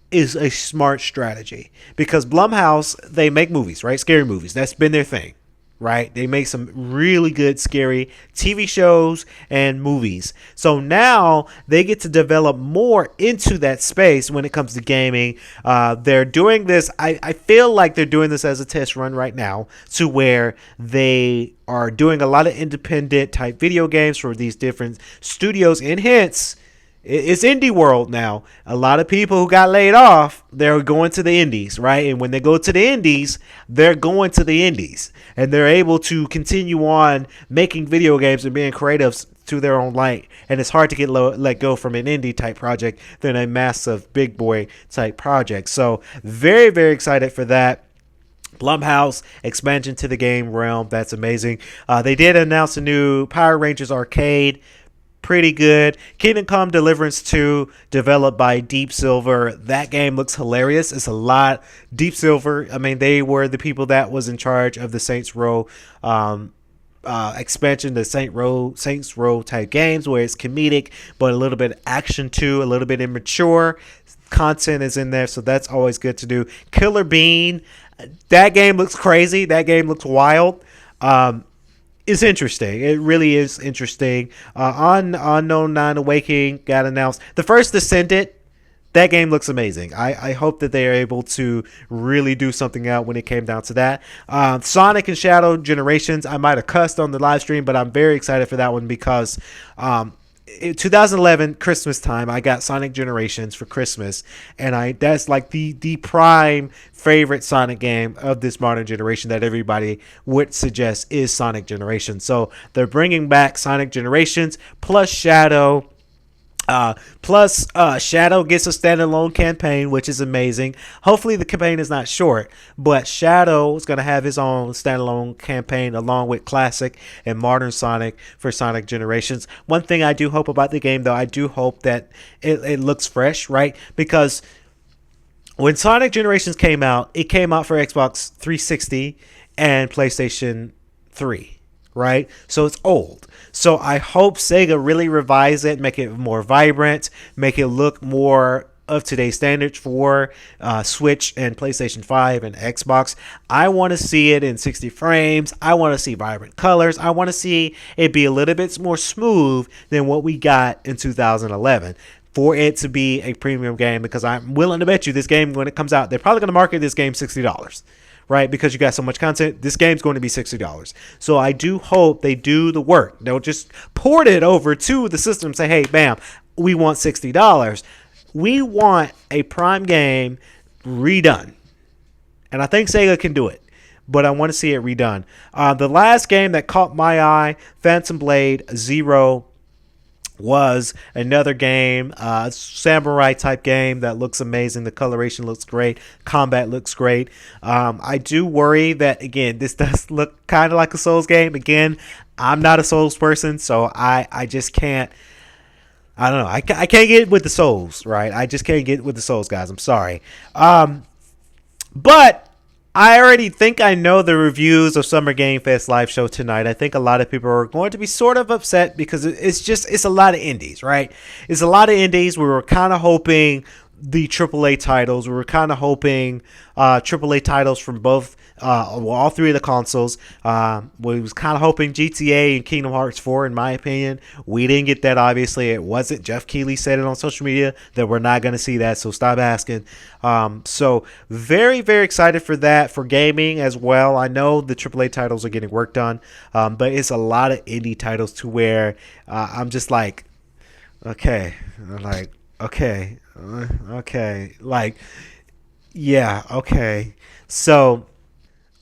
is a smart strategy because Blumhouse, they make movies, right? Scary movies. That's been their thing, right? They make some really good scary TV shows and movies. So now they get to develop more into that space when it comes to gaming. They're doing this. I feel like they're doing this as a test run right now to where they are doing a lot of independent type video games for these different studios, and hence it's indie world now. A lot of people who got laid off, they're going to the indies, right? And when they go to the indies, they're going to the indies, and they're able to continue on making video games and being creatives to their own light. And it's hard to get let go from an indie type project than a massive big boy type project. So very, very excited for that. Blumhouse expansion to the game realm. That's amazing. They did announce a new Power Rangers arcade. pretty good. Kingdom Come Deliverance 2, developed by Deep Silver. That game looks hilarious. It's a lot. Deep Silver, I mean, they were the people that was in charge of the Saints Row expansion, the Saints Row type games, where it's comedic but a little bit action too, a little bit immature content is in there, so that's always good to do. Killer Bean, that game looks crazy. That game looks wild. It's interesting. It really is interesting. Unknown Nine Awakening got announced. The first Descendant, that game looks amazing. I hope that they are able to really do something out when it came down to that. Sonic and Shadow Generations, I might have cussed on the live stream, but I'm very excited for that one because in 2011 Christmas time, I got Sonic Generations for Christmas, and that's like the prime favorite Sonic game of this modern generation that everybody would suggest is Sonic Generations. So they're bringing back Sonic Generations plus Shadow. Shadow gets a standalone campaign, which is amazing. Hopefully the campaign is not short, but Shadow is going to have his own standalone campaign along with classic and modern Sonic for Sonic Generations. One thing I do hope about the game, though, I do hope that it looks fresh, right? Because when Sonic Generations came out, it came out for Xbox 360 and PlayStation 3. Right? So it's old. So I hope Sega really revise it, make it more vibrant, make it look more of today's standards for Switch and PlayStation 5 and Xbox. I want to see it in 60 frames. I want to see vibrant colors. I want to see it be a little bit more smooth than what we got in 2011. For it to be a premium game, because I'm willing to bet you this game, when it comes out, they're probably going to market this game $60. Right? Because you got so much content, this game's going to be $60. So I do hope they do the work. They'll just port it over to the system and say, hey, bam, we want $60. We want a prime game redone. And I think Sega can do it, but I want to see it redone. The last game that caught my eye, Phantom Blade Zero, was another game, samurai type game that looks amazing. The coloration looks great. Combat looks great. I do worry that, again, this does look kind of like a Souls game. Again, I'm not a Souls person, so I just can't. I don't know. I can't get with the Souls, right? I just can't get with the Souls, guys. I'm sorry. But I already think I know the reviews of Summer Game Fest live show tonight. I think a lot of people are going to be sort of upset because it's a lot of indies, right? It's a lot of indies. We were kind of hoping the AAA titles. We were kind of hoping AAA titles from both, all three of the consoles. We was kind of hoping GTA and Kingdom Hearts 4, in my opinion. We didn't get that, obviously. It wasn't. Jeff Keighley said it on social media that we're not going to see that, so stop asking. So very, very excited for that, for gaming as well. I know the AAA titles are getting work done, but it's a lot of indie titles to where I'm just like, okay, yeah, okay. So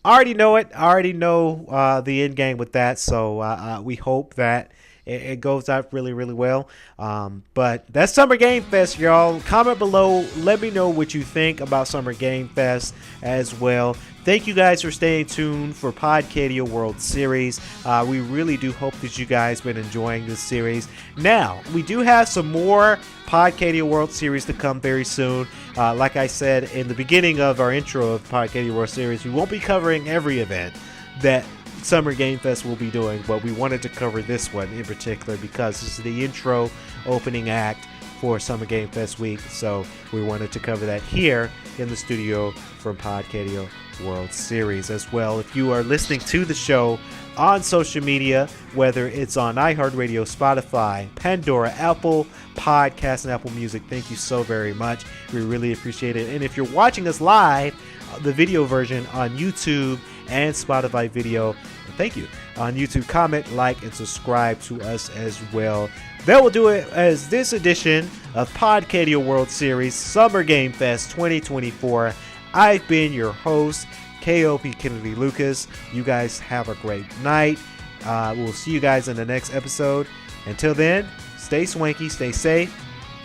I already know it. I already know the end game with that. So we hope that it goes out really, really well. But that's Summer Game Fest, y'all. Comment below. Let me know what you think about Summer Game Fest as well. Thank you guys for staying tuned for Podcadia World Series. We really do hope that you guys been enjoying this series. Now, we do have some more Podcadia World Series to come very soon. Like I said in the beginning of our intro of Podcadia World Series, we won't be covering every event that Summer Game Fest will be doing, but we wanted to cover this one in particular because this is the intro opening act for Summer Game Fest week. So we wanted to cover that here in the studio from Podcadia World Series as well. If you are listening to the show on social media, whether it's on iHeartRadio, Spotify, Pandora, Apple Podcasts, and Apple Music, thank you so very much. We really appreciate it. And if you're watching us live, the video version on YouTube and Spotify video, thank you. On YouTube, comment, like, and subscribe to us as well. That will do it as this edition of Podcadia World Series Summer Game Fest 2024. I've been your host, K.L.P. Kennedy Lucas. You guys have a great night. We'll see you guys in the next episode. Until then, stay swanky, stay safe.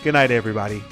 Good night, everybody.